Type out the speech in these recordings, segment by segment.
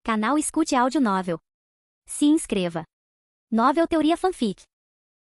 Canal Escute Áudio Novel. Se inscreva. Novel Teoria Fanfic.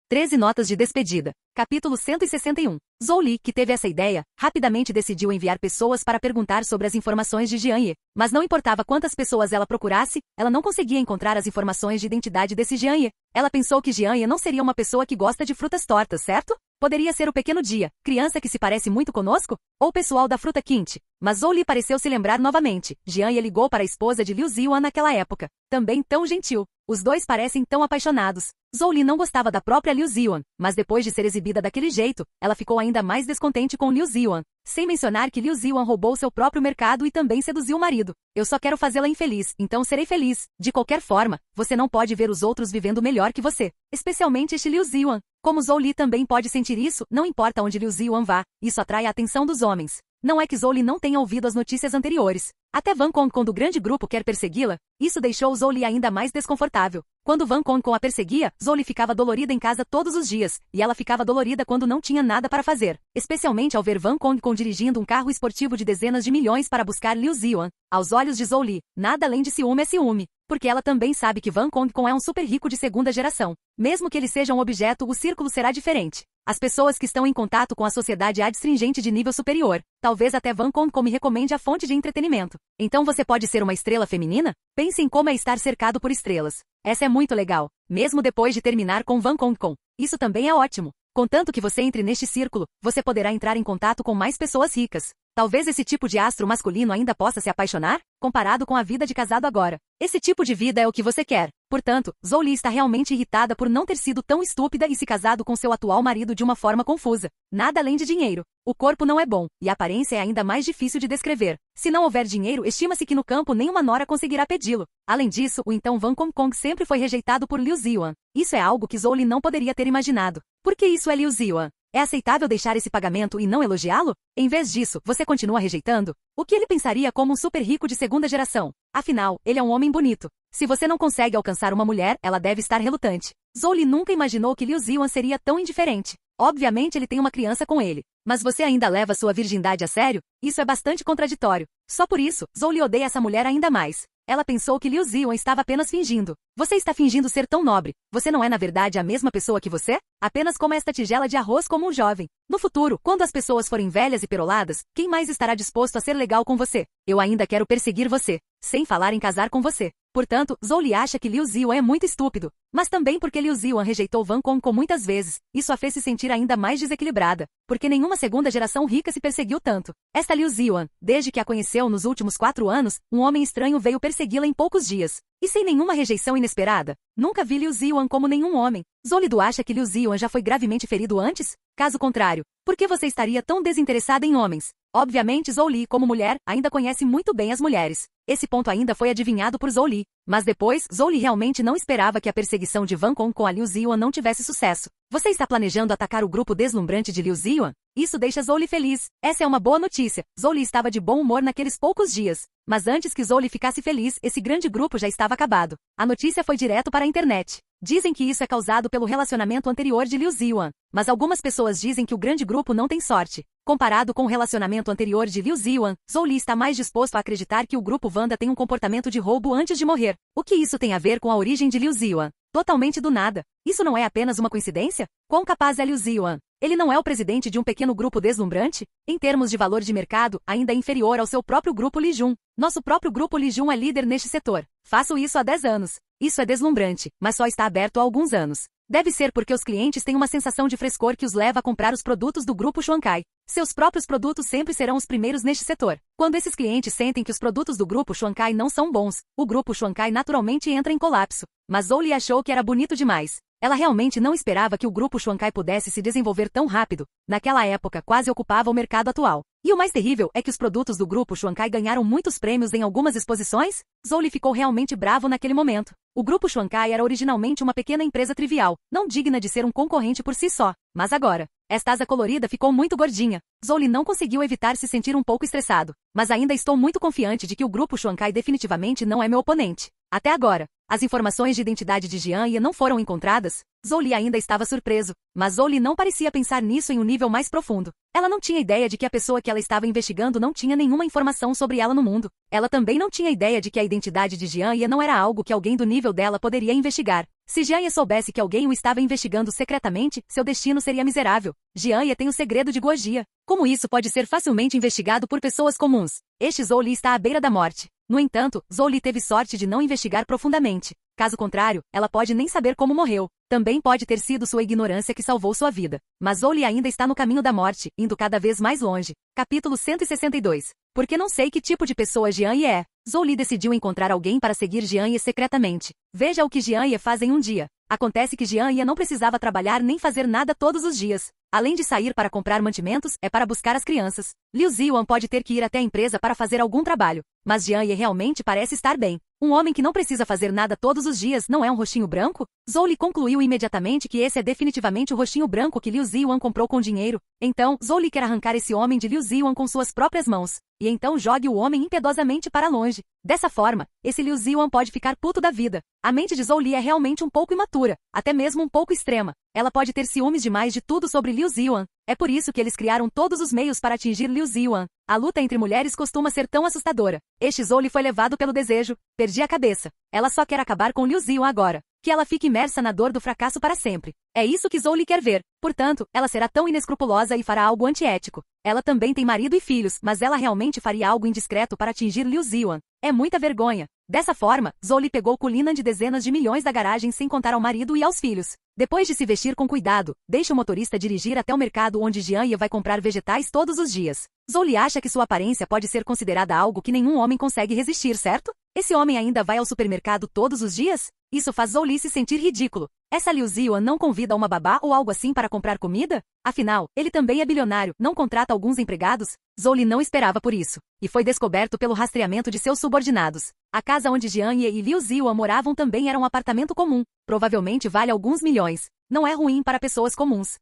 13 Notas de Despedida. Capítulo 161. Zhou Li, que teve essa ideia, rapidamente decidiu enviar pessoas para perguntar sobre as informações de Jian Ye. Mas não importava quantas pessoas ela procurasse, ela não conseguia encontrar as informações de identidade desse Jian Ye. Ela pensou que Jian Ye não seria uma pessoa que gosta de frutas tortas, certo? Poderia ser o pequeno Dia, criança que se parece muito conosco? Ou o pessoal da fruta quente? Mas Zhou Li pareceu se lembrar novamente. Jian Ye ligou para a esposa de Liu Ziwan naquela época. Também tão gentil. Os dois parecem tão apaixonados. Zhou Li não gostava da própria Liu Ziwan, mas depois de ser exibida daquele jeito, ela ficou ainda mais descontente com Liu Ziwan. Sem mencionar que Liu Ziwan roubou seu próprio mercado e também seduziu o marido. Eu só quero fazê-la infeliz, então serei feliz. De qualquer forma, você não pode ver os outros vivendo melhor que você. Especialmente este Liu Ziwan. Como Zhou Li também pode sentir isso, não importa onde Liu Ziwan vá, isso atrai a atenção dos homens. Não é que Zhou Li não tenha ouvido as notícias anteriores. Até Van Kong, quando o grande grupo quer persegui-la, isso deixou Zhou Li ainda mais desconfortável. Quando Van Kong a perseguia, Zhou Li ficava dolorida em casa todos os dias, e ela ficava dolorida quando não tinha nada para fazer. Especialmente ao ver Van Kong dirigindo um carro esportivo de dezenas de milhões para buscar Liu Ziwan. Aos olhos de Zhou Li, nada além de ciúme é ciúme. Porque ela também sabe que Van Kong é um super rico de segunda geração. Mesmo que ele seja um objeto, o círculo será diferente. As pessoas que estão em contato com a sociedade adstringente de nível superior, talvez até Van Kong me recomende a fonte de entretenimento. Então você pode ser uma estrela feminina? Pense em como é estar cercado por estrelas. Essa é muito legal, mesmo depois de terminar com Van Kong. Isso também é ótimo. Contanto que você entre neste círculo, você poderá entrar em contato com mais pessoas ricas. Talvez esse tipo de astro masculino ainda possa se apaixonar, comparado com a vida de casado agora. Esse tipo de vida é o que você quer. Portanto, Zhou Li está realmente irritada por não ter sido tão estúpida e se casado com seu atual marido de uma forma confusa. Nada além de dinheiro. O corpo não é bom, e a aparência é ainda mais difícil de descrever. Se não houver dinheiro, estima-se que no campo nenhuma nora conseguirá pedi-lo. Além disso, o então Van Kong sempre foi rejeitado por Liu Ziwan. Isso é algo que Zhou Li não poderia ter imaginado. Por que isso é Liu Ziwan? É aceitável deixar esse pagamento e não elogiá-lo? Em vez disso, você continua rejeitando? O que ele pensaria como um super rico de segunda geração? Afinal, ele é um homem bonito. Se você não consegue alcançar uma mulher, ela deve estar relutante. Zhou Li nunca imaginou que Liu Ziwan seria tão indiferente. Obviamente ele tem uma criança com ele. Mas você ainda leva sua virgindade a sério? Isso é bastante contraditório. Só por isso, Zhou Li odeia essa mulher ainda mais. Ela pensou que Liu Ziwan estava apenas fingindo. Você está fingindo ser tão nobre. Você não é na verdade a mesma pessoa que você? Apenas como esta tigela de arroz como um jovem. No futuro, quando as pessoas forem velhas e peroladas, quem mais estará disposto a ser legal com você? Eu ainda quero perseguir você. Sem falar em casar com você. Portanto, Zhou Li acha que Liu Ziwan é muito estúpido. Mas também porque Liu Ziwan rejeitou Van Kong muitas vezes, isso a fez se sentir ainda mais desequilibrada. Porque nenhuma segunda geração rica se perseguiu tanto. Esta Liu Ziwan, desde que a conheceu nos últimos 4 anos, um homem estranho veio persegui-la em poucos dias. E sem nenhuma rejeição inesperada. Nunca vi Liu Ziwan como nenhum homem. Zhou Li acha que Liu Ziwan já foi gravemente ferido antes? Caso contrário, por que você estaria tão desinteressada em homens? Obviamente Zhou Li, como mulher, ainda conhece muito bem as mulheres. Esse ponto ainda foi adivinhado por Zhou Li. Mas depois, Zhou Li realmente não esperava que a perseguição de Van Kong com a Liu Ziwan não tivesse sucesso. Você está planejando atacar o grupo deslumbrante de Liu Ziwan? Isso deixa Zhou Li feliz. Essa é uma boa notícia. Zhou Li estava de bom humor naqueles poucos dias. Mas antes que Zhou Li ficasse feliz, esse grande grupo já estava acabado. A notícia foi direto para a internet. Dizem que isso é causado pelo relacionamento anterior de Liu Ziwan. Mas algumas pessoas dizem que o grande grupo não tem sorte. Comparado com o relacionamento anterior de Liu Ziwan, Zhou Li está mais disposto a acreditar que o grupo Wanda tem um comportamento de roubo antes de morrer. O que isso tem a ver com a origem de Liu Ziwan? Totalmente do nada. Isso não é apenas uma coincidência? Quão capaz é Liu Ziwan? Ele não é o presidente de um pequeno grupo deslumbrante? Em termos de valor de mercado, ainda é inferior ao seu próprio grupo Li Jun. Nosso próprio grupo Li Jun é líder neste setor. Faço isso há 10 anos. Isso é deslumbrante, mas só está aberto há alguns anos. Deve ser porque os clientes têm uma sensação de frescor que os leva a comprar os produtos do grupo Xuankai. Seus próprios produtos sempre serão os primeiros neste setor. Quando esses clientes sentem que os produtos do grupo Xuankai não são bons, o grupo Xuankai naturalmente entra em colapso. Mas Zhou Li achou que era bonito demais. Ela realmente não esperava que o grupo Xuankai pudesse se desenvolver tão rápido. Naquela época, quase ocupava o mercado atual. E o mais terrível é que os produtos do grupo Xuankai ganharam muitos prêmios em algumas exposições? Zhou Li ficou realmente bravo naquele momento. O grupo Xuankai era originalmente uma pequena empresa trivial, não digna de ser um concorrente por si só. Mas agora, esta asa colorida ficou muito gordinha. Zhou Li não conseguiu evitar se sentir um pouco estressado. Mas ainda estou muito confiante de que o grupo Xuankai definitivamente não é meu oponente. Até agora, as informações de identidade de Jian Ye não foram encontradas. Zhou ainda estava surpreso, mas Zhou não parecia pensar nisso em um nível mais profundo. Ela não tinha ideia de que a pessoa que ela estava investigando não tinha nenhuma informação sobre ela no mundo. Ela também não tinha ideia de que a identidade de Jian Ye não era algo que alguém do nível dela poderia investigar. Se Jian Ye soubesse que alguém o estava investigando secretamente, seu destino seria miserável. Jian Ye tem o segredo de Guojia. Como isso pode ser facilmente investigado por pessoas comuns? Este Zhou está à beira da morte. No entanto, Zhou teve sorte de não investigar profundamente. Caso contrário, ela pode nem saber como morreu. Também pode ter sido sua ignorância que salvou sua vida. Mas Zhou ainda está no caminho da morte, indo cada vez mais longe. Capítulo 162. Porque não sei que tipo de pessoa Jian Ye é. Zhou decidiu encontrar alguém para seguir Jian Ye secretamente. Veja o que Jian Ye faz em um dia. Acontece que Jian Ye não precisava trabalhar nem fazer nada todos os dias. Além de sair para comprar mantimentos, é para buscar as crianças. Liu Ziwan pode ter que ir até a empresa para fazer algum trabalho. Mas Jian Ye realmente parece estar bem. Um homem que não precisa fazer nada todos os dias não é um roxinho branco? Zhou concluiu imediatamente que esse é definitivamente o roxinho branco que Liu Ziwan comprou com dinheiro. Então, Zhou quer arrancar esse homem de Liu Ziwan com suas próprias mãos. E então jogue o homem impiedosamente para longe. Dessa forma, esse Liu Ziwan pode ficar puto da vida. A mente de Zhou é realmente um pouco imatura, até mesmo um pouco extrema. Ela pode ter ciúmes demais de tudo sobre Liu Ziwan. É por isso que eles criaram todos os meios para atingir Liu Ziwan. A luta entre mulheres costuma ser tão assustadora. Este Zhou foi levado pelo desejo. Perdi a cabeça. Ela só quer acabar com Liu Ziwan agora. Que ela fique imersa na dor do fracasso para sempre. É isso que Zhou quer ver. Portanto, ela será tão inescrupulosa e fará algo antiético. Ela também tem marido e filhos, mas ela realmente faria algo indiscreto para atingir Liu Ziwan. É muita vergonha. Dessa forma, Zhou pegou Kulina de dezenas de milhões da garagem sem contar ao marido e aos filhos. Depois de se vestir com cuidado, deixa o motorista dirigir até o mercado onde Jian Ye vai comprar vegetais todos os dias. Zhou acha que sua aparência pode ser considerada algo que nenhum homem consegue resistir, certo? Esse homem ainda vai ao supermercado todos os dias? Isso faz Zhou se sentir ridículo. Essa Liu Ziwan não convida uma babá ou algo assim para comprar comida? Afinal, ele também é bilionário, não contrata alguns empregados? Zhou não esperava por isso. E foi descoberto pelo rastreamento de seus subordinados. A casa onde Jian Ye e Liu Ziwan moravam também era um apartamento comum. Provavelmente vale alguns milhões. Não é ruim para pessoas comuns.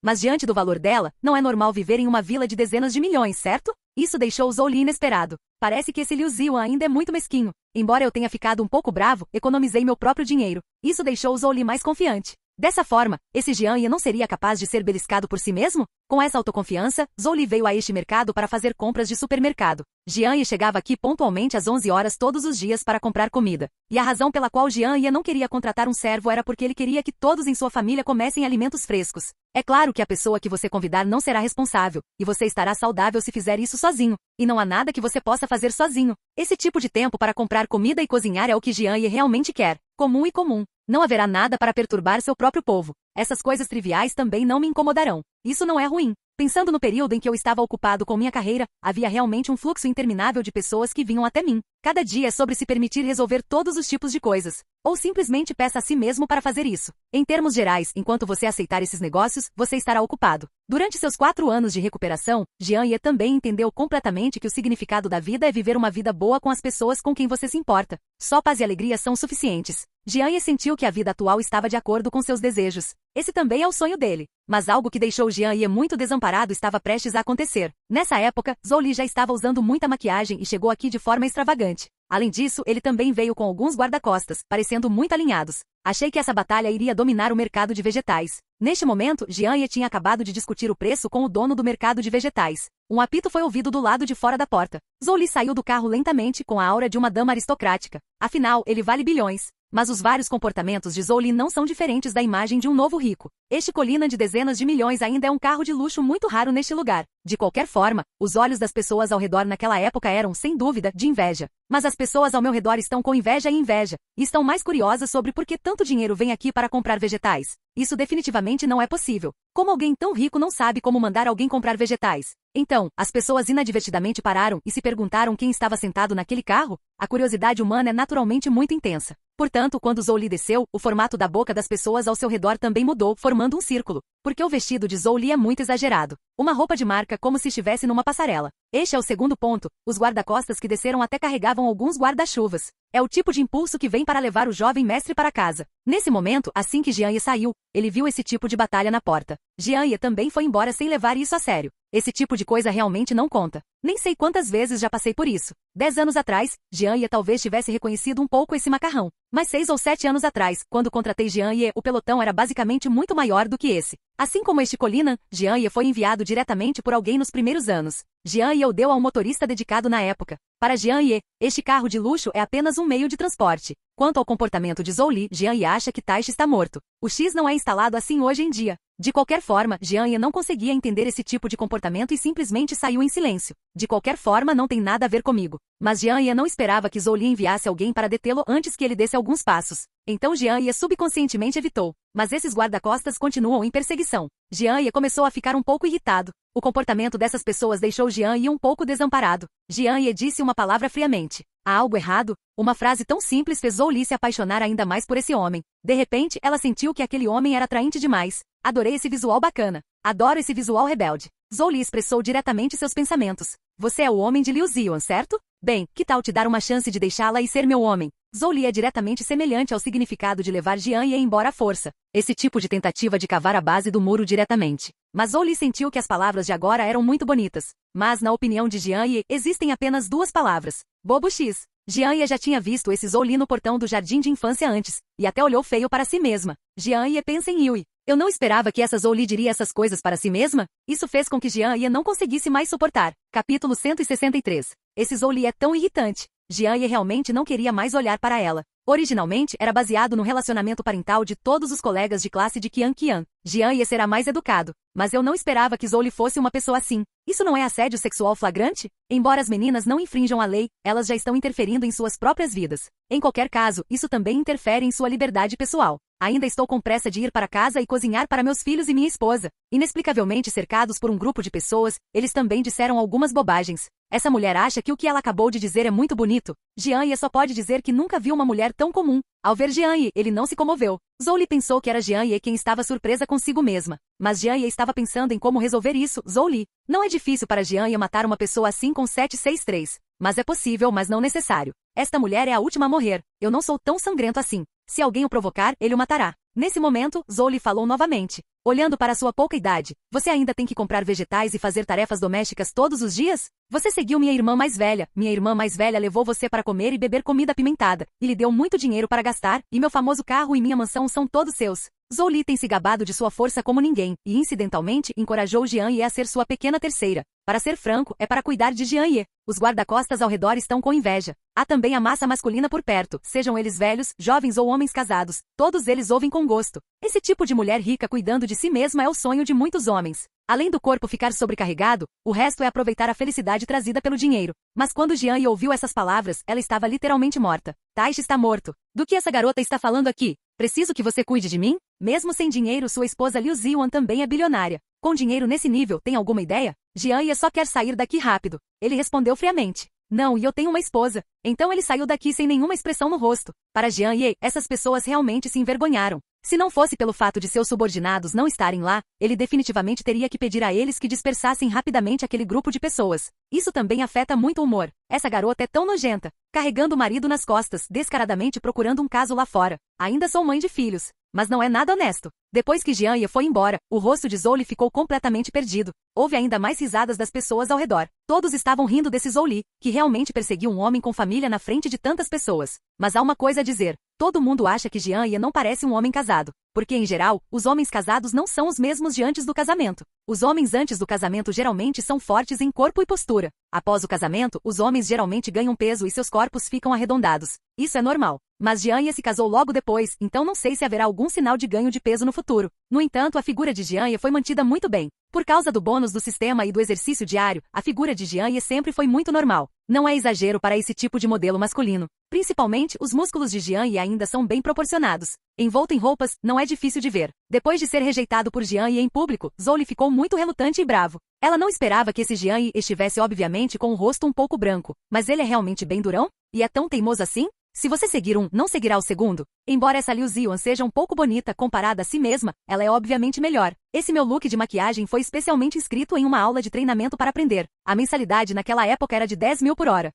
Mas diante do valor dela, não é normal viver em uma vila de dezenas de milhões, certo? Isso deixou Zhou inesperado. Parece que esse Liu Ziwan ainda é muito mesquinho. Embora eu tenha ficado um pouco bravo, economizei meu próprio dinheiro. Isso deixou Zhou mais confiante. Dessa forma, esse Jian Ye não seria capaz de ser beliscado por si mesmo? Com essa autoconfiança, Zhou veio a este mercado para fazer compras de supermercado. Jian Ye chegava aqui pontualmente às 11 horas todos os dias para comprar comida. E a razão pela qual Jian Ye não queria contratar um servo era porque ele queria que todos em sua família comessem alimentos frescos. É claro que a pessoa que você convidar não será responsável, e você estará saudável se fizer isso sozinho. E não há nada que você possa fazer sozinho. Esse tipo de tempo para comprar comida e cozinhar é o que Jian Ye realmente quer. Comum e comum. Não haverá nada para perturbar seu próprio povo. Essas coisas triviais também não me incomodarão. Isso não é ruim. Pensando no período em que eu estava ocupado com minha carreira, havia realmente um fluxo interminável de pessoas que vinham até mim. Cada dia é sobre se permitir resolver todos os tipos de coisas. Ou simplesmente peça a si mesmo para fazer isso. Em termos gerais, enquanto você aceitar esses negócios, você estará ocupado. Durante seus 4 anos de recuperação, Jian Ye também entendeu completamente que o significado da vida é viver uma vida boa com as pessoas com quem você se importa. Só paz e alegria são suficientes. Jian Ye sentiu que a vida atual estava de acordo com seus desejos. Esse também é o sonho dele. Mas algo que deixou Jian Ye muito desamparado estava prestes a acontecer. Nessa época, Zhou já estava usando muita maquiagem e chegou aqui de forma extravagante. Além disso, ele também veio com alguns guarda-costas, parecendo muito alinhados. Achei que essa batalha iria dominar o mercado de vegetais. Neste momento, Jian Ye tinha acabado de discutir o preço com o dono do mercado de vegetais. Um apito foi ouvido do lado de fora da porta. Zhou saiu do carro lentamente com a aura de uma dama aristocrática. Afinal, ele vale bilhões. Mas os vários comportamentos de Zhou não são diferentes da imagem de um novo rico. Este colina de dezenas de milhões ainda é um carro de luxo muito raro neste lugar. De qualquer forma, os olhos das pessoas ao redor naquela época eram, sem dúvida, de inveja. Mas as pessoas ao meu redor estão com inveja e inveja. E estão mais curiosas sobre por que tanto dinheiro vem aqui para comprar vegetais. Isso definitivamente não é possível. Como alguém tão rico não sabe como mandar alguém comprar vegetais? Então, as pessoas inadvertidamente pararam e se perguntaram quem estava sentado naquele carro? A curiosidade humana é naturalmente muito intensa. Portanto, quando Zhou desceu, o formato da boca das pessoas ao seu redor também mudou, formando um círculo. Porque o vestido de Zhou é muito exagerado. Uma roupa de marca como se estivesse numa passarela. Este é o segundo ponto. Os guarda-costas que desceram até carregavam alguns guarda-chuvas. É o tipo de impulso que vem para levar o jovem mestre para casa. Nesse momento, assim que Jian Ye saiu, ele viu esse tipo de batalha na porta. Jian Ye também foi embora sem levar isso a sério. Esse tipo de coisa realmente não conta. Nem sei quantas vezes já passei por isso. 10 anos atrás, Jean-Ye talvez tivesse reconhecido um pouco esse macarrão. Mas 6 ou 7 anos atrás, quando contratei Jean-Ye, o pelotão era basicamente muito maior do que esse. Assim como este Colinan, Jean-Ye foi enviado diretamente por alguém nos primeiros anos. Jean-Ye o deu a um motorista dedicado na época. Para Jean-Ye, este carro de luxo é apenas um meio de transporte. Quanto ao comportamento de Zhou Li, Jean-Ye acha que Taishi está morto. O X não é instalado assim hoje em dia. De qualquer forma, Jean-Ye não conseguia entender esse tipo de comportamento e simplesmente saiu em silêncio. De qualquer forma, não tem nada a ver comigo. Mas Jean-Ye não esperava que Zhou Li enviasse alguém para detê-lo antes que ele desse alguns passos. Então Jean-Ye subconscientemente evitou. Mas esses guarda-costas continuam em perseguição. Jean-Ye começou a ficar um pouco irritado. O comportamento dessas pessoas deixou Jean-Ye um pouco desamparado. Jean-Ye disse uma palavra friamente. Há algo errado? Uma frase tão simples fez Zhou Li se apaixonar ainda mais por esse homem. De repente, ela sentiu que aquele homem era atraente demais. Adorei esse visual bacana. Adoro esse visual rebelde. Zhou Li expressou diretamente seus pensamentos. Você é o homem de Liu Zion, certo? Bem, que tal te dar uma chance de deixá-la e ser meu homem? Zhou Li é diretamente semelhante ao significado de levar Jean-Ye embora à força. Esse tipo de tentativa de cavar a base do muro diretamente. Mas Zhou Li sentiu que as palavras de agora eram muito bonitas. Mas, na opinião de Jean-Ye, existem apenas 2 palavras. Bobo X. Jean-Ye já tinha visto esse Zhou Li no portão do jardim de infância antes, e até olhou feio para si mesma. Jean-Ye pensa em Yui. Eu não esperava que essa Zhou Li diria essas coisas para si mesma? Isso fez com que Jean-Ye não conseguisse mais suportar. Capítulo 163. Esse Zhou Li é tão irritante. Jean-Ye realmente não queria mais olhar para ela. Originalmente, era baseado no relacionamento parental de todos os colegas de classe de Qian Qian. Jean-Ye será mais educado. Mas eu não esperava que Zhou Li fosse uma pessoa assim. Isso não é assédio sexual flagrante? Embora as meninas não infringam a lei, elas já estão interferindo em suas próprias vidas. Em qualquer caso, isso também interfere em sua liberdade pessoal. Ainda estou com pressa de ir para casa e cozinhar para meus filhos e minha esposa. Inexplicavelmente cercados por um grupo de pessoas, eles também disseram algumas bobagens. Essa mulher acha que o que ela acabou de dizer é muito bonito. Jean-Ye só pode dizer que nunca viu uma mulher tão comum. Ao ver Jean-Ye, ele não se comoveu. Zhou Li pensou que era Jean-Ye quem estava surpresa consigo mesma. Mas Jean-Ye estava pensando em como resolver isso. Zhou Li. Não é difícil para Jean-Ye matar uma pessoa assim com 763. Mas é possível, mas não necessário. Esta mulher é a última a morrer. Eu não sou tão sangrento assim. Se alguém o provocar, ele o matará. Nesse momento, Zhou Li falou novamente. Olhando para sua pouca idade, você ainda tem que comprar vegetais e fazer tarefas domésticas todos os dias? Você seguiu minha irmã mais velha. Minha irmã mais velha levou você para comer e beber comida apimentada, e lhe deu muito dinheiro para gastar, e meu famoso carro e minha mansão são todos seus. Zhou Li tem se gabado de sua força como ninguém, e incidentalmente encorajou Jean-Ye a ser sua pequena terceira. Para ser franco, é para cuidar de Jean-Ye. Os guarda-costas ao redor estão com inveja. Há também a massa masculina por perto, sejam eles velhos, jovens ou homens casados. Todos eles ouvem com gosto. Esse tipo de mulher rica cuidando de si mesma é o sonho de muitos homens. Além do corpo ficar sobrecarregado, o resto é aproveitar a felicidade trazida pelo dinheiro. Mas quando Jean-Ye ouviu essas palavras, ela estava literalmente morta. Taishi está morto. Do que essa garota está falando aqui? Preciso que você cuide de mim? Mesmo sem dinheiro, sua esposa Liu Ziwan também é bilionária. Com dinheiro nesse nível, tem alguma ideia? Jean-Ye só quer sair daqui rápido. Ele respondeu friamente. Não, e eu tenho uma esposa. Então ele saiu daqui sem nenhuma expressão no rosto. Para Jean-Ye, essas pessoas realmente se envergonharam. Se não fosse pelo fato de seus subordinados não estarem lá, ele definitivamente teria que pedir a eles que dispersassem rapidamente aquele grupo de pessoas. Isso também afeta muito o humor. Essa garota é tão nojenta. Carregando o marido nas costas, descaradamente procurando um caso lá fora. Ainda sou mãe de filhos. Mas não é nada honesto. Depois que Jean-Ye foi embora, o rosto de Zhou Li ficou completamente perdido. Houve ainda mais risadas das pessoas ao redor. Todos estavam rindo desse Zhou Li, que realmente perseguiu um homem com família na frente de tantas pessoas. Mas há uma coisa a dizer. Todo mundo acha que Jean-Ye não parece um homem casado. Porque, em geral, os homens casados não são os mesmos de antes do casamento. Os homens antes do casamento geralmente são fortes em corpo e postura. Após o casamento, os homens geralmente ganham peso e seus corpos ficam arredondados. Isso é normal. Mas Jean-Ye se casou logo depois, então não sei se haverá algum sinal de ganho de peso no futuro. No entanto, a figura de Jean-Ye foi mantida muito bem. Por causa do bônus do sistema e do exercício diário, a figura de Jean-Ye sempre foi muito normal. Não é exagero para esse tipo de modelo masculino. Principalmente, os músculos de Jean-Ye ainda são bem proporcionados. Envolto em roupas, não é difícil de ver. Depois de ser rejeitado por Jean-Ye em público, Zhou Li ficou muito relutante e bravo. Ela não esperava que esse Jean-Ye estivesse obviamente com o rosto um pouco branco. Mas ele é realmente bem durão? E é tão teimoso assim? Se você seguir um, não seguirá o segundo? Embora essa Liu Ziwan seja um pouco bonita comparada a si mesma, ela é obviamente melhor. Esse meu look de maquiagem foi especialmente inscrito em uma aula de treinamento para aprender. A mensalidade naquela época era de 10.000 por hora.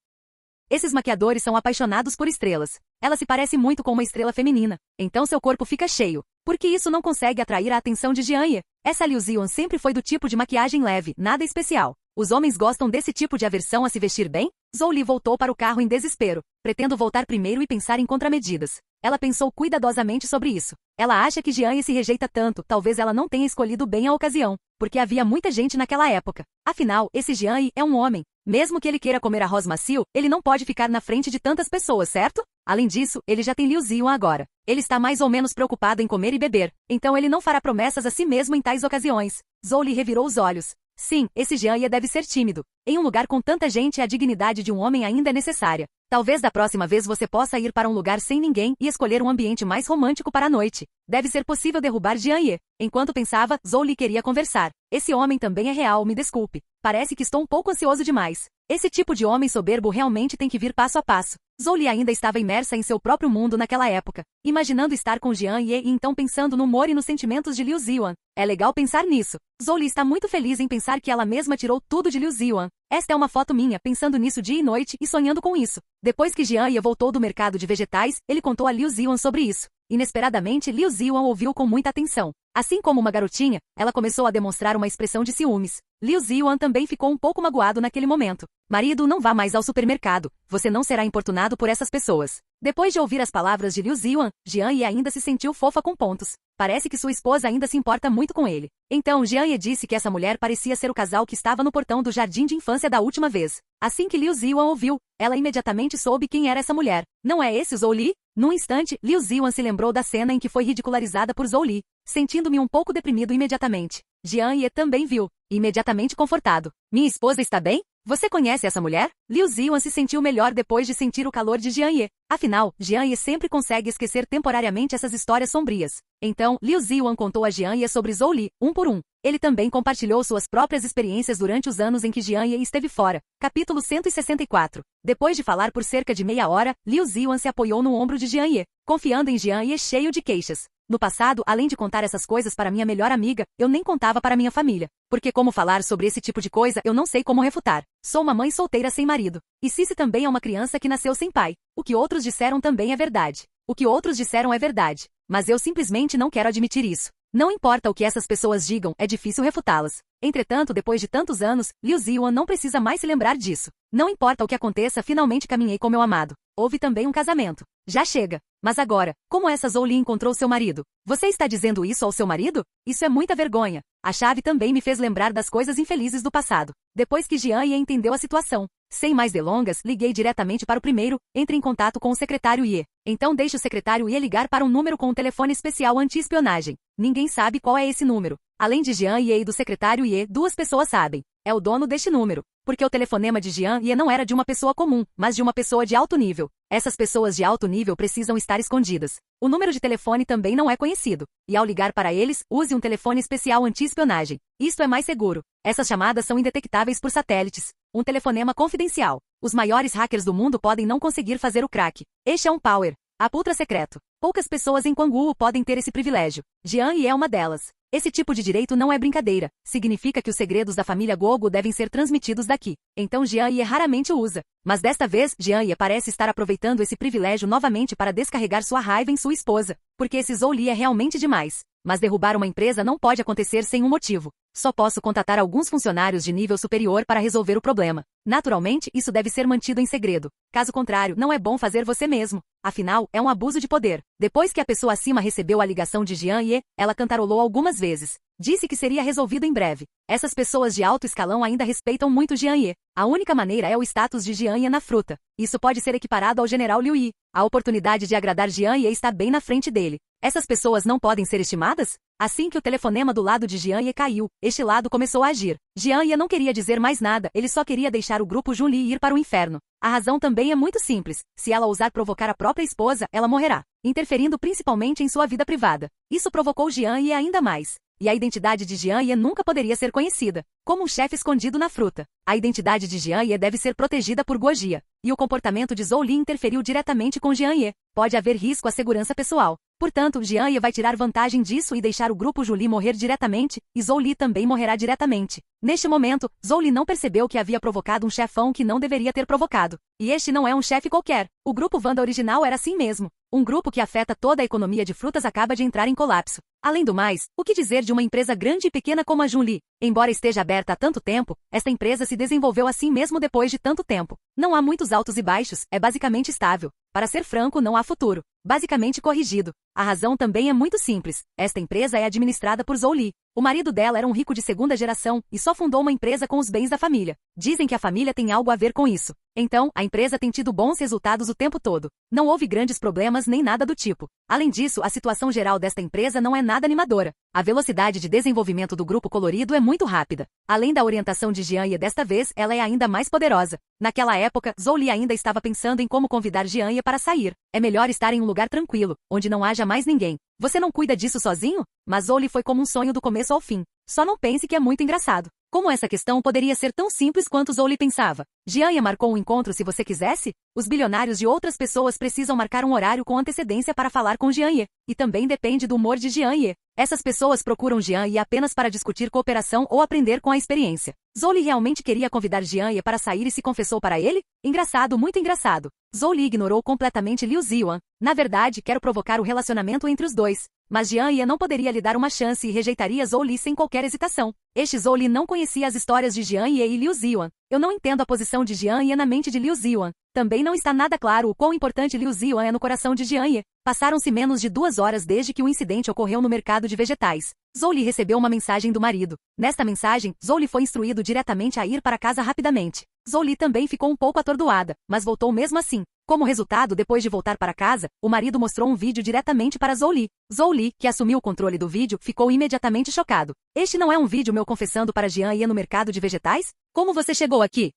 Esses maquiadores são apaixonados por estrelas. Ela se parece muito com uma estrela feminina. Então seu corpo fica cheio. Porque isso não consegue atrair a atenção de Jianye. Essa Liu Ziwan sempre foi do tipo de maquiagem leve, nada especial. Os homens gostam desse tipo de aversão a se vestir bem? Zhou Li voltou para o carro em desespero. Pretendo voltar primeiro e pensar em contramedidas. Ela pensou cuidadosamente sobre isso. Ela acha que Jianye se rejeita tanto, talvez ela não tenha escolhido bem a ocasião, porque havia muita gente naquela época. Afinal, esse Jianye é um homem. Mesmo que ele queira comer arroz macio, ele não pode ficar na frente de tantas pessoas, certo? Além disso, ele já tem Liu Ziwan agora. Ele está mais ou menos preocupado em comer e beber, então ele não fará promessas a si mesmo em tais ocasiões. Zhou Li revirou os olhos. Sim, esse Jianye deve ser tímido. Em um lugar com tanta gente, a dignidade de um homem ainda é necessária. Talvez da próxima vez você possa ir para um lugar sem ninguém e escolher um ambiente mais romântico para a noite. Deve ser possível derrubar Jianye. Enquanto pensava, Zhou Li queria conversar. Esse homem também é real, me desculpe. Parece que estou um pouco ansioso demais. Esse tipo de homem soberbo realmente tem que vir passo a passo. Zhou Li ainda estava imersa em seu próprio mundo naquela época, imaginando estar com Jianye e então pensando no humor e nos sentimentos de Liu Ziwan. É legal pensar nisso. Zhou Li está muito feliz em pensar que ela mesma tirou tudo de Liu Ziwan. Esta é uma foto minha, pensando nisso dia e noite e sonhando com isso. Depois que Jianye voltou do mercado de vegetais, ele contou a Liu Ziwan sobre isso. Inesperadamente, Liu Ziwan ouviu com muita atenção. Assim como uma garotinha, ela começou a demonstrar uma expressão de ciúmes. Liu Ziwan também ficou um pouco magoado naquele momento. Marido, não vá mais ao supermercado. Você não será importunado por essas pessoas. Depois de ouvir as palavras de Liu Ziwan, Jianye ainda se sentiu fofa com pontos. Parece que sua esposa ainda se importa muito com ele. Então Jianye disse que essa mulher parecia ser o casal que estava no portão do jardim de infância da última vez. Assim que Liu Ziwan ouviu, ela imediatamente soube quem era essa mulher. Não é esse o Zhou Li? Num instante, Liu Ziwan se lembrou da cena em que foi ridicularizada por Zhou Li. Sentindo-me um pouco deprimido imediatamente. Jianye também viu, imediatamente confortado. Minha esposa está bem? Você conhece essa mulher? Liu Ziwan se sentiu melhor depois de sentir o calor de Jianye. Afinal, Jianye sempre consegue esquecer temporariamente essas histórias sombrias. Então, Liu Ziwan contou a Jianye sobre Zhou Li, um por um. Ele também compartilhou suas próprias experiências durante os anos em que Jianye esteve fora. Capítulo 164. Depois de falar por cerca de meia hora, Liu Ziwan se apoiou no ombro de Jianye, confiando em Jianye cheio de queixas. No passado, além de contar essas coisas para minha melhor amiga, eu nem contava para minha família. Porque como falar sobre esse tipo de coisa, eu não sei como refutar. Sou uma mãe solteira sem marido. E Cici também é uma criança que nasceu sem pai. O que outros disseram também é verdade. O que outros disseram é verdade. Mas eu simplesmente não quero admitir isso. Não importa o que essas pessoas digam, é difícil refutá-las. Entretanto, depois de tantos anos, Liu Ziwan não precisa mais se lembrar disso. Não importa o que aconteça, finalmente caminhei com meu amado. Houve também um casamento. Já chega. Mas agora, como essa Zhou Li encontrou seu marido? Você está dizendo isso ao seu marido? Isso é muita vergonha. A chave também me fez lembrar das coisas infelizes do passado. Depois que Jianye entendeu a situação. Sem mais delongas, liguei diretamente para o primeiro, entre em contato com o secretário Ye. Então deixe o secretário Ye ligar para um número com um telefone especial anti-espionagem. Ninguém sabe qual é esse número. Além de Jianye e do secretário Ye, duas pessoas sabem. É o dono deste número. Porque o telefonema de Jianye não era de uma pessoa comum, mas de uma pessoa de alto nível. Essas pessoas de alto nível precisam estar escondidas. O número de telefone também não é conhecido. E ao ligar para eles, use um telefone especial anti-espionagem. Isto é mais seguro. Essas chamadas são indetectáveis por satélites. Um telefonema confidencial. Os maiores hackers do mundo podem não conseguir fazer o crack. Este é um power up ultra secreto. Poucas pessoas em Quanguo podem ter esse privilégio. Jianye é uma delas. Esse tipo de direito não é brincadeira. Significa que os segredos da família Gogo devem ser transmitidos daqui. Então Jianye raramente o usa. Mas desta vez, Jianye parece estar aproveitando esse privilégio novamente para descarregar sua raiva em sua esposa. Porque esse Zhou Li é realmente demais. Mas derrubar uma empresa não pode acontecer sem um motivo. Só posso contatar alguns funcionários de nível superior para resolver o problema. Naturalmente, isso deve ser mantido em segredo. Caso contrário, não é bom fazer você mesmo. Afinal, é um abuso de poder. Depois que a pessoa acima recebeu a ligação de Jianye, ela cantarolou algumas vezes. Disse que seria resolvido em breve. Essas pessoas de alto escalão ainda respeitam muito Jianye. A única maneira é o status de Jianye na fruta. Isso pode ser equiparado ao general Liu Yi. A oportunidade de agradar Jianye está bem na frente dele. Essas pessoas não podem ser estimadas? Assim que o telefonema do lado de Jianye caiu, este lado começou a agir. Jianye não queria dizer mais nada, ele só queria deixar o grupo Junli ir para o inferno. A razão também é muito simples. Se ela ousar provocar a própria esposa, ela morrerá, interferindo principalmente em sua vida privada. Isso provocou Jianye ainda mais. E a identidade de Jianye nunca poderia ser conhecida, como um chefe escondido na fruta. A identidade de Jianye deve ser protegida por Guojia. E o comportamento de Zhou Li interferiu diretamente com Jianye. Pode haver risco à segurança pessoal. Portanto, Jianye vai tirar vantagem disso e deixar o grupo Junli morrer diretamente, e Zhou Li também morrerá diretamente. Neste momento, Zhou Li não percebeu que havia provocado um chefão que não deveria ter provocado. E este não é um chefe qualquer. O grupo Wanda original era assim mesmo. Um grupo que afeta toda a economia de frutas acaba de entrar em colapso. Além do mais, o que dizer de uma empresa grande e pequena como a Junli? Embora esteja aberta há tanto tempo, esta empresa se desenvolveu assim mesmo depois de tanto tempo. Não há muitos altos e baixos, é basicamente estável. Para ser franco, não há futuro. Basicamente corrigido. A razão também é muito simples. Esta empresa é administrada por Zhou Li. O marido dela era um rico de segunda geração e só fundou uma empresa com os bens da família. Dizem que a família tem algo a ver com isso. Então, a empresa tem tido bons resultados o tempo todo. Não houve grandes problemas nem nada do tipo. Além disso, a situação geral desta empresa não é nada animadora. A velocidade de desenvolvimento do grupo colorido é muito rápida. Além da orientação de Jian Ye desta vez, ela é ainda mais poderosa. Naquela época, Zhou Li ainda estava pensando em como convidar Jian Ye para sair. É melhor estar em um lugar tranquilo, onde não haja mais ninguém. Você não cuida disso sozinho? Mas Zhou Li foi como um sonho do começo ao fim. Só não pense que é muito engraçado. Como essa questão poderia ser tão simples quanto Zhou Li pensava? Jian Ye marcou um encontro se você quisesse? Os bilionários de outras pessoas precisam marcar um horário com antecedência para falar com Jian Ye. E também depende do humor de Jian Ye. Essas pessoas procuram Jian Ye apenas para discutir cooperação ou aprender com a experiência. Zhou Li realmente queria convidar Jian Ye para sair e se confessou para ele? Engraçado, muito engraçado. Zhou Li ignorou completamente Liu Ziyuan. Na verdade, quero provocar o relacionamento entre os dois. Mas Jian Ye não poderia lhe dar uma chance e rejeitaria Zhou Li sem qualquer hesitação. Este Zhou Li não conhecia as histórias de Jian Ye e Liu Ziyuan. Eu não entendo a posição de Jian Ye na mente de Liu Ziyuan. Também não está nada claro o quão importante Liu Ziyuan é no coração de Jian Ye. Passaram-se menos de 2 horas desde que o incidente ocorreu no mercado de vegetais. Zhou Li recebeu uma mensagem do marido. Nesta mensagem, Zhou Li foi instruído diretamente a ir para casa rapidamente. Zhou Li também ficou um pouco atordoada, mas voltou mesmo assim. Como resultado, depois de voltar para casa, o marido mostrou um vídeo diretamente para Zhou Li. Zhou Li, que assumiu o controle do vídeo, ficou imediatamente chocado. Este não é um vídeo meu confessando para Jian Ye no mercado de vegetais? Como você chegou aqui?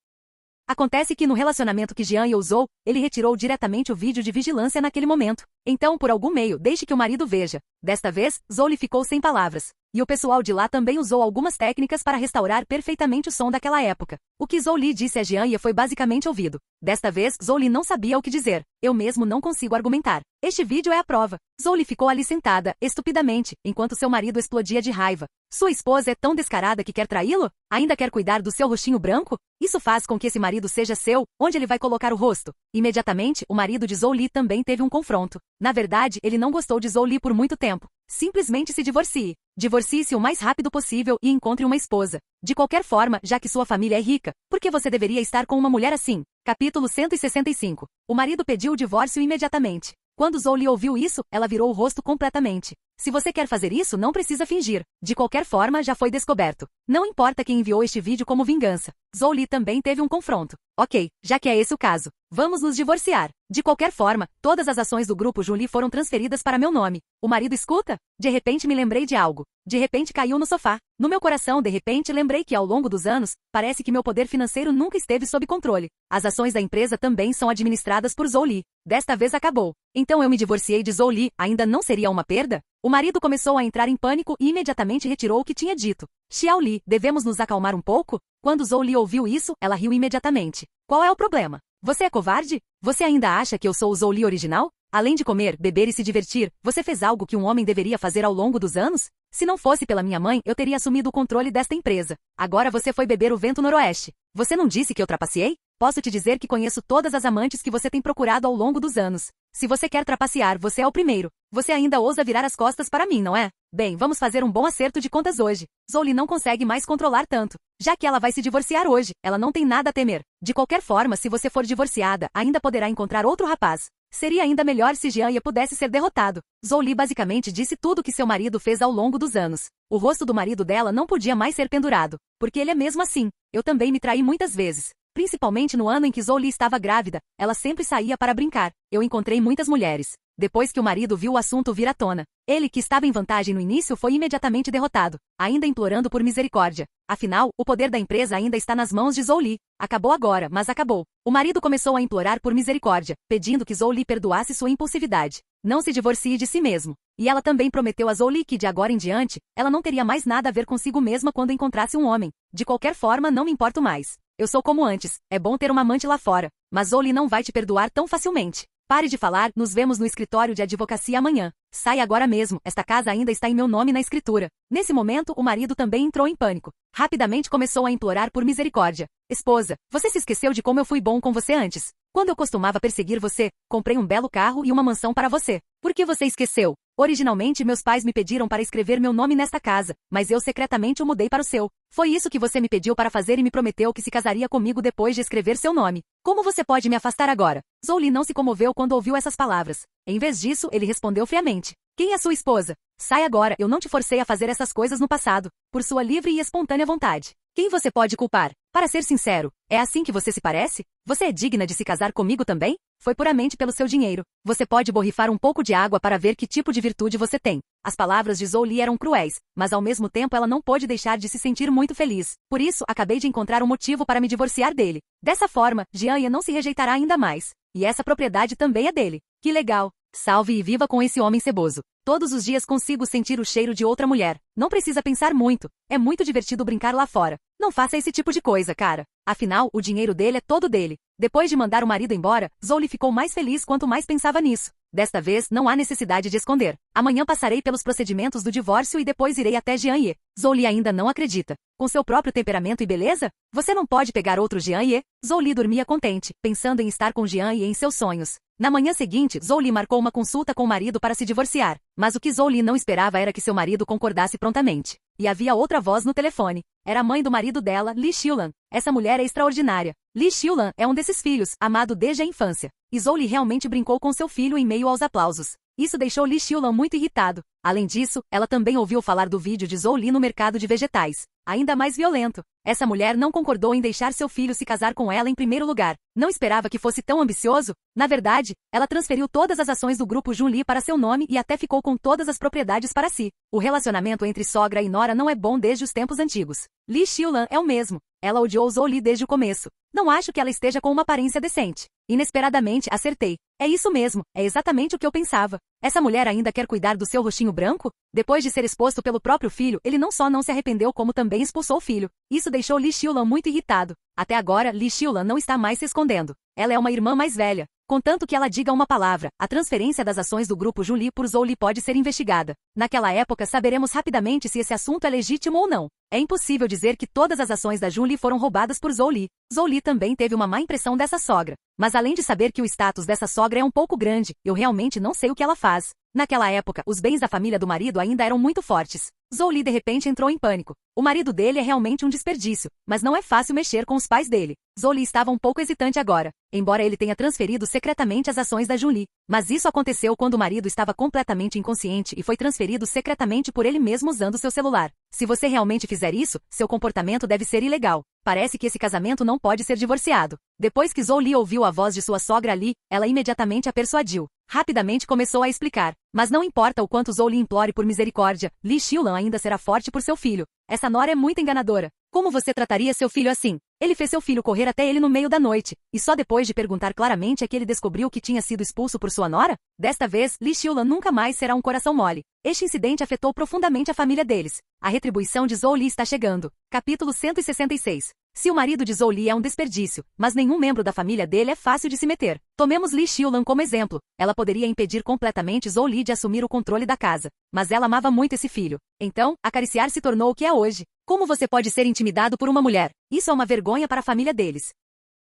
Acontece que no relacionamento que Jian Ye usou, ele retirou diretamente o vídeo de vigilância naquele momento. Então, por algum meio, deixe que o marido veja. Desta vez, Zhou Li ficou sem palavras. E o pessoal de lá também usou algumas técnicas para restaurar perfeitamente o som daquela época. O que Zhou Li disse a Jian Ye foi basicamente ouvido. Desta vez, Zhou Li não sabia o que dizer. Eu mesmo não consigo argumentar. Este vídeo é a prova. Zhou Li ficou ali sentada, estupidamente, enquanto seu marido explodia de raiva. Sua esposa é tão descarada que quer traí-lo? Ainda quer cuidar do seu rostinho branco? Isso faz com que esse marido seja seu, onde ele vai colocar o rosto? Imediatamente, o marido de Zhou Li também teve um confronto. Na verdade, ele não gostou de Zhou Li por muito tempo. Simplesmente se divorcie. Divorcie-se o mais rápido possível e encontre uma esposa. De qualquer forma, já que sua família é rica, por que você deveria estar com uma mulher assim? Capítulo 165. O marido pediu o divórcio imediatamente. Quando Zhou Li ouviu isso, ela virou o rosto completamente. Se você quer fazer isso, não precisa fingir. De qualquer forma, já foi descoberto. Não importa quem enviou este vídeo como vingança. Zhou Li também teve um confronto. Ok, já que é esse o caso, vamos nos divorciar. De qualquer forma, todas as ações do grupo Junli foram transferidas para meu nome. O marido escuta? De repente me lembrei de algo. De repente caiu no sofá. No meu coração, de repente lembrei que ao longo dos anos, parece que meu poder financeiro nunca esteve sob controle. As ações da empresa também são administradas por Zhou Li. Desta vez acabou. Então eu me divorciei de Zhou Li, ainda não seria uma perda? O marido começou a entrar em pânico e imediatamente retirou o que tinha dito. Xiao Li, devemos nos acalmar um pouco? Quando Zhou Li ouviu isso, ela riu imediatamente. Qual é o problema? Você é covarde? Você ainda acha que eu sou o Zhou Li original? Além de comer, beber e se divertir, você fez algo que um homem deveria fazer ao longo dos anos? Se não fosse pela minha mãe, eu teria assumido o controle desta empresa. Agora você foi beber o vento noroeste. Você não disse que eu trapaceei? Posso te dizer que conheço todas as amantes que você tem procurado ao longo dos anos. Se você quer trapacear, você é o primeiro. Você ainda ousa virar as costas para mim, não é? Bem, vamos fazer um bom acerto de contas hoje. Zhou Li não consegue mais controlar tanto. Já que ela vai se divorciar hoje, ela não tem nada a temer. De qualquer forma, se você for divorciada, ainda poderá encontrar outro rapaz. Seria ainda melhor se Jian Ye pudesse ser derrotado. Zhou Li basicamente disse tudo o que seu marido fez ao longo dos anos. O rosto do marido dela não podia mais ser pendurado. Porque ele é mesmo assim. Eu também me traí muitas vezes. Principalmente no ano em que Zhou Li estava grávida, ela sempre saía para brincar. Eu encontrei muitas mulheres. Depois que o marido viu o assunto vir à tona, ele, que estava em vantagem no início, foi imediatamente derrotado, ainda implorando por misericórdia. Afinal, o poder da empresa ainda está nas mãos de Zhou Li. Acabou agora, mas acabou. O marido começou a implorar por misericórdia, pedindo que Zhou Li perdoasse sua impulsividade. Não se divorcie de si mesmo. E ela também prometeu a Zhou Li que, de agora em diante, ela não teria mais nada a ver consigo mesma quando encontrasse um homem. De qualquer forma, não me importo mais. Eu sou como antes. É bom ter uma amante lá fora. Mas Zhou Li não vai te perdoar tão facilmente. Pare de falar, nos vemos no escritório de advocacia amanhã. Sai agora mesmo, esta casa ainda está em meu nome na escritura. Nesse momento, o marido também entrou em pânico. Rapidamente começou a implorar por misericórdia. Esposa, você se esqueceu de como eu fui bom com você antes? Quando eu costumava perseguir você, comprei um belo carro e uma mansão para você. Por que você esqueceu? Originalmente meus pais me pediram para escrever meu nome nesta casa, mas eu secretamente o mudei para o seu. Foi isso que você me pediu para fazer e me prometeu que se casaria comigo depois de escrever seu nome. Como você pode me afastar agora? Zhou não se comoveu quando ouviu essas palavras. Em vez disso, ele respondeu friamente. Quem é sua esposa? Sai agora, eu não te forcei a fazer essas coisas no passado, por sua livre e espontânea vontade. Quem você pode culpar? Para ser sincero, é assim que você se parece? Você é digna de se casar comigo também? Foi puramente pelo seu dinheiro. Você pode borrifar um pouco de água para ver que tipo de virtude você tem. As palavras de Zhou eram cruéis, mas ao mesmo tempo ela não pôde deixar de se sentir muito feliz. Por isso, acabei de encontrar um motivo para me divorciar dele. Dessa forma, Jianye não se rejeitará ainda mais. E essa propriedade também é dele. Que legal! Salve e viva com esse homem ceboso. Todos os dias consigo sentir o cheiro de outra mulher. Não precisa pensar muito. É muito divertido brincar lá fora. Não faça esse tipo de coisa, cara. Afinal, o dinheiro dele é todo dele. Depois de mandar o marido embora, Zhou ficou mais feliz quanto mais pensava nisso. Desta vez, não há necessidade de esconder. Amanhã passarei pelos procedimentos do divórcio e depois irei até Jianye. Zhou ainda não acredita. Com seu próprio temperamento e beleza? Você não pode pegar outro Jianye? Zhou dormia contente, pensando em estar com Jianye em seus sonhos. Na manhã seguinte, Zhou marcou uma consulta com o marido para se divorciar. Mas o que Zhou não esperava era que seu marido concordasse prontamente. E havia outra voz no telefone. Era a mãe do marido dela, Li Xiulan. Essa mulher é extraordinária. Li Xiulan é um desses filhos, amado desde a infância. E Zhou realmente brincou com seu filho em meio aos aplausos. Isso deixou Li Xiulan muito irritado. Além disso, ela também ouviu falar do vídeo de Zhou no mercado de vegetais. Ainda mais violento. Essa mulher não concordou em deixar seu filho se casar com ela em primeiro lugar. Não esperava que fosse tão ambicioso. Na verdade, ela transferiu todas as ações do grupo Junli para seu nome e até ficou com todas as propriedades para si. O relacionamento entre sogra e nora não é bom desde os tempos antigos. Li Xiulan é o mesmo. Ela odiou Zhou desde o começo. Não acho que ela esteja com uma aparência decente. Inesperadamente, acertei. É isso mesmo, é exatamente o que eu pensava. Essa mulher ainda quer cuidar do seu rostinho branco? Depois de ser exposto pelo próprio filho, ele não só não se arrependeu como também expulsou o filho. Isso deixou Li Xiulan muito irritado. Até agora, Li Xiulan não está mais se escondendo. Ela é uma irmã mais velha. Contanto que ela diga uma palavra, a transferência das ações do grupo Junli por Zhou pode ser investigada. Naquela época saberemos rapidamente se esse assunto é legítimo ou não. É impossível dizer que todas as ações da Junli foram roubadas por Zhou Li. Zhou também teve uma má impressão dessa sogra. Mas além de saber que o status dessa sogra é um pouco grande, eu realmente não sei o que ela faz. Naquela época, os bens da família do marido ainda eram muito fortes. Zhou de repente entrou em pânico. O marido dele é realmente um desperdício, mas não é fácil mexer com os pais dele. Zhou estava um pouco hesitante agora, embora ele tenha transferido secretamente as ações da Junli. Mas isso aconteceu quando o marido estava completamente inconsciente e foi transferido secretamente por ele mesmo usando seu celular. Se você realmente fizer isso, seu comportamento deve ser ilegal. Parece que esse casamento não pode ser divorciado. Depois que Zhou ouviu a voz de sua sogra Li, ela imediatamente a persuadiu. Rapidamente começou a explicar. Mas não importa o quanto Zhou implore por misericórdia, Li Xiulan ainda será forte por seu filho. Essa nora é muito enganadora. Como você trataria seu filho assim? Ele fez seu filho correr até ele no meio da noite, e só depois de perguntar claramente é que ele descobriu que tinha sido expulso por sua nora? Desta vez, Li Xiulan nunca mais será um coração mole. Este incidente afetou profundamente a família deles. A retribuição de Zhou está chegando. Capítulo 166. Se o marido de Zhou é um desperdício, mas nenhum membro da família dele é fácil de se meter. Tomemos Li Xiulan como exemplo. Ela poderia impedir completamente Zhou de assumir o controle da casa. Mas ela amava muito esse filho. Então, acariciar se tornou o que é hoje. Como você pode ser intimidado por uma mulher? Isso é uma vergonha para a família deles.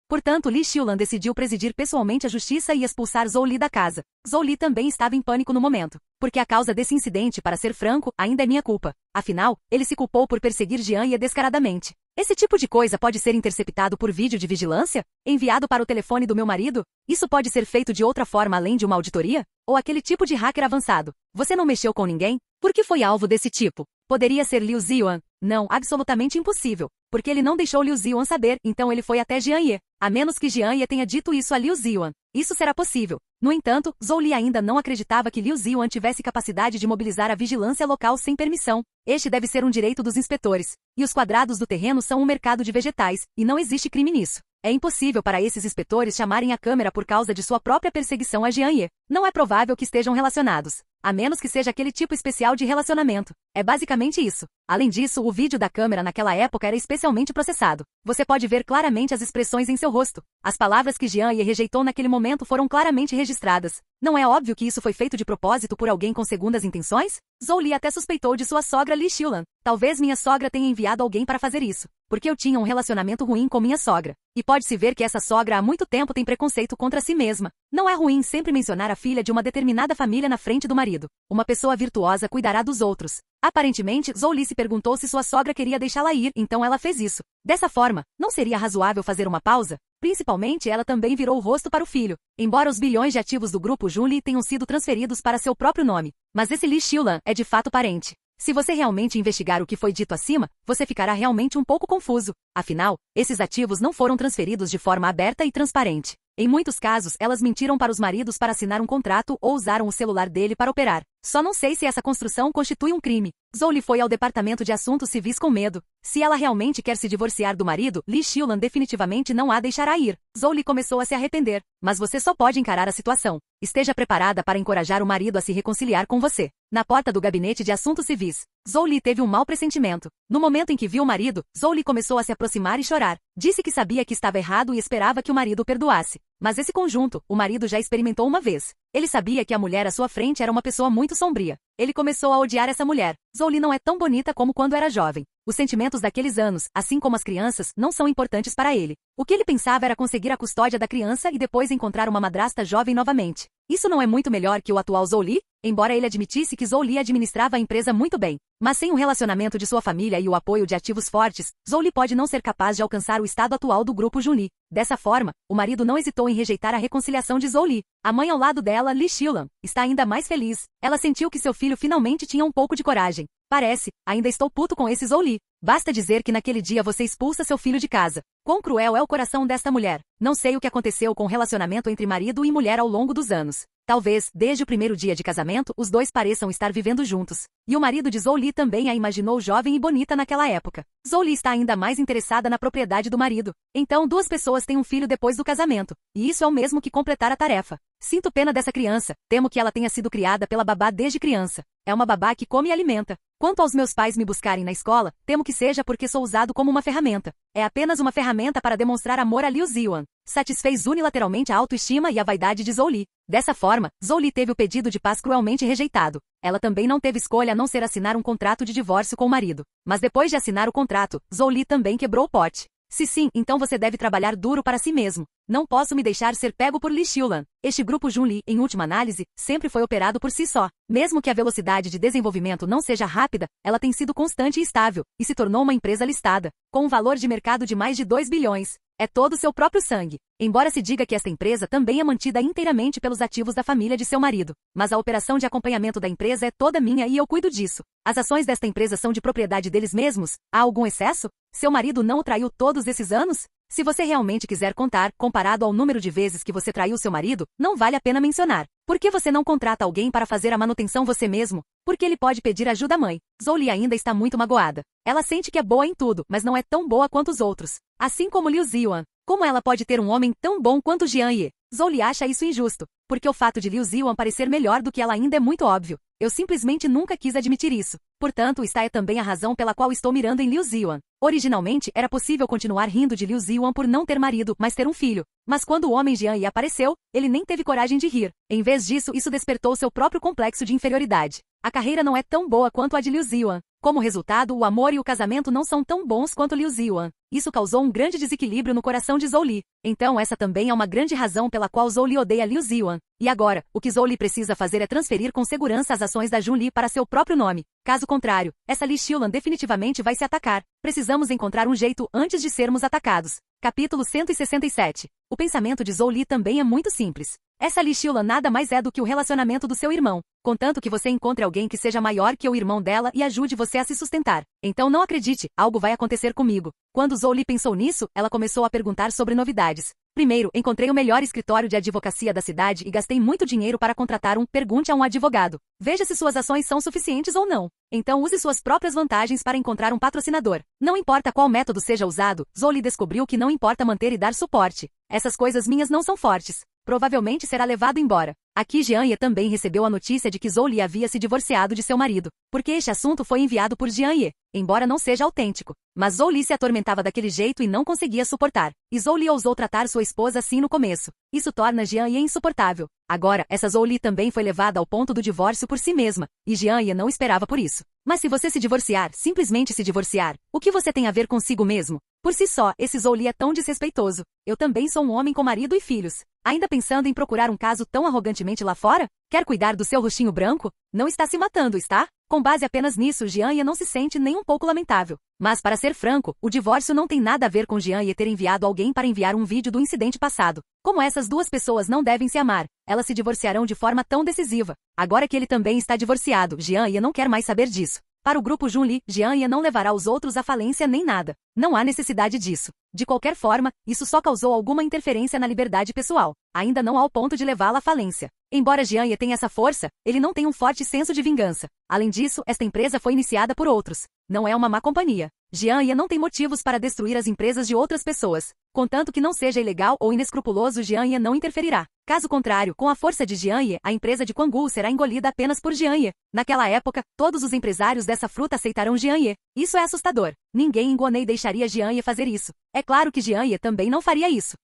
Portanto, Li Xiulan decidiu presidir pessoalmente a justiça e expulsar Zhou da casa. Zhou também estava em pânico no momento. Porque a causa desse incidente, para ser franco, ainda é minha culpa. Afinal, ele se culpou por perseguir Jianye descaradamente. Esse tipo de coisa pode ser interceptado por vídeo de vigilância? Enviado para o telefone do meu marido? Isso pode ser feito de outra forma além de uma auditoria? Ou aquele tipo de hacker avançado? Você não mexeu com ninguém? Por que foi alvo desse tipo? Poderia ser Liu Ziyuan. Não, absolutamente impossível. Porque ele não deixou Liu Ziyuan saber, então ele foi até Jianye. A menos que Jianye tenha dito isso a Liu Ziyuan. Isso será possível. No entanto, Zhou ainda não acreditava que Liu Ziyuan tivesse capacidade de mobilizar a vigilância local sem permissão. Este deve ser um direito dos inspetores. E os quadrados do terreno são um mercado de vegetais, e não existe crime nisso. É impossível para esses inspetores chamarem a câmera por causa de sua própria perseguição a Jianye. Não é provável que estejam relacionados. A menos que seja aquele tipo especial de relacionamento. É basicamente isso. Além disso, o vídeo da câmera naquela época era especialmente processado. Você pode ver claramente as expressões em seu rosto. As palavras que Jianye rejeitou naquele momento foram claramente registradas. Não é óbvio que isso foi feito de propósito por alguém com segundas intenções? Zhou Li até suspeitou de sua sogra Li Xiulan. Talvez minha sogra tenha enviado alguém para fazer isso, porque eu tinha um relacionamento ruim com minha sogra. E pode-se ver que essa sogra há muito tempo tem preconceito contra si mesma. Não é ruim sempre mencionar a filha de uma determinada família na frente do marido. Uma pessoa virtuosa cuidará dos outros. Aparentemente, Zhou Li se perguntou se sua sogra queria deixá-la ir, então ela fez isso. Dessa forma, não seria razoável fazer uma pausa? Principalmente, ela também virou o rosto para o filho. Embora os bilhões de ativos do grupo Junli tenham sido transferidos para seu próprio nome, mas esse Li Xiulan é de fato parente. Se você realmente investigar o que foi dito acima, você ficará realmente um pouco confuso. Afinal, esses ativos não foram transferidos de forma aberta e transparente. Em muitos casos, elas mentiram para os maridos para assinar um contrato ou usaram o celular dele para operar. Só não sei se essa construção constitui um crime. Zhou Li foi ao departamento de assuntos civis com medo. Se ela realmente quer se divorciar do marido, Li Xiulan definitivamente não a deixará ir. Zhou Li começou a se arrepender. Mas você só pode encarar a situação. Esteja preparada para encorajar o marido a se reconciliar com você. Na porta do gabinete de assuntos civis, Zhou Li teve um mau pressentimento. No momento em que viu o marido, Zhou Li começou a se aproximar e chorar. Disse que sabia que estava errado e esperava que o marido o perdoasse. Mas esse conjunto, o marido já experimentou uma vez. Ele sabia que a mulher à sua frente era uma pessoa muito sombria. Ele começou a odiar essa mulher. Zhou Li não é tão bonita como quando era jovem. Os sentimentos daqueles anos, assim como as crianças, não são importantes para ele. O que ele pensava era conseguir a custódia da criança e depois encontrar uma madrasta jovem novamente. Isso não é muito melhor que o atual Zhou Li? Embora ele admitisse que Zhou Li administrava a empresa muito bem. Mas sem o relacionamento de sua família e o apoio de ativos fortes, Zhou Li pode não ser capaz de alcançar o estado atual do grupo Junli. Dessa forma, o marido não hesitou em rejeitar a reconciliação de Zhou Li. A mãe ao lado dela, Li Xiulan, está ainda mais feliz. Ela sentiu que seu filho finalmente tinha um pouco de coragem. Parece, ainda estou puto com esse Zhou Li. Basta dizer que naquele dia você expulsa seu filho de casa. Quão cruel é o coração desta mulher. Não sei o que aconteceu com o relacionamento entre marido e mulher ao longo dos anos. Talvez, desde o primeiro dia de casamento, os dois pareçam estar vivendo juntos. E o marido de Zhou Li também a imaginou jovem e bonita naquela época. Zhou Li está ainda mais interessada na propriedade do marido. Então, duas pessoas têm um filho depois do casamento. E isso é o mesmo que completar a tarefa. Sinto pena dessa criança. Temo que ela tenha sido criada pela babá desde criança. É uma babá que come e alimenta. Quanto aos meus pais me buscarem na escola, temo que seja porque sou usado como uma ferramenta. É apenas uma ferramenta para demonstrar amor a Liu Ziwan. Satisfez unilateralmente a autoestima e a vaidade de Zhou Li. Dessa forma, Zhou Li teve o pedido de paz cruelmente rejeitado. Ela também não teve escolha a não ser assinar um contrato de divórcio com o marido. Mas depois de assinar o contrato, Zhou Li também quebrou o pote. Se sim, então você deve trabalhar duro para si mesmo. Não posso me deixar ser pego por Li Xiulan. Este grupo Junli, em última análise, sempre foi operado por si só. Mesmo que a velocidade de desenvolvimento não seja rápida, ela tem sido constante e estável, e se tornou uma empresa listada, com um valor de mercado de mais de 2 bilhões. É todo seu próprio sangue. Embora se diga que esta empresa também é mantida inteiramente pelos ativos da família de seu marido, mas a operação de acompanhamento da empresa é toda minha e eu cuido disso. As ações desta empresa são de propriedade deles mesmos? Há algum excesso? Seu marido não o traiu todos esses anos? Se você realmente quiser contar, comparado ao número de vezes que você traiu seu marido, não vale a pena mencionar. Por que você não contrata alguém para fazer a manutenção você mesmo? Porque ele pode pedir ajuda à mãe. Zhou Li ainda está muito magoada. Ela sente que é boa em tudo, mas não é tão boa quanto os outros. Assim como Liu Ziwan. Como ela pode ter um homem tão bom quanto Jian Ye? Zhou Li acha isso injusto, porque o fato de Liu Ziwan parecer melhor do que ela ainda é muito óbvio. Eu simplesmente nunca quis admitir isso. Portanto, esta é também a razão pela qual estou mirando em Liu Ziwan. Originalmente, era possível continuar rindo de Liu Ziwan por não ter marido, mas ter um filho. Mas quando o homem Jian Ye apareceu, ele nem teve coragem de rir. Em vez disso, isso despertou seu próprio complexo de inferioridade. A carreira não é tão boa quanto a de Liu Ziwan. Como resultado, o amor e o casamento não são tão bons quanto Liu Ziwan. Isso causou um grande desequilíbrio no coração de Zhou Li. Então essa também é uma grande razão pela qual Zhou Li odeia Liu Ziwan. E agora, o que Zhou Li precisa fazer é transferir com segurança as ações da Junli para seu próprio nome. Caso contrário, essa Li Xiulan definitivamente vai se atacar. Precisamos encontrar um jeito antes de sermos atacados. Capítulo 167. O pensamento de Zhou Li também é muito simples. Essa Li Xiulan nada mais é do que o relacionamento do seu irmão. Contanto que você encontre alguém que seja maior que o irmão dela e ajude você a se sustentar. Então não acredite, algo vai acontecer comigo. Quando Zhou Li pensou nisso, ela começou a perguntar sobre novidades. Primeiro, encontrei o melhor escritório de advocacia da cidade e gastei muito dinheiro para contratar pergunte a um advogado. Veja se suas ações são suficientes ou não. Então use suas próprias vantagens para encontrar um patrocinador. Não importa qual método seja usado, Zhou Li descobriu que não importa manter e dar suporte. Essas coisas minhas não são fortes. provavelmente será levado embora. Aqui Jianye também recebeu a notícia de que Zhou Li havia se divorciado de seu marido, porque este assunto foi enviado por Jianye, embora não seja autêntico. Mas Zhou Li se atormentava daquele jeito e não conseguia suportar. E Zhou Li ousou tratar sua esposa assim no começo. Isso torna Jianye insuportável. Agora, essa Zhou Li também foi levada ao ponto do divórcio por si mesma, e Jianye não esperava por isso. Mas se você se divorciar, simplesmente se divorciar, o que você tem a ver consigo mesmo? Por si só, esse Zhou Li é tão desrespeitoso. Eu também sou um homem com marido e filhos. Ainda pensando em procurar um caso tão arrogantemente lá fora? Quer cuidar do seu rostinho branco? Não está se matando, está? Com base apenas nisso, Jianye não se sente nem um pouco lamentável. Mas para ser franco, o divórcio não tem nada a ver com Jianye ter enviado alguém para enviar um vídeo do incidente passado. Como essas duas pessoas não devem se amar, elas se divorciarão de forma tão decisiva. Agora que ele também está divorciado, Jianye não quer mais saber disso. Para o grupo Junli, Jianye não levará os outros à falência nem nada. Não há necessidade disso. De qualquer forma, isso só causou alguma interferência na liberdade pessoal, ainda não ao ponto de levá-la à falência. Embora Jianye tenha essa força, ele não tem um forte senso de vingança. Além disso, esta empresa foi iniciada por outros. Não é uma má companhia. Jianye não tem motivos para destruir as empresas de outras pessoas. Contanto que não seja ilegal ou inescrupuloso, Jianye não interferirá. Caso contrário, com a força de Jianye, a empresa de Quangu será engolida apenas por Jianye. Naquela época, todos os empresários dessa fruta aceitarão Jianye. Isso é assustador. Ninguém em Guanei deixaria Jianye fazer isso. É claro que Jianye também não faria isso.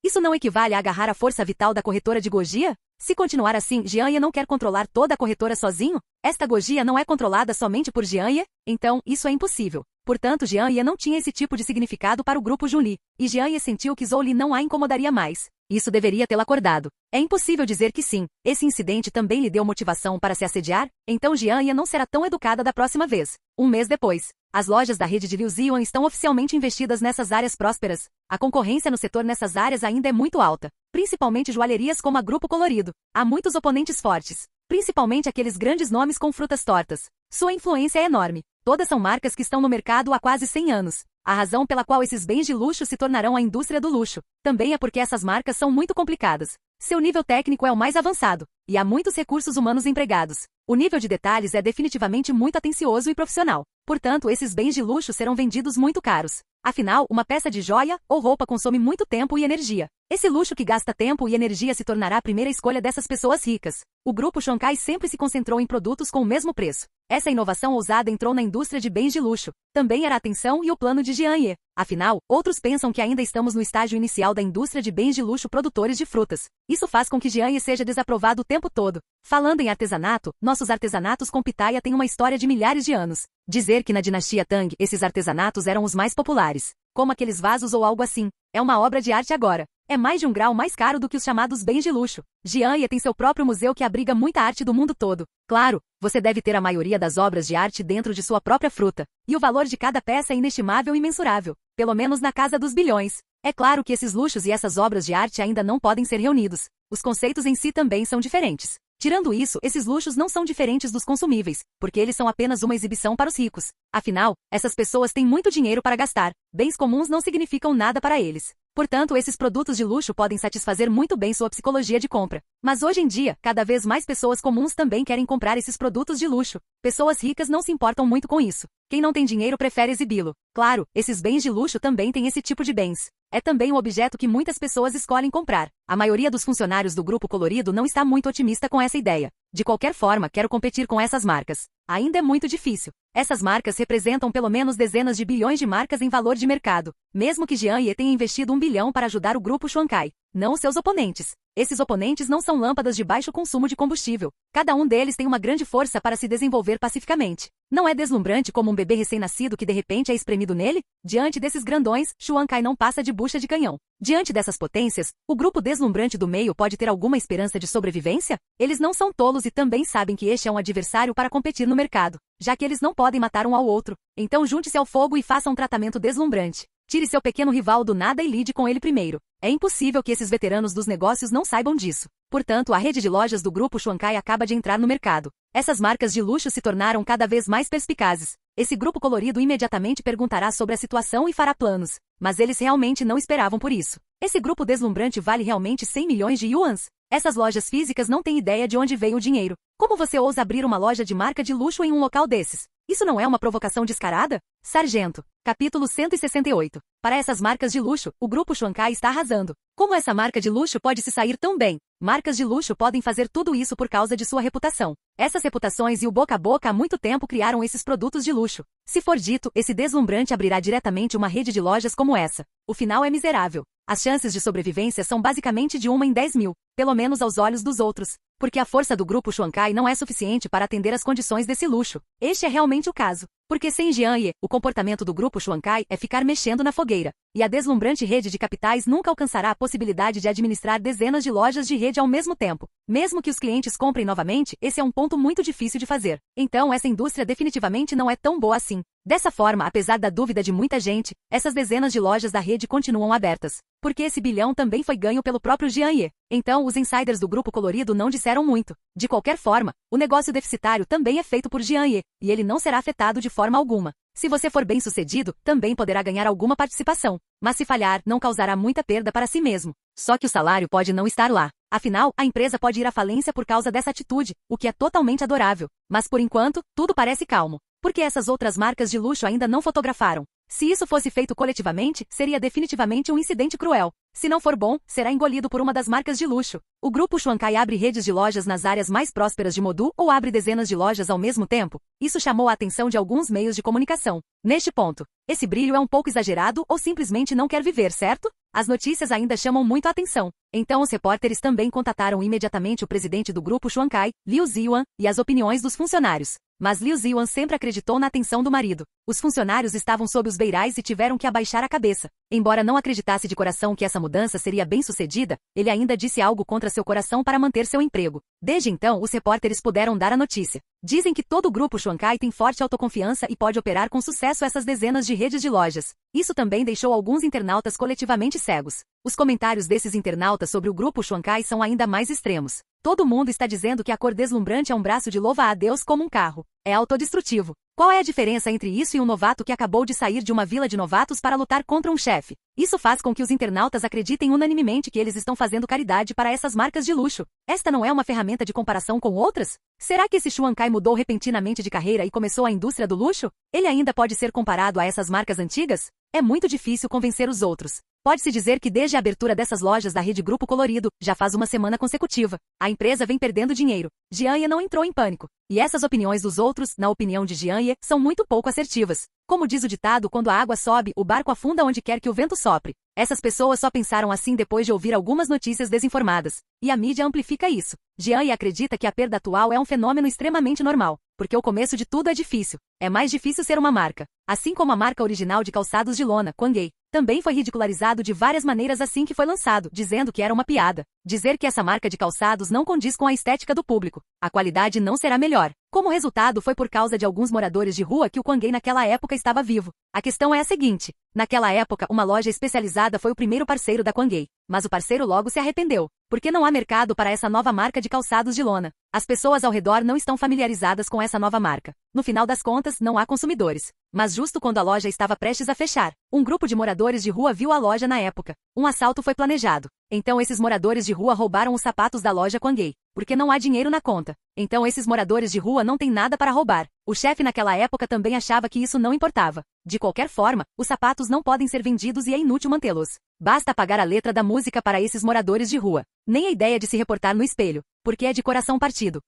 Isso não equivale a agarrar a força vital da corretora de Gojia? Se continuar assim, Jianye não quer controlar toda a corretora sozinho? Esta Gojia não é controlada somente por Jianye? Então, isso é impossível. Portanto, Jianye não tinha esse tipo de significado para o grupo Junli, e Jianye sentiu que Zhou Li não a incomodaria mais. Isso deveria tê-la acordado. É impossível dizer que sim. Esse incidente também lhe deu motivação para se assediar? Então Jianye não será tão educada da próxima vez. Um mês depois, as lojas da rede de Liu Ziyan estão oficialmente investidas nessas áreas prósperas. A concorrência no setor nessas áreas ainda é muito alta, principalmente joalherias como a Grupo Colorido. Há muitos oponentes fortes, principalmente aqueles grandes nomes com frutas tortas. Sua influência é enorme. Todas são marcas que estão no mercado há quase 100 anos. A razão pela qual esses bens de luxo se tornarão a indústria do luxo também é porque essas marcas são muito complicadas. Seu nível técnico é o mais avançado, e há muitos recursos humanos empregados. O nível de detalhes é definitivamente muito atencioso e profissional. Portanto, esses bens de luxo serão vendidos muito caros. Afinal, uma peça de joia ou roupa consome muito tempo e energia. Esse luxo que gasta tempo e energia se tornará a primeira escolha dessas pessoas ricas. O grupo Shanghai sempre se concentrou em produtos com o mesmo preço. Essa inovação ousada entrou na indústria de bens de luxo. Também era a atenção e o plano de Jianye. Afinal, outros pensam que ainda estamos no estágio inicial da indústria de bens de luxo produtores de frutas. Isso faz com que Jianye seja desaprovado o tempo todo. Falando em artesanato, nossos artesanatos com pitaia têm uma história de milhares de anos. Dizer que na dinastia Tang esses artesanatos eram os mais populares, como aqueles vasos ou algo assim, é uma obra de arte agora. É mais de um grau mais caro do que os chamados bens de luxo. Jianye tem seu próprio museu que abriga muita arte do mundo todo. Claro, você deve ter a maioria das obras de arte dentro de sua própria fruta. E o valor de cada peça é inestimável e mensurável. Pelo menos na casa dos bilhões. É claro que esses luxos e essas obras de arte ainda não podem ser reunidos. Os conceitos em si também são diferentes. Tirando isso, esses luxos não são diferentes dos consumíveis, porque eles são apenas uma exibição para os ricos. Afinal, essas pessoas têm muito dinheiro para gastar. Bens comuns não significam nada para eles. Portanto, esses produtos de luxo podem satisfazer muito bem sua psicologia de compra. Mas hoje em dia, cada vez mais pessoas comuns também querem comprar esses produtos de luxo. Pessoas ricas não se importam muito com isso. Quem não tem dinheiro prefere exibi-lo. Claro, esses bens de luxo também têm esse tipo de bens. É também um objeto que muitas pessoas escolhem comprar. A maioria dos funcionários do Grupo Colorido não está muito otimista com essa ideia. De qualquer forma, quero competir com essas marcas. Ainda é muito difícil. Essas marcas representam pelo menos dezenas de bilhões de marcas em valor de mercado. Mesmo que Jianye tenha investido 1 bilhão para ajudar o Grupo Shanghai. Não os seus oponentes. Esses oponentes não são lâmpadas de baixo consumo de combustível. Cada um deles tem uma grande força para se desenvolver pacificamente. Não é deslumbrante como um bebê recém-nascido que de repente é espremido nele? Diante desses grandões, Shanghai não passa de bucha de canhão. Diante dessas potências, o grupo deslumbrante do meio pode ter alguma esperança de sobrevivência? Eles não são tolos e também sabem que este é um adversário para competir no mercado, já que eles não podem matar um ao outro. Então junte-se ao fogo e faça um tratamento deslumbrante. Tire seu pequeno rival do nada e lide com ele primeiro. É impossível que esses veteranos dos negócios não saibam disso. Portanto, a rede de lojas do Grupo Shanghai acaba de entrar no mercado. Essas marcas de luxo se tornaram cada vez mais perspicazes. Esse grupo colorido imediatamente perguntará sobre a situação e fará planos. Mas eles realmente não esperavam por isso. Esse grupo deslumbrante vale realmente 100 milhões de yuans? Essas lojas físicas não têm ideia de onde veio o dinheiro. Como você ousa abrir uma loja de marca de luxo em um local desses? Isso não é uma provocação descarada? Sargento. Capítulo 168. Para essas marcas de luxo, o grupo Xuankai está arrasando. Como essa marca de luxo pode se sair tão bem? Marcas de luxo podem fazer tudo isso por causa de sua reputação. Essas reputações e o boca a boca há muito tempo criaram esses produtos de luxo. Se for dito, esse deslumbrante abrirá diretamente uma rede de lojas como essa. O final é miserável. As chances de sobrevivência são basicamente de 1 em 10 mil, pelo menos aos olhos dos outros. Porque a força do grupo Xuankai não é suficiente para atender às condições desse luxo. Este é realmente o caso. Porque sem Jianye, o comportamento do grupo Xuankai é ficar mexendo na fogueira. E a deslumbrante rede de capitais nunca alcançará a possibilidade de administrar dezenas de lojas de rede ao mesmo tempo. Mesmo que os clientes comprem novamente, esse é um ponto muito difícil de fazer. Então essa indústria definitivamente não é tão boa assim. Dessa forma, apesar da dúvida de muita gente, essas dezenas de lojas da rede continuam abertas. Porque esse bilhão também foi ganho pelo próprio Jianye. Então os insiders do grupo colorido não disseram muito. De qualquer forma, o negócio deficitário também é feito por Jianye, e ele não será afetado de forma alguma. Se você for bem-sucedido, também poderá ganhar alguma participação. Mas se falhar, não causará muita perda para si mesmo. Só que o salário pode não estar lá. Afinal, a empresa pode ir à falência por causa dessa atitude, o que é totalmente adorável. Mas por enquanto, tudo parece calmo. Porque essas outras marcas de luxo ainda não fotografaram. Se isso fosse feito coletivamente, seria definitivamente um incidente cruel. Se não for bom, será engolido por uma das marcas de luxo. O grupo Xuankai abre redes de lojas nas áreas mais prósperas de Modu ou abre dezenas de lojas ao mesmo tempo? Isso chamou a atenção de alguns meios de comunicação. Neste ponto, esse brilho é um pouco exagerado ou simplesmente não quer viver, certo? As notícias ainda chamam muito a atenção. Então os repórteres também contataram imediatamente o presidente do grupo Xuankai, Liu Ziyuan, e as opiniões dos funcionários. Mas Liu Ziyuan sempre acreditou na atenção do marido. Os funcionários estavam sob os beirais e tiveram que abaixar a cabeça. Embora não acreditasse de coração que essa mudança seria bem-sucedida, ele ainda disse algo contra seu coração para manter seu emprego. Desde então, os repórteres puderam dar a notícia. Dizem que todo o grupo Xuankai tem forte autoconfiança e pode operar com sucesso essas dezenas de redes de lojas. Isso também deixou alguns internautas coletivamente cegos. Os comentários desses internautas sobre o grupo Xuankai são ainda mais extremos. Todo mundo está dizendo que a cor deslumbrante é um braço de louva a Deus como um carro. É autodestrutivo. Qual é a diferença entre isso e um novato que acabou de sair de uma vila de novatos para lutar contra um chefe? Isso faz com que os internautas acreditem unanimemente que eles estão fazendo caridade para essas marcas de luxo. Esta não é uma ferramenta de comparação com outras? Será que esse Xuankai mudou repentinamente de carreira e começou a indústria do luxo? Ele ainda pode ser comparado a essas marcas antigas? É muito difícil convencer os outros. Pode-se dizer que desde a abertura dessas lojas da rede Grupo Colorido, já faz uma semana consecutiva, a empresa vem perdendo dinheiro. Jianye não entrou em pânico. E essas opiniões dos outros, na opinião de Jianye, são muito pouco assertivas. Como diz o ditado, quando a água sobe, o barco afunda onde quer que o vento sopre. Essas pessoas só pensaram assim depois de ouvir algumas notícias desinformadas. E a mídia amplifica isso. Jianye acredita que a perda atual é um fenômeno extremamente normal. Porque o começo de tudo é difícil. É mais difícil ser uma marca. Assim como a marca original de calçados de lona, Quangay, também foi ridicularizado de várias maneiras assim que foi lançado, dizendo que era uma piada. Dizer que essa marca de calçados não condiz com a estética do público. A qualidade não será melhor. Como resultado foi por causa de alguns moradores de rua que o Quangay naquela época estava vivo. A questão é a seguinte. Naquela época, uma loja especializada foi o primeiro parceiro da Quangay. Mas o parceiro logo se arrependeu. Porque não há mercado para essa nova marca de calçados de lona. As pessoas ao redor não estão familiarizadas com essa nova marca. No final das contas, não há consumidores. Mas justo quando a loja estava prestes a fechar, um grupo de moradores de rua viu a loja na época. Um assalto foi planejado. Então esses moradores de rua roubaram os sapatos da loja Quangay. Porque não há dinheiro na conta. Então esses moradores de rua não têm nada para roubar. O chefe naquela época também achava que isso não importava. De qualquer forma, os sapatos não podem ser vendidos e é inútil mantê-los. Basta apagar a letra da música para esses moradores de rua. Nem a ideia de se reportar no espelho. Porque é de coração partido.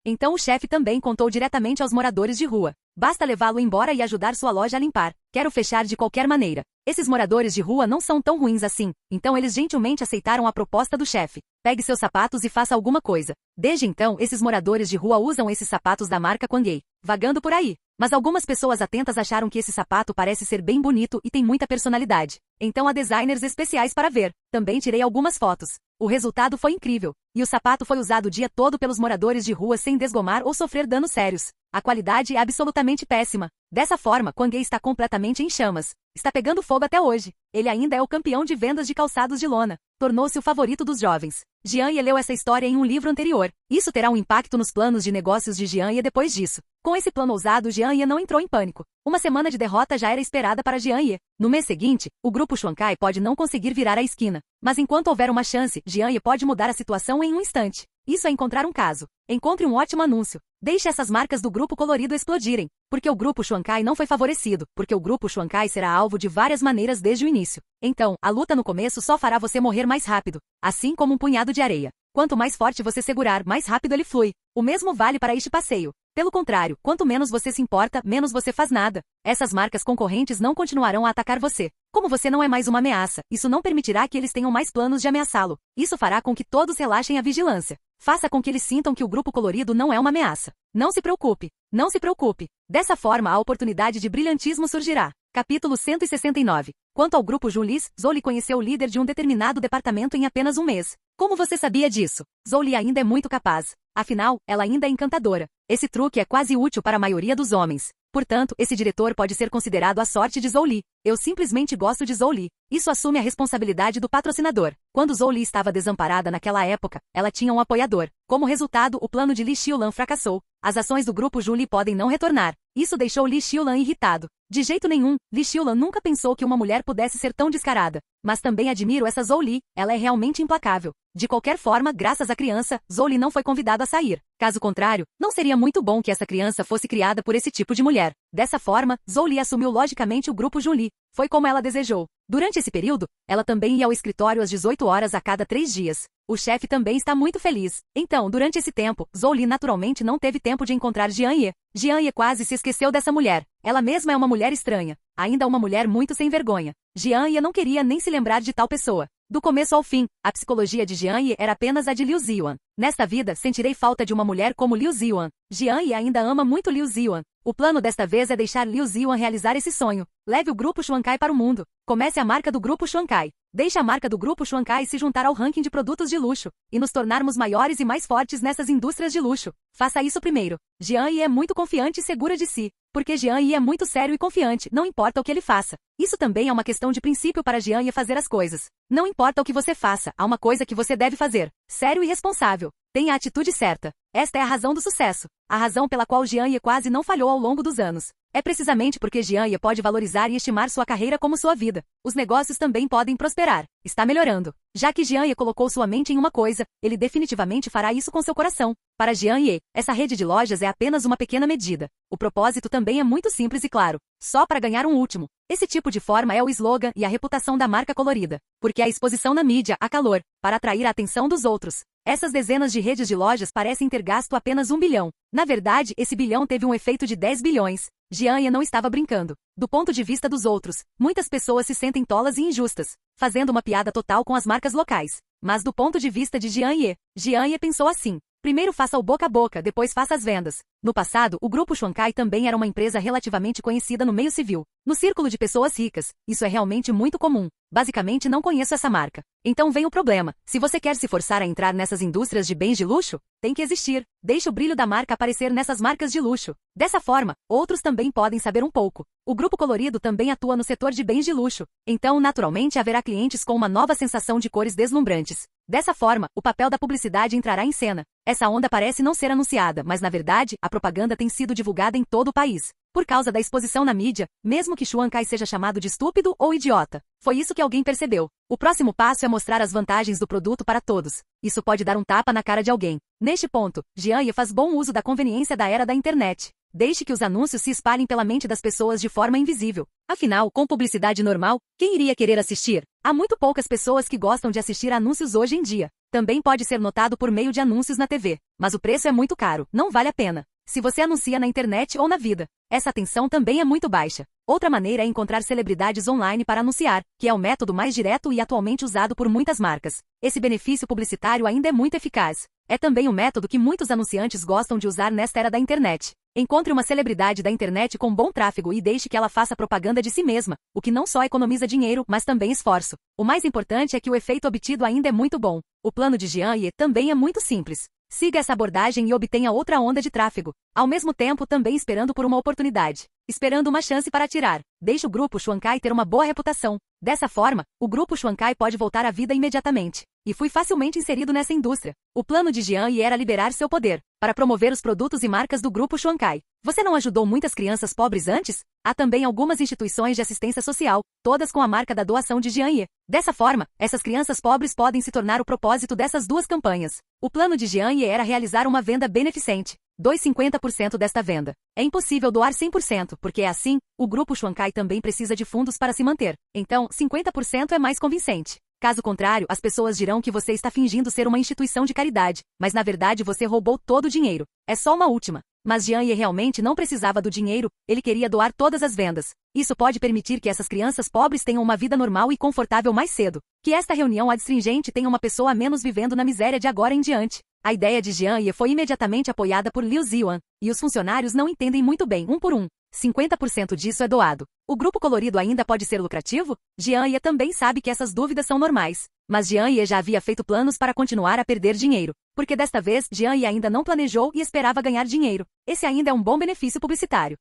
Então o chefe também contou diretamente aos moradores de rua. Basta levá-lo embora e ajudar sua loja a limpar. Quero fechar de qualquer maneira. Esses moradores de rua não são tão ruins assim. Então eles gentilmente aceitaram a proposta do chefe. Pegue seus sapatos e faça alguma coisa. Desde então, esses moradores de rua usam esses sapatos da marca Quangay, vagando por aí. Mas algumas pessoas atentas acharam que esse sapato parece ser bem bonito e tem muita personalidade. Então há designers especiais para ver. Também tirei algumas fotos. O resultado foi incrível. E o sapato foi usado o dia todo pelos moradores de rua sem desgomar ou sofrer danos sérios. A qualidade é absolutamente péssima. Dessa forma, Quangay está completamente em chamas. Está pegando fogo até hoje. Ele ainda é o campeão de vendas de calçados de lona. Tornou-se o favorito dos jovens. Jian Ye leu essa história em um livro anterior. Isso terá um impacto nos planos de negócios de Jian Ye depois disso. Com esse plano ousado, Jian Ye não entrou em pânico. Uma semana de derrota já era esperada para Jian Ye. No mês seguinte, o grupo Xuankai pode não conseguir virar a esquina. Mas enquanto houver uma chance, Jian Ye pode mudar a situação em um instante. Isso é encontrar um caso. Encontre um ótimo anúncio. Deixe essas marcas do grupo colorido explodirem. Porque o grupo Xuankai não foi favorecido. Porque o grupo Xuankai será alvo de várias maneiras desde o início. Então, a luta no começo só fará você morrer mais rápido. Assim como um punhado de areia. Quanto mais forte você segurar, mais rápido ele flui. O mesmo vale para este passeio. Pelo contrário, quanto menos você se importa, menos você faz nada. Essas marcas concorrentes não continuarão a atacar você. Como você não é mais uma ameaça, isso não permitirá que eles tenham mais planos de ameaçá-lo. Isso fará com que todos relaxem a vigilância. Faça com que eles sintam que o grupo colorido não é uma ameaça. Não se preocupe. Não se preocupe. Dessa forma a oportunidade de brilhantismo surgirá. Capítulo 169. Quanto ao grupo Julis, Zhou Li conheceu o líder de um determinado departamento em apenas um mês. Como você sabia disso? Zhou Li ainda é muito capaz. Afinal, ela ainda é encantadora. Esse truque é quase útil para a maioria dos homens. Portanto, esse diretor pode ser considerado a sorte de Zhou Li. Eu simplesmente gosto de Zhou Li. Isso assume a responsabilidade do patrocinador. Quando Zhou Li estava desamparada naquela época, ela tinha um apoiador. Como resultado, o plano de Li Xiulan fracassou. As ações do grupo Julie podem não retornar. Isso deixou Li Xiulan irritado. De jeito nenhum, Li Xiulan nunca pensou que uma mulher pudesse ser tão descarada. Mas também admiro essa Zhou Li, ela é realmente implacável. De qualquer forma, graças à criança, Zhou Li não foi convidado a sair. Caso contrário, não seria muito bom que essa criança fosse criada por esse tipo de mulher. Dessa forma, Zhou Li assumiu logicamente o grupo Julie. Foi como ela desejou. Durante esse período, ela também ia ao escritório às 18 horas a cada 3 dias. O chefe também está muito feliz. Então, durante esse tempo, Zhou Li naturalmente não teve tempo de encontrar Jian Ye. Jian Ye quase se esqueceu dessa mulher. Ela mesma é uma mulher estranha. Ainda uma mulher muito sem vergonha. Jian Ye não queria nem se lembrar de tal pessoa. Do começo ao fim, a psicologia de Jian Ye era apenas a de Liu Ziyuan. Nesta vida, sentirei falta de uma mulher como Liu Ziyuan. Jian Ye ainda ama muito Liu Ziyuan. O plano desta vez é deixar Liu Ziyuan realizar esse sonho. Leve o grupo Xuankai para o mundo. Comece a marca do grupo Xuankai. Deixe a marca do grupo Xuankai se juntar ao ranking de produtos de luxo e nos tornarmos maiores e mais fortes nessas indústrias de luxo. Faça isso primeiro. Jian Ye é muito confiante e segura de si. Porque Jian Ye é muito sério e confiante, não importa o que ele faça. Isso também é uma questão de princípio para Jian Ye fazer as coisas. Não importa o que você faça, há uma coisa que você deve fazer. Sério e responsável. Tenha a atitude certa. Esta é a razão do sucesso. A razão pela qual Jian Ye quase não falhou ao longo dos anos. É precisamente porque Jian Ye pode valorizar e estimar sua carreira como sua vida. Os negócios também podem prosperar. Está melhorando. Já que Jian Ye colocou sua mente em uma coisa, ele definitivamente fará isso com seu coração. Para Jian Ye, essa rede de lojas é apenas uma pequena medida. O propósito também é muito simples e claro. Só para ganhar um último. Esse tipo de forma é o slogan e a reputação da marca colorida. Porque a exposição na mídia, há calor, para atrair a atenção dos outros. Essas dezenas de redes de lojas parecem ter gasto apenas 1 bilhão. Na verdade, esse bilhão teve um efeito de 10 bilhões. Jian Ye não estava brincando. Do ponto de vista dos outros, muitas pessoas se sentem tolas e injustas, fazendo uma piada total com as marcas locais. Mas do ponto de vista de Jian Ye pensou assim. Primeiro faça o boca a boca, depois faça as vendas. No passado, o grupo Xuankai também era uma empresa relativamente conhecida no meio civil. No círculo de pessoas ricas, isso é realmente muito comum. Basicamente não conheço essa marca. Então vem o problema. Se você quer se forçar a entrar nessas indústrias de bens de luxo, tem que existir. Deixe o brilho da marca aparecer nessas marcas de luxo. Dessa forma, outros também podem saber um pouco. O grupo colorido também atua no setor de bens de luxo. Então, naturalmente, haverá clientes com uma nova sensação de cores deslumbrantes. Dessa forma, o papel da publicidade entrará em cena. Essa onda parece não ser anunciada, mas na verdade, a propaganda tem sido divulgada em todo o país. Por causa da exposição na mídia, mesmo que Xuankai seja chamado de estúpido ou idiota. Foi isso que alguém percebeu. O próximo passo é mostrar as vantagens do produto para todos. Isso pode dar um tapa na cara de alguém. Neste ponto, Jian Ye faz bom uso da conveniência da era da internet. Deixe que os anúncios se espalhem pela mente das pessoas de forma invisível. Afinal, com publicidade normal, quem iria querer assistir? Há muito poucas pessoas que gostam de assistir anúncios hoje em dia. Também pode ser notado por meio de anúncios na TV. Mas o preço é muito caro, não vale a pena. Se você anuncia na internet ou na vida, essa atenção também é muito baixa. Outra maneira é encontrar celebridades online para anunciar, que é o método mais direto e atualmente usado por muitas marcas. Esse benefício publicitário ainda é muito eficaz. É também o método que muitos anunciantes gostam de usar nesta era da internet. Encontre uma celebridade da internet com bom tráfego e deixe que ela faça propaganda de si mesma, o que não só economiza dinheiro, mas também esforço. O mais importante é que o efeito obtido ainda é muito bom. O plano de Jian Ye também é muito simples. Siga essa abordagem e obtenha outra onda de tráfego, ao mesmo tempo também esperando por uma oportunidade, esperando uma chance para atirar. Deixe o grupo Xuankai ter uma boa reputação. Dessa forma, o grupo Xuankai pode voltar à vida imediatamente. E fui facilmente inserido nessa indústria. O plano de Jian Ye era liberar seu poder, para promover os produtos e marcas do grupo Xuankai. Você não ajudou muitas crianças pobres antes? Há também algumas instituições de assistência social, todas com a marca da doação de Jian Ye. Dessa forma, essas crianças pobres podem se tornar o propósito dessas duas campanhas. O plano de Jian Ye era realizar uma venda beneficente. 50% desta venda. É impossível doar 100%, porque é assim, o grupo Xuankai também precisa de fundos para se manter. Então, 50% é mais convincente. Caso contrário, as pessoas dirão que você está fingindo ser uma instituição de caridade, mas na verdade você roubou todo o dinheiro. É só uma última. Mas Jian Ye realmente não precisava do dinheiro, ele queria doar todas as vendas. Isso pode permitir que essas crianças pobres tenham uma vida normal e confortável mais cedo. Que esta reunião adstringente tenha uma pessoa a menos vivendo na miséria de agora em diante. A ideia de Jian Ye foi imediatamente apoiada por Liu Ziwan, e os funcionários não entendem muito bem, 1 por 1. 50% disso é doado. O grupo colorido ainda pode ser lucrativo? Jian Ye também sabe que essas dúvidas são normais. Mas Jian Ye já havia feito planos para continuar a perder dinheiro. Porque desta vez, Jian Ye ainda não planejou e esperava ganhar dinheiro. Esse ainda é um bom benefício publicitário.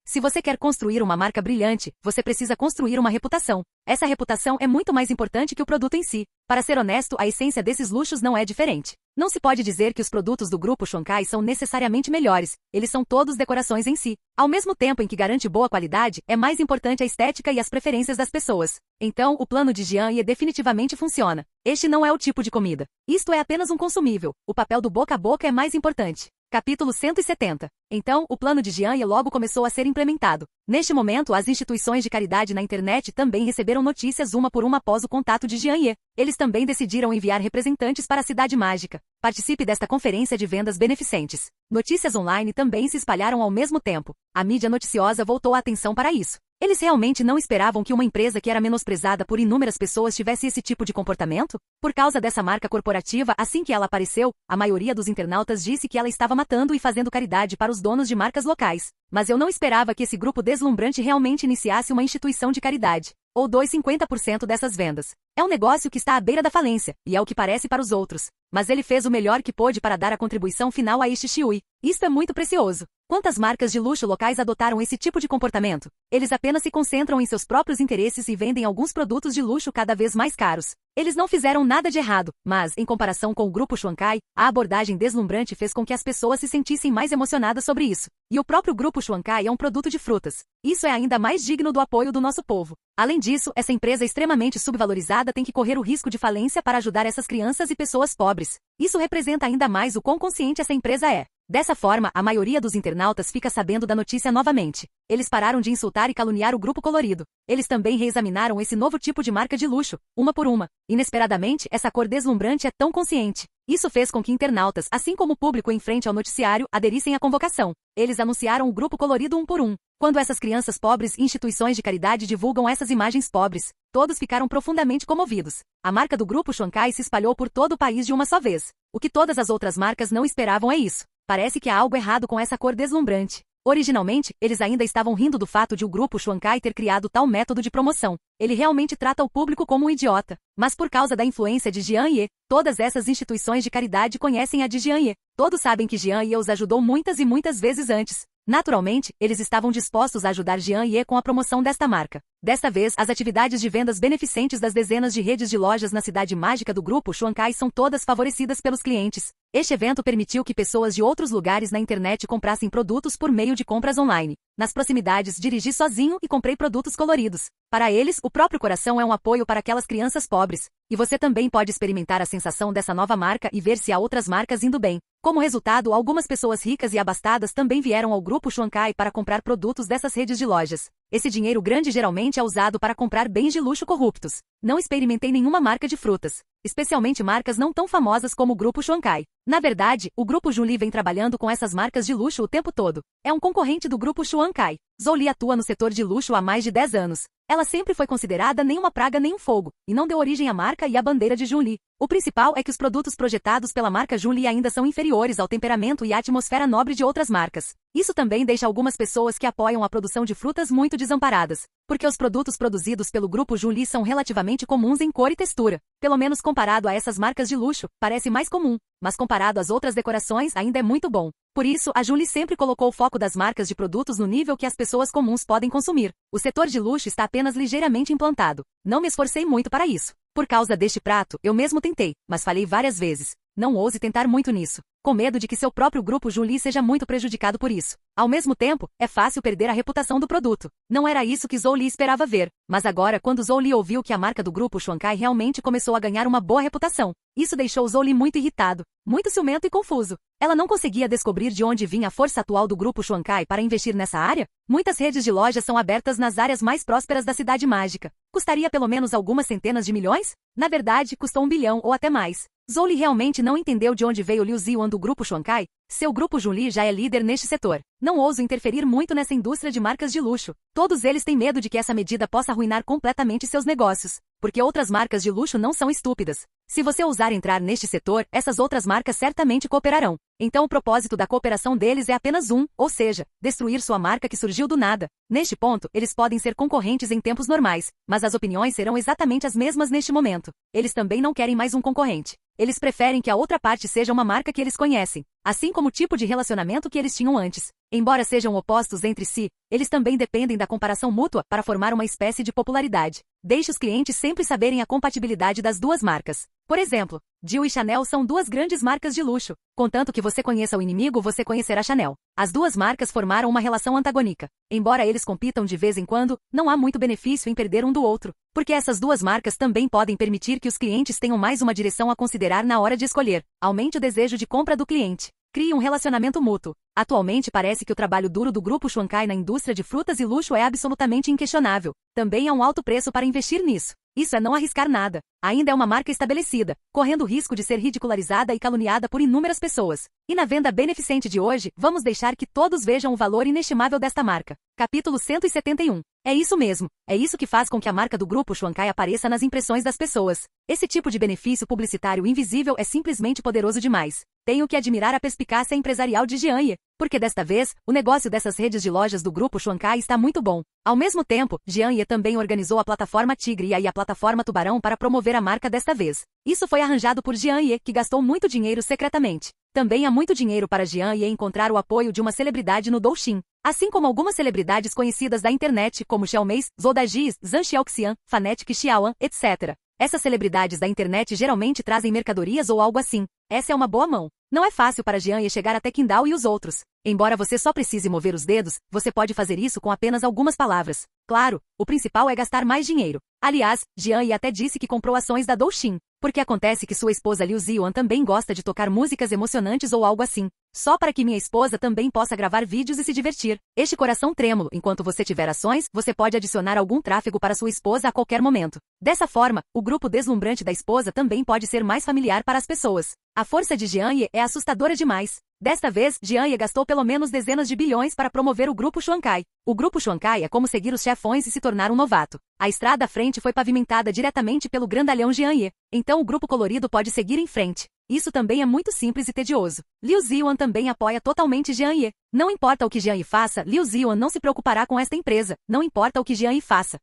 Se você quer construir uma marca brilhante, você precisa construir uma reputação. Essa reputação é muito mais importante que o produto em si. Para ser honesto, a essência desses luxos não é diferente. Não se pode dizer que os produtos do grupo Xuankai são necessariamente melhores, eles são todos decorações em si. Ao mesmo tempo em que garante boa qualidade, é mais importante a estética e as preferências das pessoas. Então, o plano de Jian Ye definitivamente funciona. Este não é o tipo de comida. Isto é apenas um consumível. O papel do boca a boca é mais importante. Capítulo 170. Então, o plano de Jian Ye logo começou a ser implementado. Neste momento, as instituições de caridade na internet também receberam notícias uma por uma após o contato de Jian Ye. Eles também decidiram enviar representantes para a Cidade Mágica. Participe desta conferência de vendas beneficentes. Notícias online também se espalharam ao mesmo tempo. A mídia noticiosa voltou a atenção para isso. Eles realmente não esperavam que uma empresa que era menosprezada por inúmeras pessoas tivesse esse tipo de comportamento? Por causa dessa marca corporativa, assim que ela apareceu, a maioria dos internautas disse que ela estava matando e fazendo caridade para os donos de marcas locais. Mas eu não esperava que esse grupo deslumbrante realmente iniciasse uma instituição de caridade. Ou doe 50% dessas vendas. É um negócio que está à beira da falência, e é o que parece para os outros. Mas ele fez o melhor que pôde para dar a contribuição final a este Xiui. Isto é muito precioso. Quantas marcas de luxo locais adotaram esse tipo de comportamento? Eles apenas se concentram em seus próprios interesses e vendem alguns produtos de luxo cada vez mais caros. Eles não fizeram nada de errado, mas, em comparação com o grupo Xuankai, a abordagem deslumbrante fez com que as pessoas se sentissem mais emocionadas sobre isso. E o próprio grupo Xuankai é um produto de frutas. Isso é ainda mais digno do apoio do nosso povo. Além disso, essa empresa extremamente subvalorizada tem que correr o risco de falência para ajudar essas crianças e pessoas pobres. Isso representa ainda mais o quão consciente essa empresa é. Dessa forma, a maioria dos internautas fica sabendo da notícia novamente. Eles pararam de insultar e caluniar o grupo colorido. Eles também reexaminaram esse novo tipo de marca de luxo, uma por uma. Inesperadamente, essa cor deslumbrante é tão consciente. Isso fez com que internautas, assim como o público em frente ao noticiário, aderissem à convocação. Eles anunciaram o grupo colorido um por um. Quando essas crianças pobres e instituições de caridade divulgam essas imagens pobres, todos ficaram profundamente comovidos. A marca do grupo Xuankai se espalhou por todo o país de uma só vez. O que todas as outras marcas não esperavam é isso. Parece que há algo errado com essa cor deslumbrante. Originalmente, eles ainda estavam rindo do fato de o grupo Xuankai ter criado tal método de promoção. Ele realmente trata o público como um idiota. Mas por causa da influência de Jian Ye, todas essas instituições de caridade conhecem a de Jian Ye. Todos sabem que Jian Ye os ajudou muitas e muitas vezes antes. Naturalmente, eles estavam dispostos a ajudar Jian Ye com a promoção desta marca. Desta vez, as atividades de vendas beneficentes das dezenas de redes de lojas na cidade mágica do grupo Xuankai são todas favorecidas pelos clientes. Este evento permitiu que pessoas de outros lugares na internet comprassem produtos por meio de compras online. Nas proximidades, dirigi sozinho e comprei produtos coloridos. Para eles, o próprio coração é um apoio para aquelas crianças pobres. E você também pode experimentar a sensação dessa nova marca e ver se há outras marcas indo bem. Como resultado, algumas pessoas ricas e abastadas também vieram ao grupo Xuankai para comprar produtos dessas redes de lojas. Esse dinheiro grande geralmente é usado para comprar bens de luxo corruptos. Não experimentei nenhuma marca de frutas, especialmente marcas não tão famosas como o grupo Xuankai. Na verdade, o grupo Junli vem trabalhando com essas marcas de luxo o tempo todo. É um concorrente do grupo Xuankai. Zhou atua no setor de luxo há mais de 10 anos. Ela sempre foi considerada nem uma praga nem um fogo, e não deu origem à marca e à bandeira de Junli. O principal é que os produtos projetados pela marca Junli ainda são inferiores ao temperamento e à atmosfera nobre de outras marcas. Isso também deixa algumas pessoas que apoiam a produção de frutas muito desamparadas, porque os produtos produzidos pelo grupo Junli são relativamente comuns em cor e textura. Pelo menos comparado a essas marcas de luxo, parece mais comum. mas comparado às outras decorações ainda é muito bom. Por isso, a Julie sempre colocou o foco das marcas de produtos no nível que as pessoas comuns podem consumir. O setor de luxo está apenas ligeiramente implantado. Não me esforcei muito para isso. Por causa deste prato, eu mesmo tentei, mas falhei várias vezes. Não ouse tentar muito nisso, com medo de que seu próprio grupo Julie seja muito prejudicado por isso. Ao mesmo tempo, é fácil perder a reputação do produto. Não era isso que Zhou Li esperava ver, mas agora quando Zhou Li ouviu que a marca do grupo Xuankai realmente começou a ganhar uma boa reputação, isso deixou Zhou Li muito irritado, muito ciumento e confuso. Ela não conseguia descobrir de onde vinha a força atual do grupo Xuankai para investir nessa área? Muitas redes de lojas são abertas nas áreas mais prósperas da cidade mágica. Custaria pelo menos algumas centenas de milhões? Na verdade, custou 1 bilhão ou até mais. Zhou Li realmente não entendeu de onde veio Liu Ziwan do grupo Xuankai. Seu grupo Julie já é líder neste setor. Não ouso interferir muito nessa indústria de marcas de luxo. Todos eles têm medo de que essa medida possa arruinar completamente seus negócios. Porque outras marcas de luxo não são estúpidas. Se você ousar entrar neste setor, essas outras marcas certamente cooperarão. Então o propósito da cooperação deles é apenas um, ou seja, destruir sua marca que surgiu do nada. Neste ponto, eles podem ser concorrentes em tempos normais, mas as opiniões serão exatamente as mesmas neste momento. Eles também não querem mais um concorrente. Eles preferem que a outra parte seja uma marca que eles conhecem, assim como o tipo de relacionamento que eles tinham antes. Embora sejam opostos entre si, eles também dependem da comparação mútua para formar uma espécie de popularidade. Deixe os clientes sempre saberem a compatibilidade das duas marcas. Por exemplo, Dior e Chanel são duas grandes marcas de luxo. Contanto que você conheça o inimigo, você conhecerá Chanel. As duas marcas formaram uma relação antagônica. Embora eles compitam de vez em quando, não há muito benefício em perder um do outro, porque essas duas marcas também podem permitir que os clientes tenham mais uma direção a considerar na hora de escolher. Aumente o desejo de compra do cliente. Crie um relacionamento mútuo. Atualmente parece que o trabalho duro do grupo Xuankai na indústria de frutas e luxo é absolutamente inquestionável. Também há um alto preço para investir nisso. Isso é não arriscar nada. Ainda é uma marca estabelecida, correndo o risco de ser ridicularizada e caluniada por inúmeras pessoas. E na venda beneficente de hoje, vamos deixar que todos vejam o valor inestimável desta marca. Capítulo 171. É isso mesmo. É isso que faz com que a marca do grupo Xuankai apareça nas impressões das pessoas. Esse tipo de benefício publicitário invisível é simplesmente poderoso demais. Tenho que admirar a perspicácia empresarial de Jian Ye, porque desta vez, o negócio dessas redes de lojas do grupo Xuankai está muito bom. Ao mesmo tempo, Jian Ye também organizou a plataforma Tigre e a plataforma Tubarão para promover a marca desta vez. Isso foi arranjado por Jian Ye, que gastou muito dinheiro secretamente. Também há muito dinheiro para Jian Ye encontrar o apoio de uma celebridade no Douxin, assim como algumas celebridades conhecidas da internet, como Xiaomei, Zhou Dajis, Zhang Xiaoxian, Fnatic Xiaoan, etc. Essas celebridades da internet geralmente trazem mercadorias ou algo assim. Essa é uma boa mão. Não é fácil para Jian Ye chegar até Qingdao e os outros. Embora você só precise mover os dedos, você pode fazer isso com apenas algumas palavras. Claro, o principal é gastar mais dinheiro. Aliás, Jian Ye até disse que comprou ações da Douxin, porque acontece que sua esposa Liu Ziwan também gosta de tocar músicas emocionantes ou algo assim. Só para que minha esposa também possa gravar vídeos e se divertir. Este coração trêmulo, enquanto você tiver ações, você pode adicionar algum tráfego para sua esposa a qualquer momento. Dessa forma, o grupo deslumbrante da esposa também pode ser mais familiar para as pessoas. A força de Jian Ye é assustadora demais. Desta vez, Jian Ye gastou pelo menos dezenas de bilhões para promover o grupo Xuankai. O grupo Xuankai é como seguir os chefões e se tornar um novato. A estrada à frente foi pavimentada diretamente pelo grandalhão Jian Ye, então o grupo colorido pode seguir em frente. Isso também é muito simples e tedioso. Liu Ziwan também apoia totalmente Jian Ye. Não importa o que Jian Ye faça, Liu Ziwan não se preocupará com esta empresa. Não importa o que Jian Ye faça,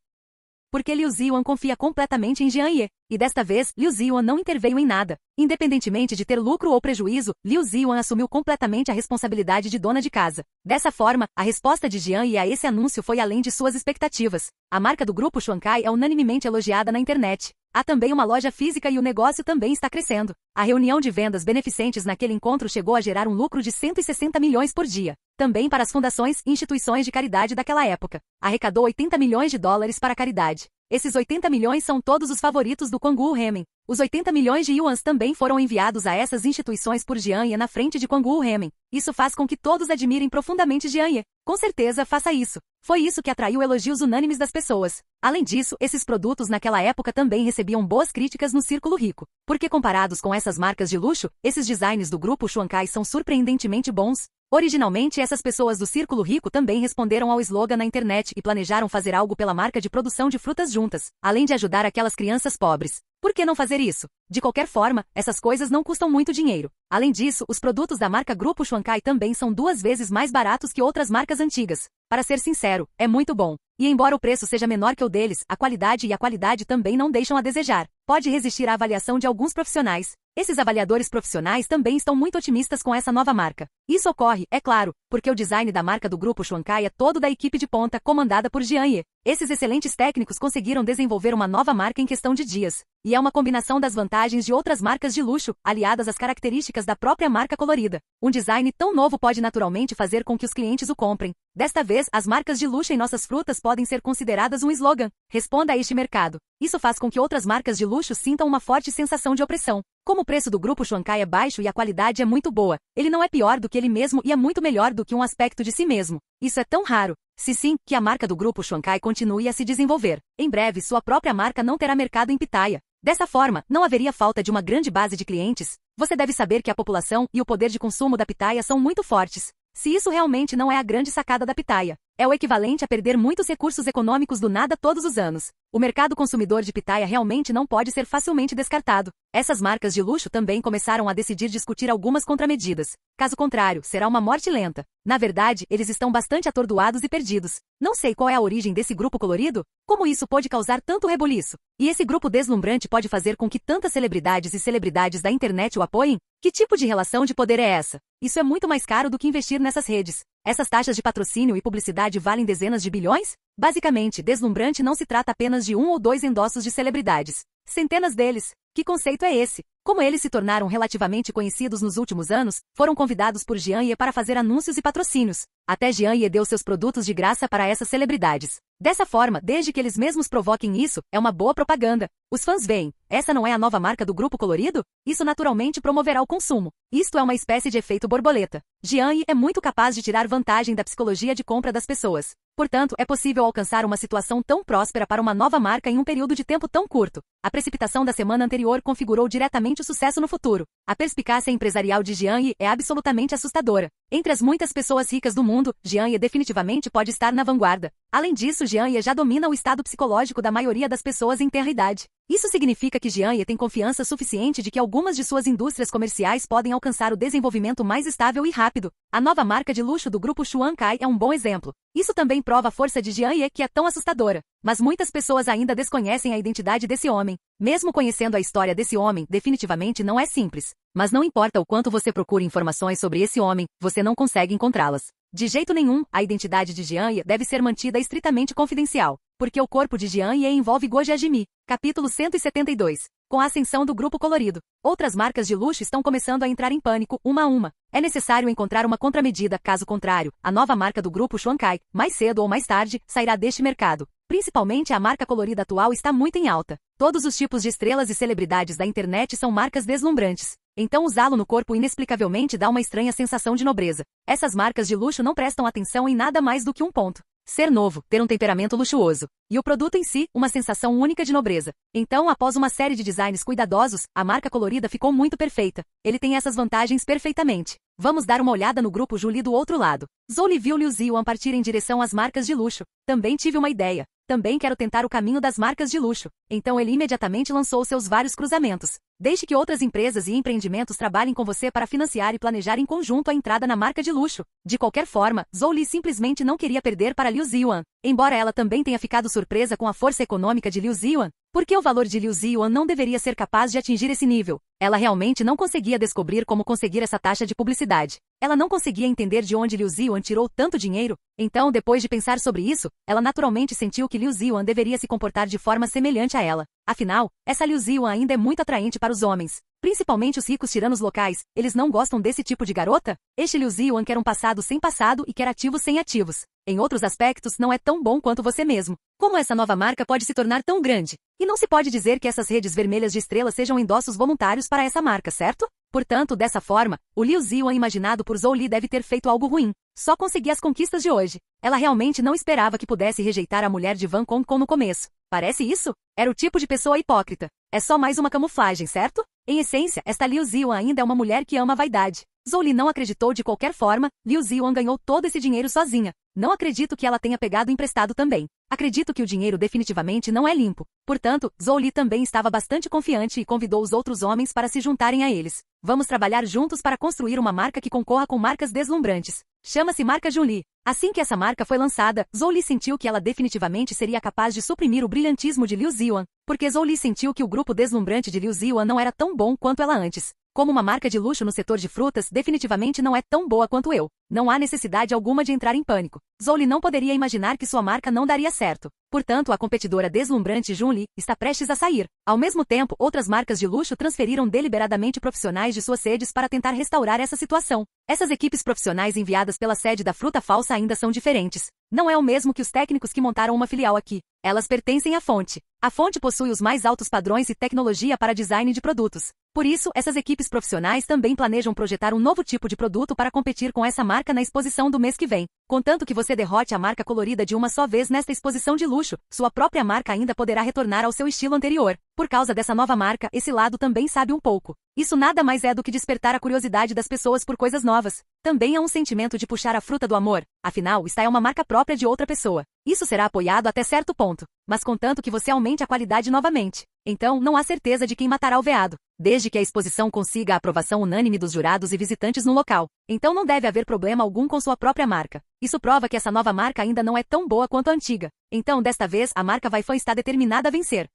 porque Liu Ziwan confia completamente em Jian Ye, e desta vez, Liu Ziwan não interveio em nada. Independentemente de ter lucro ou prejuízo, Liu Ziwan assumiu completamente a responsabilidade de dona de casa. Dessa forma, a resposta de Jian Ye a esse anúncio foi além de suas expectativas. A marca do grupo Xuankai é unanimemente elogiada na internet. Há também uma loja física e o negócio também está crescendo. A reunião de vendas beneficentes naquele encontro chegou a gerar um lucro de 160 milhões por dia. Também para as fundações e instituições de caridade daquela época. Arrecadou 80 milhões de dólares para a caridade. Esses 80 milhões são todos os favoritos do Quangu Hemen. Os 80 milhões de yuans também foram enviados a essas instituições por Jian Ye na frente de Quangu Hemen. Isso faz com que todos admirem profundamente Jian Ye. Com certeza, faça isso. Foi isso que atraiu elogios unânimes das pessoas. Além disso, esses produtos naquela época também recebiam boas críticas no círculo rico. Porque comparados com essas marcas de luxo, esses designs do grupo Xuankai são surpreendentemente bons. Originalmente, essas pessoas do círculo rico também responderam ao slogan na internet e planejaram fazer algo pela marca de produção de frutas juntas, além de ajudar aquelas crianças pobres. Por que não fazer isso? De qualquer forma, essas coisas não custam muito dinheiro. Além disso, os produtos da marca Grupo Xuankai também são 2 vezes mais baratos que outras marcas antigas. Para ser sincero, é muito bom. E embora o preço seja menor que o deles, a qualidade também não deixam a desejar. Pode resistir à avaliação de alguns profissionais. Esses avaliadores profissionais também estão muito otimistas com essa nova marca. Isso ocorre, é claro, porque o design da marca do Grupo Xuankai é todo da equipe de ponta comandada por Jian Ye. Esses excelentes técnicos conseguiram desenvolver uma nova marca em questão de dias. E é uma combinação das vantagens de outras marcas de luxo, aliadas às características da própria marca colorida. Um design tão novo pode naturalmente fazer com que os clientes o comprem. Desta vez, as marcas de luxo em nossas frutas podem ser consideradas um slogan. Responda a este mercado. Isso faz com que outras marcas de luxo sintam uma forte sensação de opressão. Como o preço do Grupo Xuankai é baixo e a qualidade é muito boa, ele não é pior do que ele mesmo e é muito melhor do que um aspecto de si mesmo. Isso é tão raro. Se sim, que a marca do Grupo Xuankai continue a se desenvolver. Em breve, sua própria marca não terá mercado em Pitaya. Dessa forma, não haveria falta de uma grande base de clientes. Você deve saber que a população e o poder de consumo da Pitaya são muito fortes. Se isso realmente não é a grande sacada da Pitaya, é o equivalente a perder muitos recursos econômicos do nada todos os anos. O mercado consumidor de Pitaya realmente não pode ser facilmente descartado. Essas marcas de luxo também começaram a decidir discutir algumas contramedidas. Caso contrário, será uma morte lenta. Na verdade, eles estão bastante atordoados e perdidos. Não sei qual é a origem desse grupo colorido, como isso pode causar tanto rebuliço. E esse grupo deslumbrante pode fazer com que tantas celebridades e celebridades da internet o apoiem? Que tipo de relação de poder é essa? Isso é muito mais caro do que investir nessas redes. Essas taxas de patrocínio e publicidade valem dezenas de bilhões? Basicamente, deslumbrante não se trata apenas de um ou dois endossos de celebridades. Centenas deles. Que conceito é esse? Como eles se tornaram relativamente conhecidos nos últimos anos, foram convidados por Jian Ye para fazer anúncios e patrocínios. Até Jian Ye deu seus produtos de graça para essas celebridades. Dessa forma, desde que eles mesmos provoquem isso, é uma boa propaganda. Os fãs veem, essa não é a nova marca do Grupo Colorido? Isso naturalmente promoverá o consumo. Isto é uma espécie de efeito borboleta. Jian Ye é muito capaz de tirar vantagem da psicologia de compra das pessoas. Portanto, é possível alcançar uma situação tão próspera para uma nova marca em um período de tempo tão curto. A precipitação da semana anterior configurou diretamente o sucesso no futuro. A perspicácia empresarial de Jian Ye é absolutamente assustadora. Entre as muitas pessoas ricas do mundo, Jian Ye definitivamente pode estar na vanguarda. Além disso, Jian Ye já domina o estado psicológico da maioria das pessoas em tenra idade. Isso significa que Jian Ye tem confiança suficiente de que algumas de suas indústrias comerciais podem alcançar o desenvolvimento mais estável e rápido. A nova marca de luxo do Grupo Xuankai é um bom exemplo. Isso também prova a força de Jian Ye, que é tão assustadora. Mas muitas pessoas ainda desconhecem a identidade desse homem. Mesmo conhecendo a história desse homem, definitivamente não é simples. Mas não importa o quanto você procure informações sobre esse homem, você não consegue encontrá-las. De jeito nenhum, a identidade de Jian Ye deve ser mantida estritamente confidencial, porque o corpo de Jian Ye envolve Gojajimi. Capítulo 172. Com a ascensão do Grupo Colorido, outras marcas de luxo estão começando a entrar em pânico, uma a uma. É necessário encontrar uma contramedida, caso contrário, a nova marca do Grupo Xuankai, mais cedo ou mais tarde, sairá deste mercado. Principalmente a marca colorida atual está muito em alta. Todos os tipos de estrelas e celebridades da internet são marcas deslumbrantes. Então usá-lo no corpo inexplicavelmente dá uma estranha sensação de nobreza. Essas marcas de luxo não prestam atenção em nada mais do que um ponto. Ser novo, ter um temperamento luxuoso. E o produto em si, uma sensação única de nobreza. Então, após uma série de designs cuidadosos, a marca colorida ficou muito perfeita. Ele tem essas vantagens perfeitamente. Vamos dar uma olhada no grupo Julie do outro lado. Zhou viu Liu Ziyuan partir em direção às marcas de luxo. Também tive uma ideia. Também quero tentar o caminho das marcas de luxo. Então ele imediatamente lançou seus vários cruzamentos. Deixe que outras empresas e empreendimentos trabalhem com você para financiar e planejar em conjunto a entrada na marca de luxo. De qualquer forma, Zhou simplesmente não queria perder para Liu Ziyuan. Embora ela também tenha ficado surpresa com a força econômica de Liu Ziyuan, porque o valor de Liu Ziyuan não deveria ser capaz de atingir esse nível. Ela realmente não conseguia descobrir como conseguir essa taxa de publicidade. Ela não conseguia entender de onde Liu Ziyuan tirou tanto dinheiro. Então, depois de pensar sobre isso, ela naturalmente sentiu que Liu Ziyuan deveria se comportar de forma semelhante a ela. Afinal, essa Liu Ziyuan ainda é muito atraente para os homens. Principalmente os ricos tiranos locais, eles não gostam desse tipo de garota? Este Liu Ziyuan quer um passado sem passado e quer ativos sem ativos. Em outros aspectos, não é tão bom quanto você mesmo. Como essa nova marca pode se tornar tão grande? E não se pode dizer que essas redes vermelhas de estrelas sejam endossos voluntários para essa marca, certo? Portanto, dessa forma, o Liu Ziyuan imaginado por Zhou deve ter feito algo ruim. Só consegui as conquistas de hoje. Ela realmente não esperava que pudesse rejeitar a mulher de Van Kong no começo. Parece isso? Era o tipo de pessoa hipócrita. É só mais uma camuflagem, certo? Em essência, esta Liu Ziyuan ainda é uma mulher que ama a vaidade. Zhou não acreditou de qualquer forma, Liu Ziyuan ganhou todo esse dinheiro sozinha. Não acredito que ela tenha pegado emprestado também. Acredito que o dinheiro definitivamente não é limpo. Portanto, Zhou também estava bastante confiante e convidou os outros homens para se juntarem a eles. Vamos trabalhar juntos para construir uma marca que concorra com marcas deslumbrantes. Chama-se Marca Julie. Assim que essa marca foi lançada, Zhou sentiu que ela definitivamente seria capaz de suprimir o brilhantismo de Liu Ziyuan. Porque Zhou Li sentiu que o grupo deslumbrante de Liu Ziwan não era tão bom quanto ela antes. Como uma marca de luxo no setor de frutas definitivamente não é tão boa quanto eu. Não há necessidade alguma de entrar em pânico. Zhou Li não poderia imaginar que sua marca não daria certo. Portanto, a competidora deslumbrante Junli está prestes a sair. Ao mesmo tempo, outras marcas de luxo transferiram deliberadamente profissionais de suas sedes para tentar restaurar essa situação. Essas equipes profissionais enviadas pela sede da fruta falsa ainda são diferentes. Não é o mesmo que os técnicos que montaram uma filial aqui. Elas pertencem à fonte. A fonte possui os mais altos padrões e tecnologia para design de produtos. Por isso, essas equipes profissionais também planejam projetar um novo tipo de produto para competir com essa marca na exposição do mês que vem. Contanto que você derrote a marca colorida de uma só vez nesta exposição de luxo, sua própria marca ainda poderá retornar ao seu estilo anterior. Por causa dessa nova marca, esse lado também sabe um pouco. Isso nada mais é do que despertar a curiosidade das pessoas por coisas novas. Também é um sentimento de puxar a fruta do amor. Afinal, está é uma marca própria de outra pessoa. Isso será apoiado até certo ponto, mas contanto que você aumente a qualidade novamente. Então, não há certeza de quem matará o veado, desde que a exposição consiga a aprovação unânime dos jurados e visitantes no local. Então não deve haver problema algum com sua própria marca. Isso prova que essa nova marca ainda não é tão boa quanto a antiga. Então, desta vez, a marca Vaifan está determinada a vencer.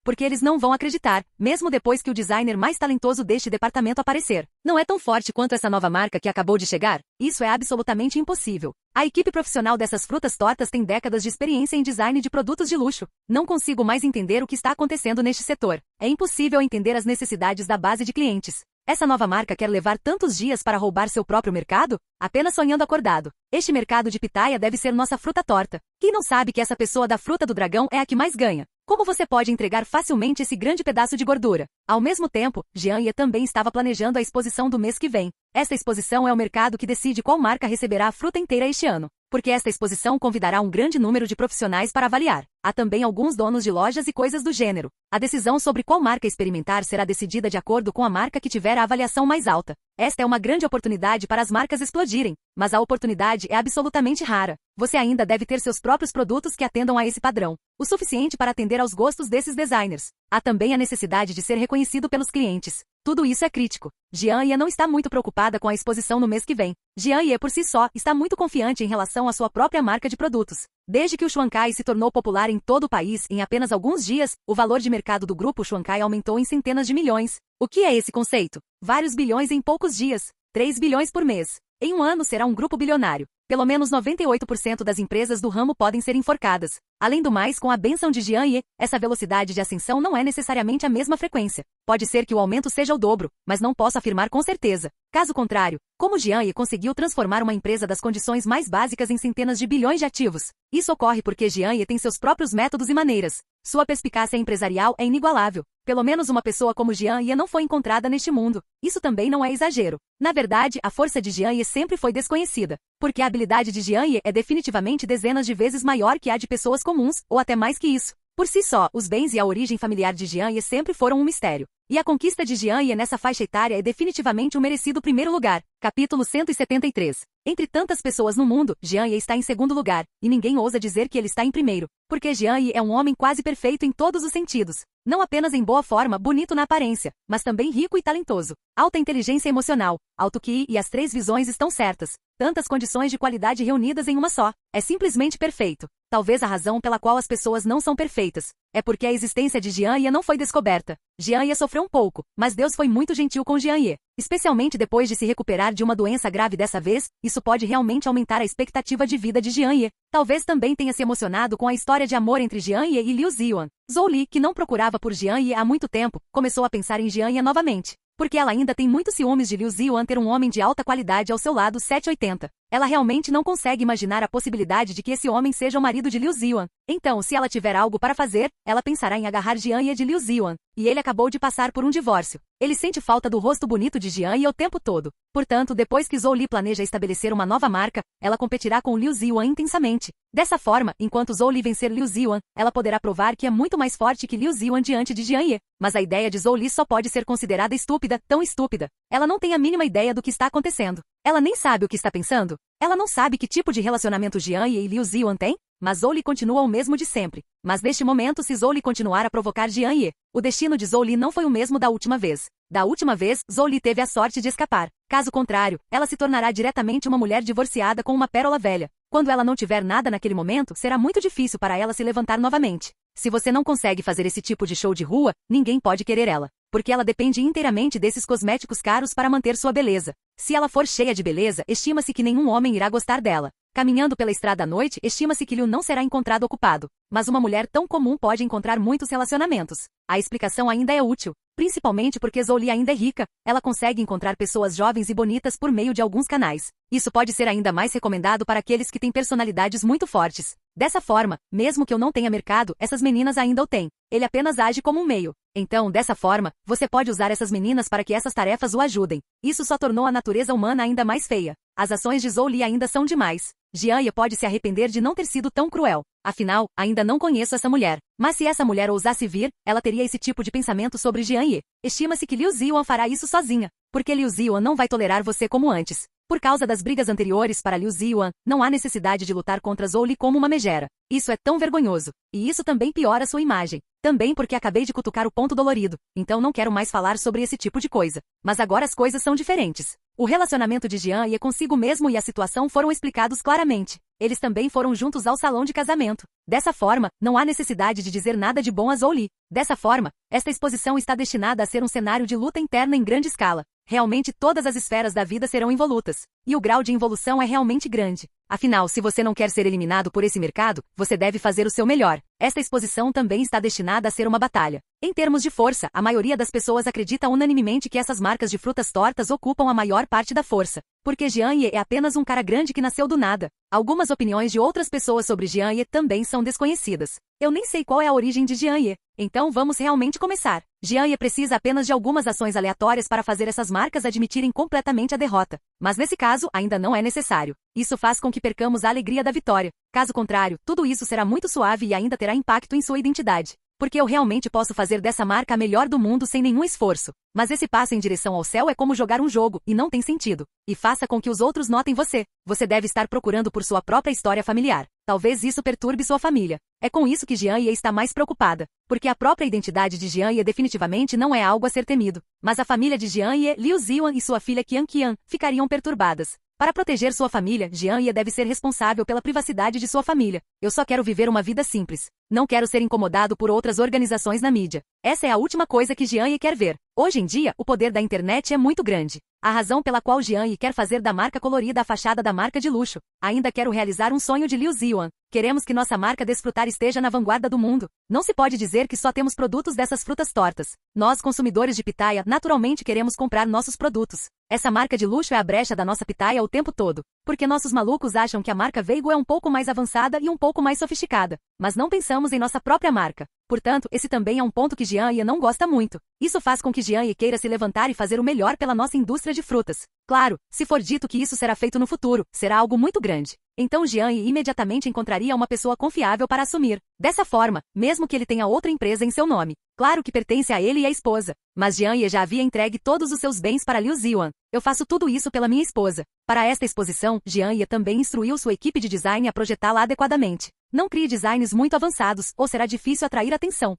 Porque eles não vão acreditar, mesmo depois que o designer mais talentoso deste departamento aparecer. Não é tão forte quanto essa nova marca que acabou de chegar? Isso é absolutamente impossível. A equipe profissional dessas frutas tortas tem décadas de experiência em design de produtos de luxo. Não consigo mais entender o que está acontecendo neste setor. É impossível entender as necessidades da base de clientes. Essa nova marca quer levar tantos dias para roubar seu próprio mercado? Apenas sonhando acordado. Este mercado de pitaia deve ser nossa fruta torta. Quem não sabe que essa pessoa da fruta do dragão é a que mais ganha? Como você pode entregar facilmente esse grande pedaço de gordura? Ao mesmo tempo, Jian Ye também estava planejando a exposição do mês que vem. Esta exposição é o mercado que decide qual marca receberá a fruta inteira este ano. Porque esta exposição convidará um grande número de profissionais para avaliar. Há também alguns donos de lojas e coisas do gênero. A decisão sobre qual marca experimentar será decidida de acordo com a marca que tiver a avaliação mais alta. Esta é uma grande oportunidade para as marcas explodirem, mas a oportunidade é absolutamente rara. Você ainda deve ter seus próprios produtos que atendam a esse padrão, o suficiente para atender aos gostos desses designers. Há também a necessidade de ser reconhecido pelos clientes. Tudo isso é crítico. Jian Ye não está muito preocupada com a exposição no mês que vem. Jian Ye por si só está muito confiante em relação à sua própria marca de produtos. Desde que o Xuankai se tornou popular em todo o país em apenas alguns dias, o valor de mercado do grupo Xuankai aumentou em centenas de milhões. O que é esse conceito? Vários bilhões em poucos dias. 3 bilhões por mês. Em um ano será um grupo bilionário. Pelo menos 98% das empresas do ramo podem ser enforcadas. Além do mais, com a bênção de Jian Ye, essa velocidade de ascensão não é necessariamente a mesma frequência. Pode ser que o aumento seja o dobro, mas não posso afirmar com certeza. Caso contrário, como Jian Ye conseguiu transformar uma empresa das condições mais básicas em centenas de bilhões de ativos? Isso ocorre porque Jian Ye tem seus próprios métodos e maneiras. Sua perspicácia empresarial é inigualável. Pelo menos uma pessoa como Jian Ye não foi encontrada neste mundo. Isso também não é exagero. Na verdade, a força de Jian Ye sempre foi desconhecida. Porque a habilidade de Jian Ye é definitivamente dezenas de vezes maior que a de pessoas comuns, ou até mais que isso. Por si só, os bens e a origem familiar de Jian Ye sempre foram um mistério. E a conquista de Jian Ye nessa faixa etária é definitivamente um merecido primeiro lugar. Capítulo 173. Entre tantas pessoas no mundo, Jian Ye está em segundo lugar, e ninguém ousa dizer que ele está em primeiro. Porque Jian Ye é um homem quase perfeito em todos os sentidos. Não apenas em boa forma, bonito na aparência, mas também rico e talentoso. Alta inteligência emocional, alto QI e as 3 visões estão certas. Tantas condições de qualidade reunidas em uma só. É simplesmente perfeito. Talvez a razão pela qual as pessoas não são perfeitas é porque a existência de Jian Ye não foi descoberta. Jian Ye sofreu um pouco, mas Deus foi muito gentil com Jian Ye. Especialmente depois de se recuperar de uma doença grave dessa vez, isso pode realmente aumentar a expectativa de vida de Jian Ye. Talvez também tenha se emocionado com a história de amor entre Jian Ye e Liu Ziwan. Zhou Li, que não procurava por Jian Ye há muito tempo, começou a pensar em Jian Ye novamente. Porque ela ainda tem muitos ciúmes de Liu Ziwan ter um homem de alta qualidade ao seu lado 780. Ela realmente não consegue imaginar a possibilidade de que esse homem seja o marido de Liu Ziwan. Então, se ela tiver algo para fazer, ela pensará em agarrar Jian Ye de Liu Ziwan. E ele acabou de passar por um divórcio. Ele sente falta do rosto bonito de Jian Ye o tempo todo. Portanto, depois que Zhou Li planeja estabelecer uma nova marca, ela competirá com Liu Ziwan intensamente. Dessa forma, enquanto Zhou Li vencer Liu Ziwan, ela poderá provar que é muito mais forte que Liu Ziwan diante de Jian Ye. Mas a ideia de Zhou Li só pode ser considerada estúpida, tão estúpida. Ela não tem a mínima ideia do que está acontecendo. Ela nem sabe o que está pensando. Ela não sabe que tipo de relacionamento Jian Ye e Liu Ziwan têm. Mas Zhou Li continua o mesmo de sempre. Mas neste momento, se Zhou Li continuar a provocar Jian Ye, o destino de Zhou Li não foi o mesmo da última vez. Da última vez, Zhou Li teve a sorte de escapar. Caso contrário, ela se tornará diretamente uma mulher divorciada com uma pérola velha. Quando ela não tiver nada naquele momento, será muito difícil para ela se levantar novamente. Se você não consegue fazer esse tipo de show de rua, ninguém pode querer ela. Porque ela depende inteiramente desses cosméticos caros para manter sua beleza. Se ela for cheia de beleza, estima-se que nenhum homem irá gostar dela. Caminhando pela estrada à noite, estima-se que Liu não será encontrado ocupado. Mas uma mulher tão comum pode encontrar muitos relacionamentos. A explicação ainda é útil. Principalmente porque Zhou Li ainda é rica, ela consegue encontrar pessoas jovens e bonitas por meio de alguns canais. Isso pode ser ainda mais recomendado para aqueles que têm personalidades muito fortes. Dessa forma, mesmo que eu não tenha mercado, essas meninas ainda o têm. Ele apenas age como um meio. Então, dessa forma, você pode usar essas meninas para que essas tarefas o ajudem. Isso só tornou a natureza humana ainda mais feia. As ações de Zhou Li ainda são demais. Jian Ye pode se arrepender de não ter sido tão cruel. Afinal, ainda não conheço essa mulher. Mas se essa mulher ousasse vir, ela teria esse tipo de pensamento sobre Jian Ye. Estima-se que Liu Ziwan fará isso sozinha. Porque Liu Ziwan não vai tolerar você como antes. Por causa das brigas anteriores para Liu Ziwan, não há necessidade de lutar contra Zhou Li como uma megera. Isso é tão vergonhoso. E isso também piora sua imagem. Também porque acabei de cutucar o ponto dolorido, então não quero mais falar sobre esse tipo de coisa. Mas agora as coisas são diferentes. O relacionamento de Jian Ye consigo mesmo e a situação foram explicados claramente. Eles também foram juntos ao salão de casamento. Dessa forma, não há necessidade de dizer nada de bom a Zhou Li. Dessa forma, esta exposição está destinada a ser um cenário de luta interna em grande escala. Realmente todas as esferas da vida serão involutas. E o grau de involução é realmente grande. Afinal, se você não quer ser eliminado por esse mercado, você deve fazer o seu melhor. Esta exposição também está destinada a ser uma batalha. Em termos de força, a maioria das pessoas acredita unanimemente que essas marcas de frutas tortas ocupam a maior parte da força. Porque Jian Ye é apenas um cara grande que nasceu do nada. Algumas opiniões de outras pessoas sobre Jian Ye também são desconhecidas. Eu nem sei qual é a origem de Jian Ye. Então vamos realmente começar. Jian Ye precisa apenas de algumas ações aleatórias para fazer essas marcas admitirem completamente a derrota. Mas nesse caso, ainda não é necessário. Isso faz com que percamos a alegria da vitória. Caso contrário, tudo isso será muito suave e ainda terá impacto em sua identidade. Porque eu realmente posso fazer dessa marca a melhor do mundo sem nenhum esforço. Mas esse passo em direção ao céu é como jogar um jogo, e não tem sentido. E faça com que os outros notem você. Você deve estar procurando por sua própria história familiar. Talvez isso perturbe sua família. É com isso que Jian Ye está mais preocupada. Porque a própria identidade de Jian Ye definitivamente não é algo a ser temido. Mas a família de Jian Ye, Liu Ziwan e sua filha Qian Qian ficariam perturbadas. Para proteger sua família, Jian Ye deve ser responsável pela privacidade de sua família. Eu só quero viver uma vida simples. Não quero ser incomodado por outras organizações na mídia. Essa é a última coisa que Jian Ye quer ver. Hoje em dia, o poder da internet é muito grande. A razão pela qual Jian Ye quer fazer da marca colorida a fachada da marca de luxo. Ainda quero realizar um sonho de Liu Ziwan. Queremos que nossa marca Desfrutar esteja na vanguarda do mundo. Não se pode dizer que só temos produtos dessas frutas tortas. Nós, consumidores de pitaia, naturalmente queremos comprar nossos produtos. Essa marca de luxo é a brecha da nossa pitaia o tempo todo. Porque nossos malucos acham que a marca Veigo é um pouco mais avançada e um pouco mais sofisticada. Mas não pensamos em nossa própria marca. Portanto, esse também é um ponto que Jian Ye não gosta muito. Isso faz com que Jian Ye queira se levantar e fazer o melhor pela nossa indústria de frutas. Claro, se for dito que isso será feito no futuro, será algo muito grande. Então Jian Ye imediatamente encontraria uma pessoa confiável para assumir. Dessa forma, mesmo que ele tenha outra empresa em seu nome. Claro que pertence a ele e à esposa. Mas Jian Ye já havia entregue todos os seus bens para Liu Ziwan. Eu faço tudo isso pela minha esposa. Para esta exposição, Jian Ye também instruiu sua equipe de design a projetá-la adequadamente. Não crie designs muito avançados, ou será difícil atrair atenção.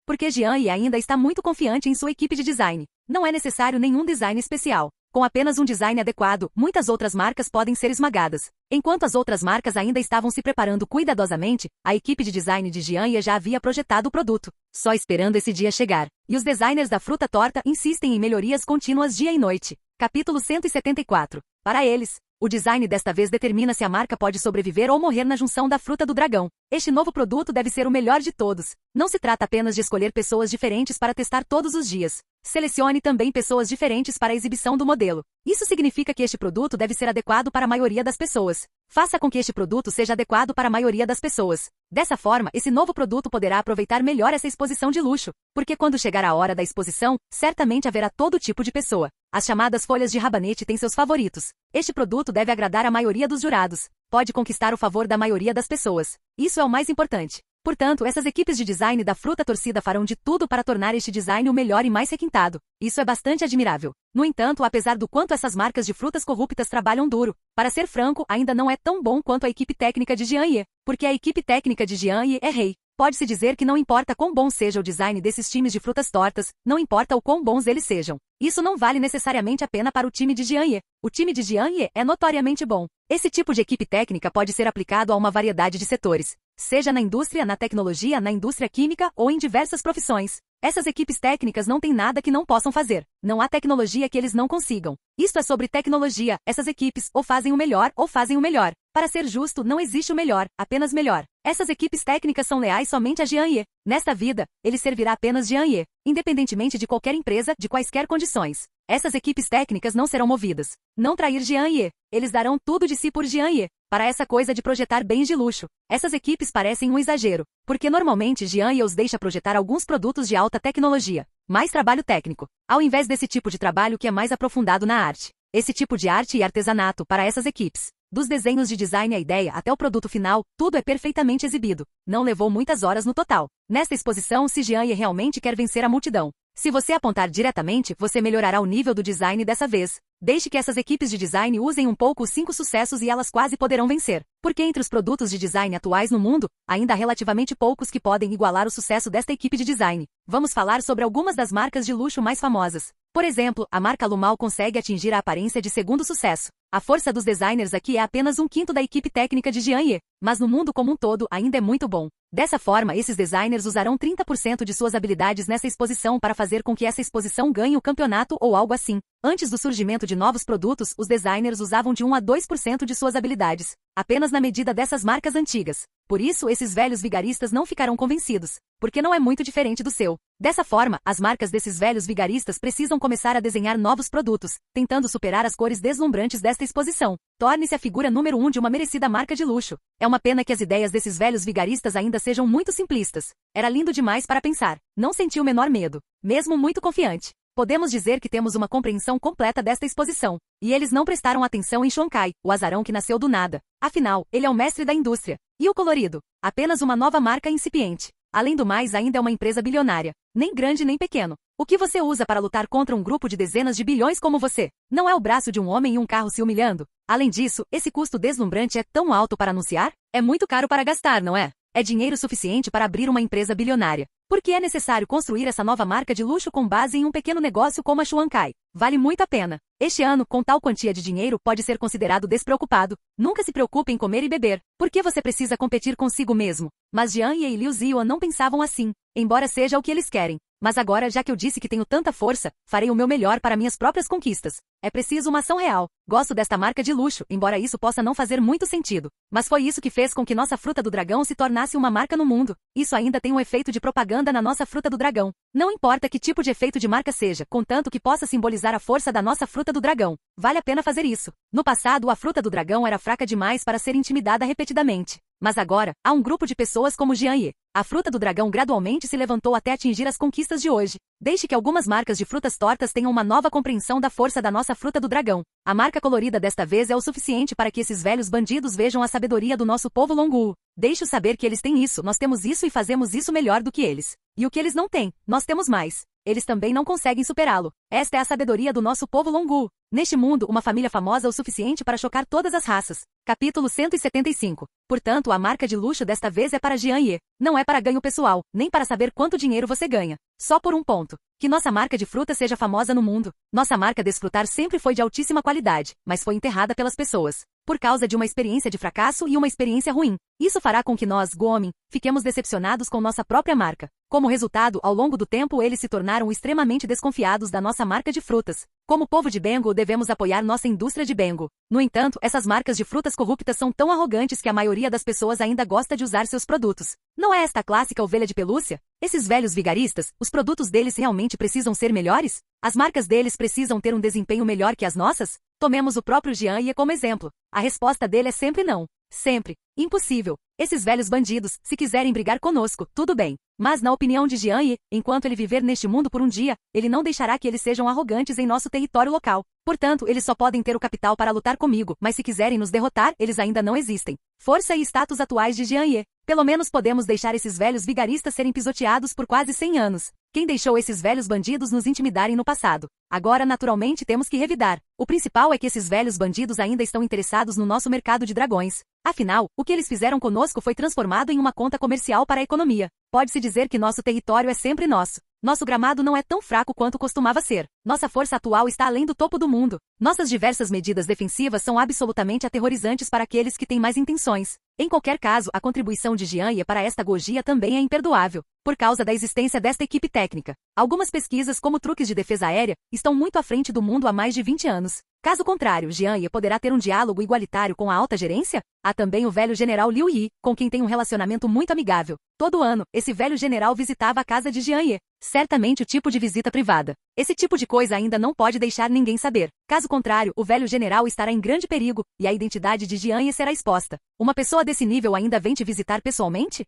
Porque Jian Ye ainda está muito confiante em sua equipe de design. Não é necessário nenhum design especial. Com apenas um design adequado, muitas outras marcas podem ser esmagadas. Enquanto as outras marcas ainda estavam se preparando cuidadosamente, a equipe de design de Jian Ye já havia projetado o produto, só esperando esse dia chegar. E os designers da fruta torta insistem em melhorias contínuas dia e noite. Capítulo 174. Para eles, o design desta vez determina se a marca pode sobreviver ou morrer na junção da fruta do dragão. Este novo produto deve ser o melhor de todos. Não se trata apenas de escolher pessoas diferentes para testar todos os dias. Selecione também pessoas diferentes para a exibição do modelo. Isso significa que este produto deve ser adequado para a maioria das pessoas. Faça com que este produto seja adequado para a maioria das pessoas. Dessa forma, esse novo produto poderá aproveitar melhor essa exposição de luxo. Porque quando chegar a hora da exposição, certamente haverá todo tipo de pessoa. As chamadas folhas de rabanete têm seus favoritos. Este produto deve agradar a maioria dos jurados. Pode conquistar o favor da maioria das pessoas. Isso é o mais importante. Portanto, essas equipes de design da fruta torcida farão de tudo para tornar este design o melhor e mais requintado. Isso é bastante admirável. No entanto, apesar do quanto essas marcas de frutas corruptas trabalham duro, para ser franco, ainda não é tão bom quanto a equipe técnica de Jian Ye. Porque a equipe técnica de Jian Ye é rei. Pode-se dizer que não importa quão bom seja o design desses times de frutas tortas, não importa o quão bons eles sejam. Isso não vale necessariamente a pena para o time de Jian Ye. O time de Jian Ye é notoriamente bom. Esse tipo de equipe técnica pode ser aplicado a uma variedade de setores. seja na indústria, na tecnologia, na indústria química ou em diversas profissões. Essas equipes técnicas não têm nada que não possam fazer. Não há tecnologia que eles não consigam. Isto é sobre tecnologia. Essas equipes ou fazem o melhor ou fazem o melhor. Para ser justo, não existe o melhor, apenas melhor. Essas equipes técnicas são leais somente a Jianye. Nesta vida, ele servirá apenas Jianye, independentemente de qualquer empresa, de quaisquer condições. Essas equipes técnicas não serão movidas. Não trair Jianye. Eles darão tudo de si por Jianye. Para essa coisa de projetar bens de luxo. Essas equipes parecem um exagero, porque normalmente Jianye os deixa projetar alguns produtos de alta tecnologia. Mais trabalho técnico, ao invés desse tipo de trabalho que é mais aprofundado na arte. Esse tipo de arte e artesanato para essas equipes. Dos desenhos de design à ideia até o produto final, tudo é perfeitamente exibido. Não levou muitas horas no total. Nesta exposição, se Jianye realmente quer vencer a multidão. Se você apontar diretamente, você melhorará o nível do design dessa vez. Deixe que essas equipes de design usem um pouco os 5 sucessos e elas quase poderão vencer. Porque entre os produtos de design atuais no mundo, ainda há relativamente poucos que podem igualar o sucesso desta equipe de design. Vamos falar sobre algumas das marcas de luxo mais famosas. Por exemplo, a marca Lumal consegue atingir a aparência de segundo sucesso. A força dos designers aqui é apenas 1/5 da equipe técnica de Jianye, mas no mundo como um todo ainda é muito bom. Dessa forma, esses designers usarão 30% de suas habilidades nessa exposição para fazer com que essa exposição ganhe o campeonato ou algo assim. Antes do surgimento de novos produtos, os designers usavam de 1 a 2% de suas habilidades, apenas na medida dessas marcas antigas. Por isso, esses velhos vigaristas não ficarão convencidos, porque não é muito diferente do seu. Dessa forma, as marcas desses velhos vigaristas precisam começar a desenhar novos produtos, tentando superar as cores deslumbrantes desta exposição. Torne-se a figura número 1 de uma merecida marca de luxo. É uma pena que as ideias desses velhos vigaristas ainda sejam muito simplistas. Era lindo demais para pensar. Não senti o menor medo, mesmo muito confiante. Podemos dizer que temos uma compreensão completa desta exposição. E eles não prestaram atenção em Shonkai, o azarão que nasceu do nada. Afinal, ele é o mestre da indústria. E o colorido? Apenas uma nova marca incipiente. Além do mais, ainda é uma empresa bilionária. Nem grande nem pequeno. O que você usa para lutar contra um grupo de dezenas de bilhões como você? Não é o braço de um homem e um carro se humilhando? Além disso, esse custo deslumbrante é tão alto para anunciar? É muito caro para gastar, não é? É dinheiro suficiente para abrir uma empresa bilionária. Por que é necessário construir essa nova marca de luxo com base em um pequeno negócio como a Shuankai? Vale muito a pena. Este ano, com tal quantia de dinheiro, pode ser considerado despreocupado. Nunca se preocupe em comer e beber. Por que você precisa competir consigo mesmo? Mas Jianye e Liu Ziyuan não pensavam assim, embora seja o que eles querem. Mas agora, já que eu disse que tenho tanta força, farei o meu melhor para minhas próprias conquistas. É preciso uma ação real. Gosto desta marca de luxo, embora isso possa não fazer muito sentido. Mas foi isso que fez com que nossa fruta do dragão se tornasse uma marca no mundo. Isso ainda tem um efeito de propaganda na nossa fruta do dragão. Não importa que tipo de efeito de marca seja, contanto que possa simbolizar a força da nossa fruta do dragão. Vale a pena fazer isso. No passado, a fruta do dragão era fraca demais para ser intimidada repetidamente. Mas agora, há um grupo de pessoas como Jianye. A fruta do dragão gradualmente se levantou até atingir as conquistas de hoje. Deixe que algumas marcas de frutas tortas tenham uma nova compreensão da força da nossa fruta do dragão. A marca colorida desta vez é o suficiente para que esses velhos bandidos vejam a sabedoria do nosso povo Longu. Deixe-os saber que eles têm isso, nós temos isso e fazemos isso melhor do que eles. E o que eles não têm, nós temos mais. Eles também não conseguem superá-lo. Esta é a sabedoria do nosso povo Longu. Neste mundo, uma família famosa é o suficiente para chocar todas as raças. Capítulo 175. Portanto, a marca de luxo desta vez é para Jianye. Não é para ganho pessoal, nem para saber quanto dinheiro você ganha. Só por um ponto. Que nossa marca de fruta seja famosa no mundo. Nossa marca Desfrutar sempre foi de altíssima qualidade, mas foi enterrada pelas pessoas. Por causa de uma experiência de fracasso e uma experiência ruim. Isso fará com que nós, Guomin, fiquemos decepcionados com nossa própria marca. Como resultado, ao longo do tempo eles se tornaram extremamente desconfiados da nossa marca de frutas. Como povo de Bengu, devemos apoiar nossa indústria de Bengu. No entanto, essas marcas de frutas corruptas são tão arrogantes que a maioria das pessoas ainda gosta de usar seus produtos. Não é esta a clássica ovelha de pelúcia? Esses velhos vigaristas, os produtos deles realmente precisam ser melhores? As marcas deles precisam ter um desempenho melhor que as nossas? Tomemos o próprio Jianye como exemplo. A resposta dele é sempre não. Sempre. Impossível. Esses velhos bandidos, se quiserem brigar conosco, tudo bem. Mas na opinião de Jianye, enquanto ele viver neste mundo por um dia, ele não deixará que eles sejam arrogantes em nosso território local. Portanto, eles só podem ter o capital para lutar comigo, mas se quiserem nos derrotar, eles ainda não existem. Força e status atuais de Jianye. Pelo menos podemos deixar esses velhos vigaristas serem pisoteados por quase 100 anos. Quem deixou esses velhos bandidos nos intimidarem no passado? Agora, naturalmente, temos que revidar. O principal é que esses velhos bandidos ainda estão interessados no nosso mercado de dragões. Afinal, o que eles fizeram conosco foi transformado em uma conta comercial para a economia. Pode-se dizer que nosso território é sempre nosso. Nosso gramado não é tão fraco quanto costumava ser. Nossa força atual está além do topo do mundo. Nossas diversas medidas defensivas são absolutamente aterrorizantes para aqueles que têm mais intenções. Em qualquer caso, a contribuição de Jianye para esta Gojia também é imperdoável, por causa da existência desta equipe técnica. Algumas pesquisas, como truques de defesa aérea, estão muito à frente do mundo há mais de 20 anos. Caso contrário, Jianye poderá ter um diálogo igualitário com a alta gerência? Há também o velho general Liu Yi, com quem tem um relacionamento muito amigável. Todo ano, esse velho general visitava a casa de Jianye. Certamente o tipo de visita privada. Esse tipo de coisa ainda não pode deixar ninguém saber. Caso contrário, o velho general estará em grande perigo, e a identidade de Jianye será exposta. Uma pessoa desse nível ainda vem te visitar pessoalmente?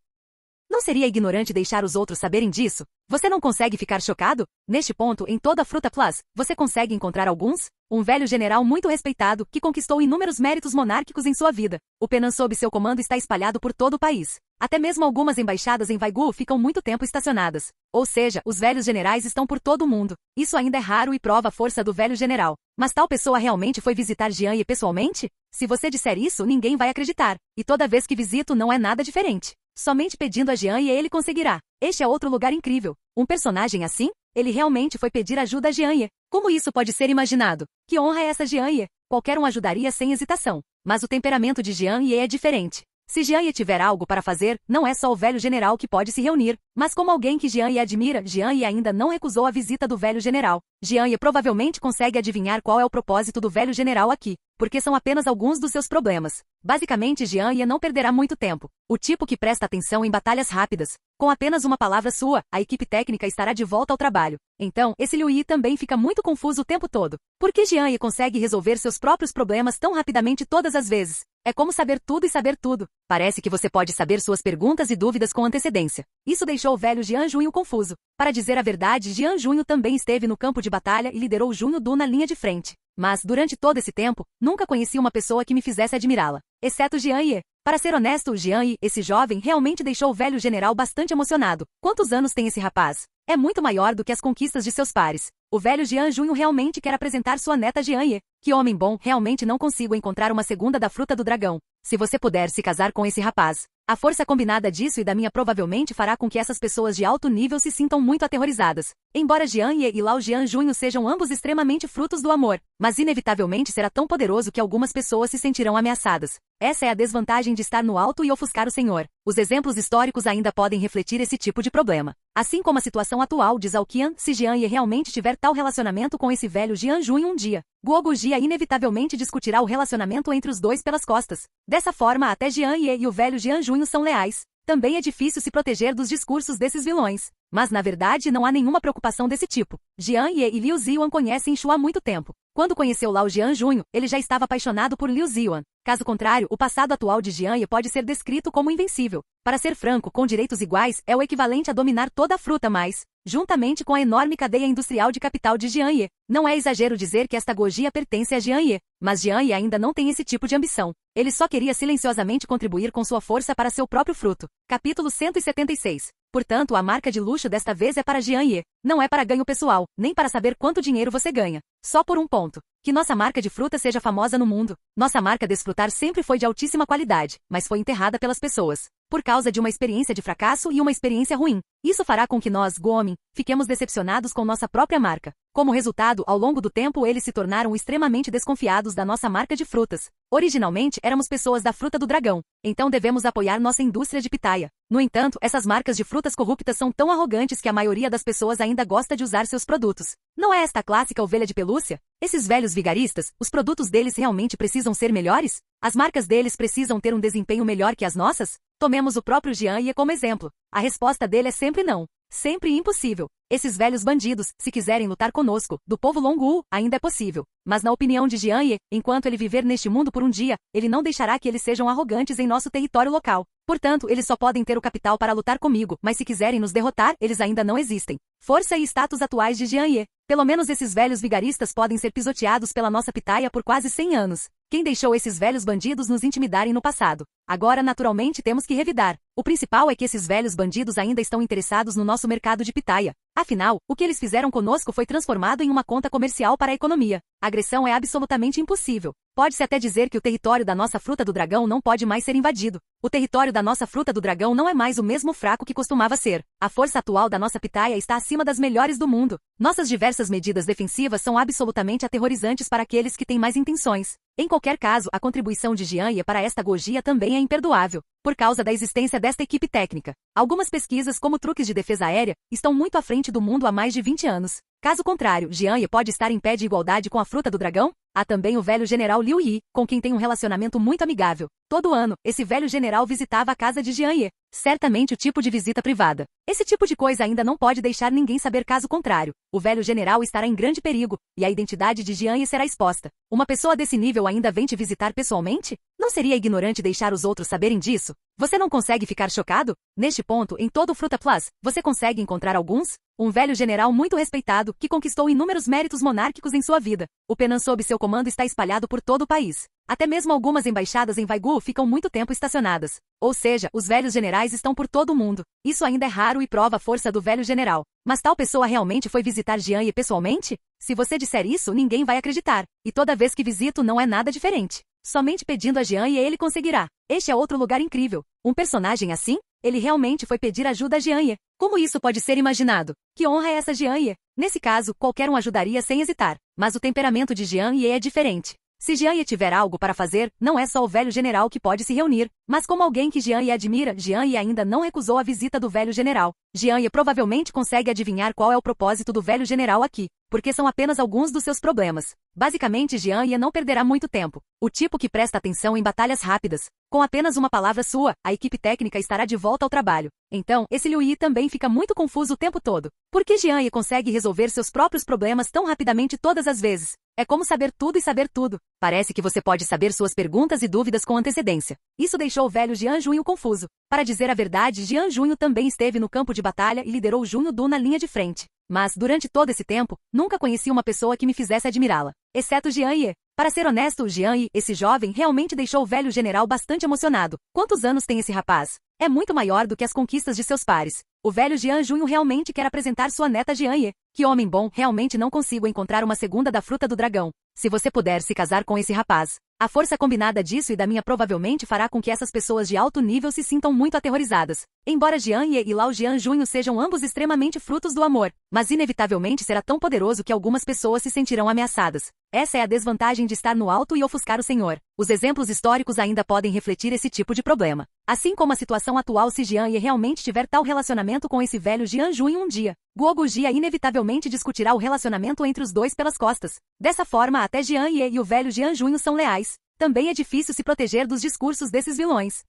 Não seria ignorante deixar os outros saberem disso? Você não consegue ficar chocado? Neste ponto, em toda a Fruta Plus, você consegue encontrar alguns? Um velho general muito respeitado, que conquistou inúmeros méritos monárquicos em sua vida. O Penan sob seu comando está espalhado por todo o país. Até mesmo algumas embaixadas em Vaigu ficam muito tempo estacionadas. Ou seja, os velhos generais estão por todo o mundo. Isso ainda é raro e prova a força do velho general. Mas tal pessoa realmente foi visitar Jianye pessoalmente? Se você disser isso, ninguém vai acreditar. E toda vez que visito não é nada diferente. Somente pedindo a Jianye ele conseguirá. Este é outro lugar incrível. Um personagem assim? Ele realmente foi pedir ajuda a Jianye. Como isso pode ser imaginado? Que honra é essa Jianye? Qualquer um ajudaria sem hesitação. Mas o temperamento de Jianye é diferente. Se Jianye tiver algo para fazer, não é só o velho general que pode se reunir, mas como alguém que Jianye admira, Jianye ainda não recusou a visita do velho general. Jianye provavelmente consegue adivinhar qual é o propósito do velho general aqui, porque são apenas alguns dos seus problemas. Basicamente, Jianye não perderá muito tempo. O tipo que presta atenção em batalhas rápidas. Com apenas uma palavra sua, a equipe técnica estará de volta ao trabalho. Então, esse Liu Yi também fica muito confuso o tempo todo. Por que Jianye consegue resolver seus próprios problemas tão rapidamente todas as vezes? É como saber tudo e saber tudo. Parece que você pode saber suas perguntas e dúvidas com antecedência. Isso deixou o velho Jian Junho confuso. Para dizer a verdade, Jian Junho também esteve no campo de batalha e liderou Junho Du na linha de frente. Mas, durante todo esse tempo, nunca conheci uma pessoa que me fizesse admirá-la. Exceto Jian Ye. Para ser honesto, o Jian Yi, esse jovem, realmente deixou o velho general bastante emocionado. Quantos anos tem esse rapaz? É muito maior do que as conquistas de seus pares. O velho Jian Junho realmente quer apresentar sua neta Jian Ye. Que homem bom, realmente não consigo encontrar uma segunda da fruta do dragão. Se você puder se casar com esse rapaz, a força combinada disso e da minha provavelmente fará com que essas pessoas de alto nível se sintam muito aterrorizadas. Embora Jian Ye e Lao Jian Junho sejam ambos extremamente frutos do amor, mas inevitavelmente será tão poderoso que algumas pessoas se sentirão ameaçadas. Essa é a desvantagem de estar no alto e ofuscar o Senhor. Os exemplos históricos ainda podem refletir esse tipo de problema. Assim como a situação atual de Zhao Qian, se Jian Ye realmente tiver tal relacionamento com esse velho Jian Junho um dia, Guo Gujia inevitavelmente discutirá o relacionamento entre os dois pelas costas. Dessa forma, até Jian Ye e o velho Jian Junho são leais. Também é difícil se proteger dos discursos desses vilões. Mas na verdade não há nenhuma preocupação desse tipo. Jian Ye e Liu Ziwan conhecem Shu há muito tempo. Quando conheceu Lao Jian Junho, ele já estava apaixonado por Liu Ziwan. Caso contrário, o passado atual de Jian Ye pode ser descrito como invencível. Para ser franco, com direitos iguais, é o equivalente a dominar toda a fruta mais, juntamente com a enorme cadeia industrial de capital de Jian Ye. Não é exagero dizer que esta Gojia pertence a Jian Ye, mas Jian Ye ainda não tem esse tipo de ambição. Ele só queria silenciosamente contribuir com sua força para seu próprio fruto. Capítulo 176. Portanto, a marca de luxo desta vez é para Jian Ye. Não é para ganho pessoal, nem para saber quanto dinheiro você ganha. Só por um ponto. Que nossa marca de fruta seja famosa no mundo. Nossa marca Desfrutar sempre foi de altíssima qualidade, mas foi enterrada pelas pessoas. Por causa de uma experiência de fracasso e uma experiência ruim. Isso fará com que nós, Gomin, fiquemos decepcionados com nossa própria marca. Como resultado, ao longo do tempo eles se tornaram extremamente desconfiados da nossa marca de frutas. Originalmente, éramos pessoas da fruta do dragão, então devemos apoiar nossa indústria de pitaia. No entanto, essas marcas de frutas corruptas são tão arrogantes que a maioria das pessoas ainda gosta de usar seus produtos. Não é esta a clássica ovelha de pelúcia? Esses velhos vigaristas, os produtos deles realmente precisam ser melhores? As marcas deles precisam ter um desempenho melhor que as nossas? Tomemos o próprio Jian Ye como exemplo. A resposta dele é sempre não. Sempre impossível. Esses velhos bandidos, se quiserem lutar conosco, do povo Longu, ainda é possível. Mas na opinião de Jian Ye, enquanto ele viver neste mundo por um dia, ele não deixará que eles sejam arrogantes em nosso território local. Portanto, eles só podem ter o capital para lutar comigo, mas se quiserem nos derrotar, eles ainda não existem. Força e status atuais de Jian Ye. Pelo menos esses velhos vigaristas podem ser pisoteados pela nossa pitaia por quase 100 anos. Quem deixou esses velhos bandidos nos intimidarem no passado? Agora, naturalmente, temos que revidar. O principal é que esses velhos bandidos ainda estão interessados no nosso mercado de pitaia. Afinal, o que eles fizeram conosco foi transformado em uma conta comercial para a economia. A agressão é absolutamente impossível. Pode-se até dizer que o território da nossa fruta do dragão não pode mais ser invadido. O território da nossa fruta do dragão não é mais o mesmo fraco que costumava ser. A força atual da nossa pitaia está acima das melhores do mundo. Nossas diversas medidas defensivas são absolutamente aterrorizantes para aqueles que têm mais intenções. Em qualquer caso, a contribuição de Jianye para esta Gojira também é imperdoável, por causa da existência desta equipe técnica. Algumas pesquisas, como truques de defesa aérea, estão muito à frente do mundo há mais de 20 anos. Caso contrário, Jianye pode estar em pé de igualdade com a fruta do dragão? Há também o velho general Liu Yi, com quem tem um relacionamento muito amigável. Todo ano, esse velho general visitava a casa de Jianye. Certamente o tipo de visita privada. Esse tipo de coisa ainda não pode deixar ninguém saber caso contrário. O velho general estará em grande perigo, e a identidade de Jianye será exposta. Uma pessoa desse nível ainda vem te visitar pessoalmente? Não seria ignorante deixar os outros saberem disso? Você não consegue ficar chocado? Neste ponto, em todo o Fruta Plus, você consegue encontrar alguns? Um velho general muito respeitado, que conquistou inúmeros méritos monárquicos em sua vida. O Penan sob seu comando está espalhado por todo o país. Até mesmo algumas embaixadas em Vaigu ficam muito tempo estacionadas. Ou seja, os velhos generais estão por todo o mundo. Isso ainda é raro e prova a força do velho general. Mas tal pessoa realmente foi visitar Jianye pessoalmente? Se você disser isso, ninguém vai acreditar. E toda vez que visito não é nada diferente. Somente pedindo a Jianye ele conseguirá. Este é outro lugar incrível. Um personagem assim? Ele realmente foi pedir ajuda a Jianye. Como isso pode ser imaginado? Que honra é essa Jianye? Nesse caso, qualquer um ajudaria sem hesitar. Mas o temperamento de Jianye é diferente. Se Jianye tiver algo para fazer, não é só o velho general que pode se reunir, mas como alguém que Jianye admira, Jianye ainda não recusou a visita do velho general. Jianye provavelmente consegue adivinhar qual é o propósito do velho general aqui, porque são apenas alguns dos seus problemas. Basicamente, Jianye não perderá muito tempo. O tipo que presta atenção em batalhas rápidas. Com apenas uma palavra sua, a equipe técnica estará de volta ao trabalho. Então, esse Liu Yi também fica muito confuso o tempo todo. Por que Jianye consegue resolver seus próprios problemas tão rapidamente todas as vezes? É como saber tudo e saber tudo. Parece que você pode saber suas perguntas e dúvidas com antecedência. Isso deixou o velho Jian Junho confuso. Para dizer a verdade, Jian Junho também esteve no campo de batalha e liderou Junho Du na linha de frente. Mas, durante todo esse tempo, nunca conheci uma pessoa que me fizesse admirá-la. Exceto Jian Ye. Para ser honesto, o Jian Ye, esse jovem, realmente deixou o velho general bastante emocionado. Quantos anos tem esse rapaz? É muito maior do que as conquistas de seus pares. O velho Jian Junho realmente quer apresentar sua neta Jian Ye. Que homem bom, realmente não consigo encontrar uma segunda da fruta do dragão. Se você puder se casar com esse rapaz, a força combinada disso e da minha provavelmente fará com que essas pessoas de alto nível se sintam muito aterrorizadas. Embora Jian Ye e Lao Jian Junho sejam ambos extremamente frutos do amor, mas inevitavelmente será tão poderoso que algumas pessoas se sentirão ameaçadas. Essa é a desvantagem de estar no alto e ofuscar o Senhor. Os exemplos históricos ainda podem refletir esse tipo de problema. Assim como a situação atual se Jian Ye realmente tiver tal relacionamento com esse velho Jian Junho um dia, Guo Gujia inevitavelmente discutirá o relacionamento entre os dois pelas costas. Dessa forma, até Jian Ye e o velho Jian Junho são leais. Também é difícil se proteger dos discursos desses vilões.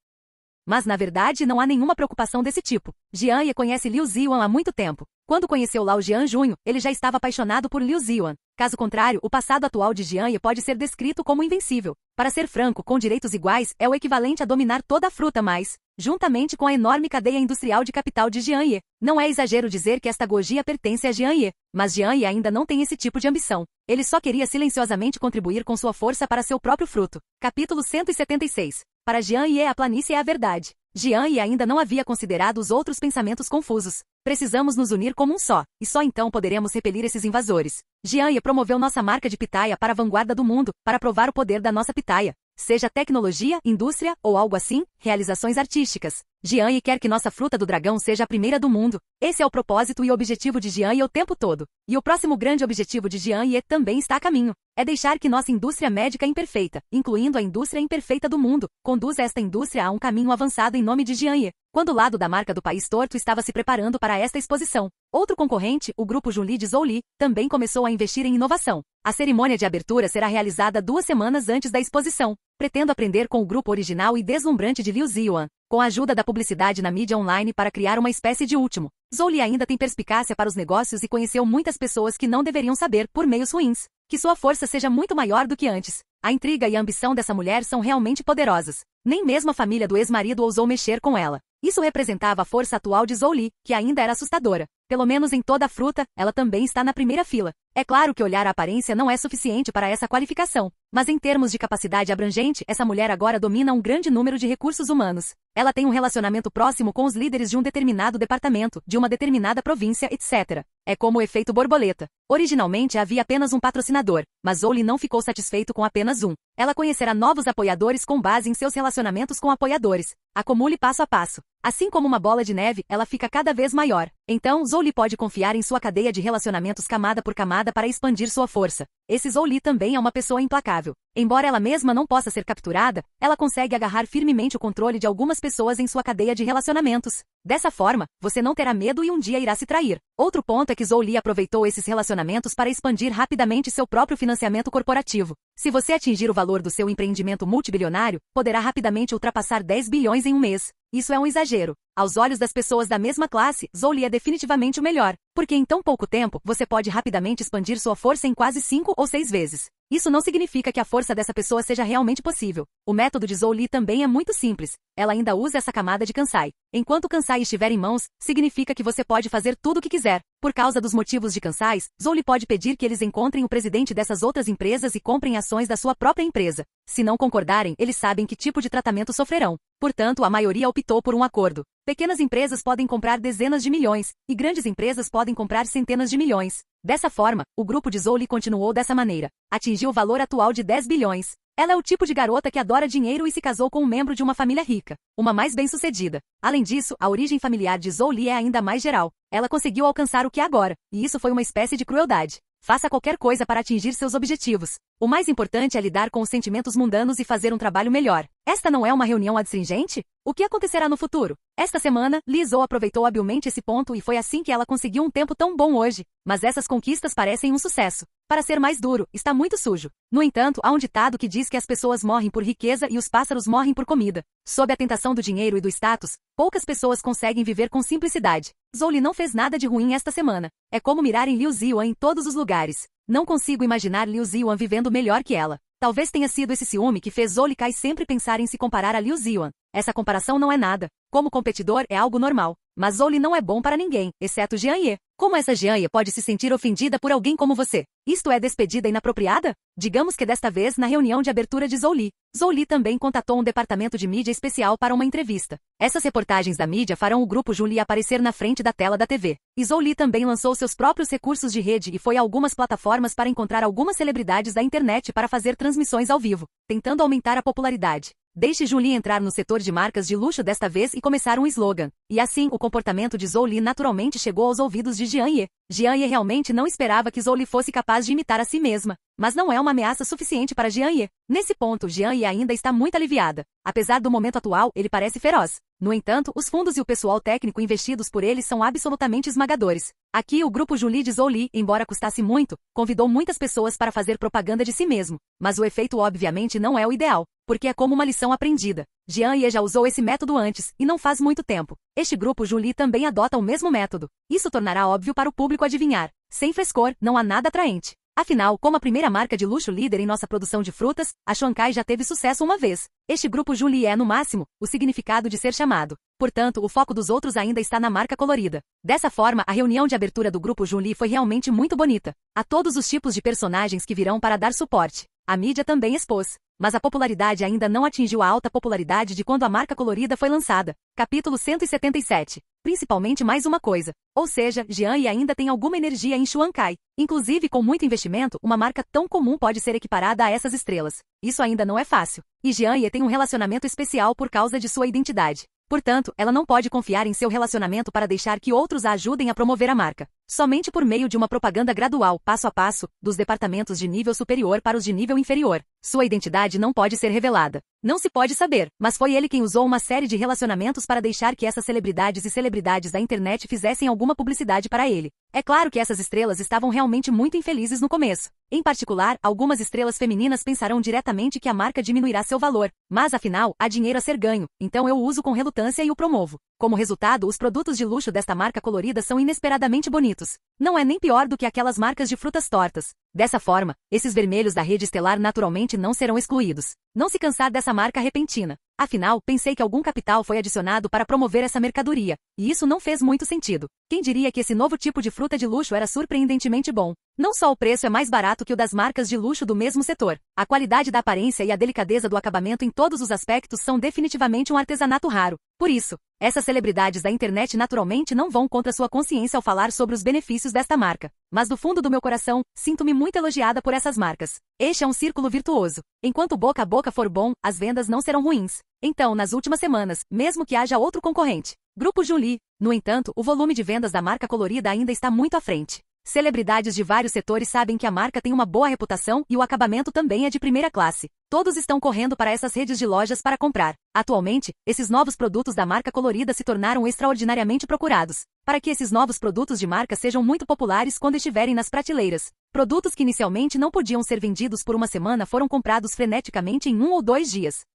Mas na verdade não há nenhuma preocupação desse tipo. Jian Ye conhece Liu Ziwan há muito tempo. Quando conheceu Lao Jian Junho, ele já estava apaixonado por Liu Ziwan. Caso contrário, o passado atual de Jian Ye pode ser descrito como invencível. Para ser franco, com direitos iguais, é o equivalente a dominar toda a fruta mais, juntamente com a enorme cadeia industrial de capital de Jian Ye. Não é exagero dizer que esta Gojira pertence a Jian Ye, mas Jian Ye ainda não tem esse tipo de ambição. Ele só queria silenciosamente contribuir com sua força para seu próprio fruto. Capítulo 176. Para Jian Ye, a planície é a verdade. Jian Ye ainda não havia considerado os outros pensamentos confusos. Precisamos nos unir como um só, e só então poderemos repelir esses invasores. Jian Ye promoveu nossa marca de pitaia para a vanguarda do mundo, para provar o poder da nossa pitaia. Seja tecnologia, indústria, ou algo assim, realizações artísticas. Jian Ye quer que nossa fruta do dragão seja a primeira do mundo. Esse é o propósito e objetivo de Jian Ye o tempo todo. E o próximo grande objetivo de Jian Ye também está a caminho. É deixar que nossa indústria médica imperfeita, incluindo a indústria imperfeita do mundo, conduza esta indústria a um caminho avançado em nome de Jian Ye. Quando o lado da marca do país torto estava se preparando para esta exposição, outro concorrente, o grupo Junli de Zhou, também começou a investir em inovação. A cerimônia de abertura será realizada 2 semanas antes da exposição. Pretendo aprender com o grupo original e deslumbrante de Liu Ziwan, com a ajuda da publicidade na mídia online para criar uma espécie de último. Zhou ainda tem perspicácia para os negócios e conheceu muitas pessoas que não deveriam saber por meios ruins. Que sua força seja muito maior do que antes. A intriga e a ambição dessa mulher são realmente poderosas. Nem mesmo a família do ex-marido ousou mexer com ela. Isso representava a força atual de Zhou Li, que ainda era assustadora. Pelo menos em toda a fruta, ela também está na primeira fila. É claro que olhar a aparência não é suficiente para essa qualificação. Mas em termos de capacidade abrangente, essa mulher agora domina um grande número de recursos humanos. Ela tem um relacionamento próximo com os líderes de um determinado departamento, de uma determinada província, etc. É como o efeito borboleta. Originalmente havia apenas um patrocinador, mas Zhou Li não ficou satisfeito com apenas um. Ela conhecerá novos apoiadores com base em seus relacionamentos com apoiadores. Acumule passo a passo. Assim como uma bola de neve, ela fica cada vez maior. Então, Zhou Li pode confiar em sua cadeia de relacionamentos camada por camada para expandir sua força. esse Zhou Li também é uma pessoa implacável. Embora ela mesma não possa ser capturada, ela consegue agarrar firmemente o controle de algumas pessoas em sua cadeia de relacionamentos. Dessa forma, você não terá medo e um dia irá se trair. Outro ponto é que Zhou Li aproveitou esses relacionamentos para expandir rapidamente seu próprio financiamento corporativo. Se você atingir o valor do seu empreendimento multibilionário, poderá rapidamente ultrapassar 10 bilhões em um mês. Isso é um exagero. Aos olhos das pessoas da mesma classe, Zhou Li é definitivamente o melhor, porque em tão pouco tempo, você pode rapidamente expandir sua força em quase 5 ou 6 vezes. Isso não significa que a força dessa pessoa seja realmente possível. O método de Zhou Li também é muito simples. Ela ainda usa essa camada de Kansai. Enquanto o Kansai estiver em mãos, significa que você pode fazer tudo o que quiser. Por causa dos motivos de Kansais, Zhou Li pode pedir que eles encontrem o presidente dessas outras empresas e comprem ações da sua própria empresa. Se não concordarem, eles sabem que tipo de tratamento sofrerão. Portanto, a maioria optou por um acordo. Pequenas empresas podem comprar dezenas de milhões, e grandes empresas podem comprar centenas de milhões. Dessa forma, o grupo de Zhou Li continuou dessa maneira. Atingiu o valor atual de 10 bilhões. Ela é o tipo de garota que adora dinheiro e se casou com um membro de uma família rica, uma mais bem-sucedida. Além disso, a origem familiar de Zhou Li é ainda mais geral. Ela conseguiu alcançar o que é agora, e isso foi uma espécie de crueldade. Faça qualquer coisa para atingir seus objetivos. O mais importante é lidar com os sentimentos mundanos e fazer um trabalho melhor. Esta não é uma reunião adstringente? O que acontecerá no futuro? Esta semana, Li Zhou aproveitou habilmente esse ponto e foi assim que ela conseguiu um tempo tão bom hoje. Mas essas conquistas parecem um sucesso. Para ser mais duro, está muito sujo. No entanto, há um ditado que diz que as pessoas morrem por riqueza e os pássaros morrem por comida. Sob a tentação do dinheiro e do status, poucas pessoas conseguem viver com simplicidade. Zhou Li não fez nada de ruim esta semana. É como mirar em Liu Ziyuan em todos os lugares. Não consigo imaginar Liu Ziyuan vivendo melhor que ela. Talvez tenha sido esse ciúme que fez Zhou Li Kai sempre pensar em se comparar a Liu Ziyuan. Essa comparação não é nada. Como competidor, é algo normal. Mas Zhou Li não é bom para ninguém, exceto Jian Ye. Como essa Jian Ye pode se sentir ofendida por alguém como você? Isto é despedida inapropriada? Digamos que desta vez na reunião de abertura de Zhou Li também contatou um departamento de mídia especial para uma entrevista. Essas reportagens da mídia farão o grupo Zhou Li aparecer na frente da tela da TV. E Zhou Li também lançou seus próprios recursos de rede e foi a algumas plataformas para encontrar algumas celebridades da internet para fazer transmissões ao vivo, tentando aumentar a popularidade. Deixe Zhou Li entrar no setor de marcas de luxo desta vez e começar um slogan. E assim, o comportamento de Zhou Li naturalmente chegou aos ouvidos de Jian Ye. Jian Ye realmente não esperava que Zhou Li fosse capaz de imitar a si mesma. Mas não é uma ameaça suficiente para Jian Ye. Nesse ponto, Jian Ye ainda está muito aliviada. Apesar do momento atual, ele parece feroz. No entanto, os fundos e o pessoal técnico investidos por ele são absolutamente esmagadores. Aqui, o grupo Zhou Li de Zhou Li, embora custasse muito, convidou muitas pessoas para fazer propaganda de si mesmo. Mas o efeito obviamente não é o ideal, porque é como uma lição aprendida. Jian Ye já usou esse método antes, e não faz muito tempo. Este grupo Zhou Li também adota o mesmo método. Isso tornará óbvio para o público adivinhar. Sem frescor, não há nada atraente. Afinal, como a primeira marca de luxo líder em nossa produção de frutas, a Shuangkai já teve sucesso uma vez. Este grupo Zhou Li é, no máximo, o significado de ser chamado. Portanto, o foco dos outros ainda está na marca colorida. Dessa forma, a reunião de abertura do grupo Zhou Li foi realmente muito bonita. Há todos os tipos de personagens que virão para dar suporte. A mídia também expôs. Mas a popularidade ainda não atingiu a alta popularidade de quando a marca colorida foi lançada. Capítulo 177. Principalmente mais uma coisa. Ou seja, Jian Ye ainda tem alguma energia em Shuangkai. Inclusive, com muito investimento, uma marca tão comum pode ser equiparada a essas estrelas. Isso ainda não é fácil. E Jian Ye tem um relacionamento especial por causa de sua identidade. Portanto, ela não pode confiar em seu relacionamento para deixar que outros a ajudem a promover a marca. Somente por meio de uma propaganda gradual, passo a passo, dos departamentos de nível superior para os de nível inferior. Sua identidade não pode ser revelada. Não se pode saber, mas foi ele quem usou uma série de relacionamentos para deixar que essas celebridades e celebridades da internet fizessem alguma publicidade para ele. É claro que essas estrelas estavam realmente muito infelizes no começo. Em particular, algumas estrelas femininas pensarão diretamente que a marca diminuirá seu valor. Mas afinal, há dinheiro a ser ganho, então eu o uso com relutância e o promovo. Como resultado, os produtos de luxo desta marca colorida são inesperadamente bonitos. Não é nem pior do que aquelas marcas de frutas tortas. Dessa forma, esses vermelhos da rede estelar naturalmente não serão excluídos. Não se cansar dessa marca repentina. Afinal, pensei que algum capital foi adicionado para promover essa mercadoria, e isso não fez muito sentido. Quem diria que esse novo tipo de fruta de luxo era surpreendentemente bom? Não só o preço é mais barato que o das marcas de luxo do mesmo setor. A qualidade da aparência e a delicadeza do acabamento em todos os aspectos são definitivamente um artesanato raro. Por isso, essas celebridades da internet naturalmente não vão contra sua consciência ao falar sobre os benefícios desta marca. Mas do fundo do meu coração, sinto-me muito elogiada por essas marcas. Este é um círculo virtuoso. Enquanto o boca a boca for bom, as vendas não serão ruins. Então, nas últimas semanas, mesmo que haja outro concorrente, Grupo Zhou Li, no entanto, o volume de vendas da marca colorida ainda está muito à frente. Celebridades de vários setores sabem que a marca tem uma boa reputação e o acabamento também é de primeira classe. Todos estão correndo para essas redes de lojas para comprar. Atualmente, esses novos produtos da marca colorida se tornaram extraordinariamente procurados. Para que esses novos produtos de marca sejam muito populares quando estiverem nas prateleiras. Produtos que inicialmente não podiam ser vendidos por uma semana foram comprados freneticamente em 1 ou 2 dias.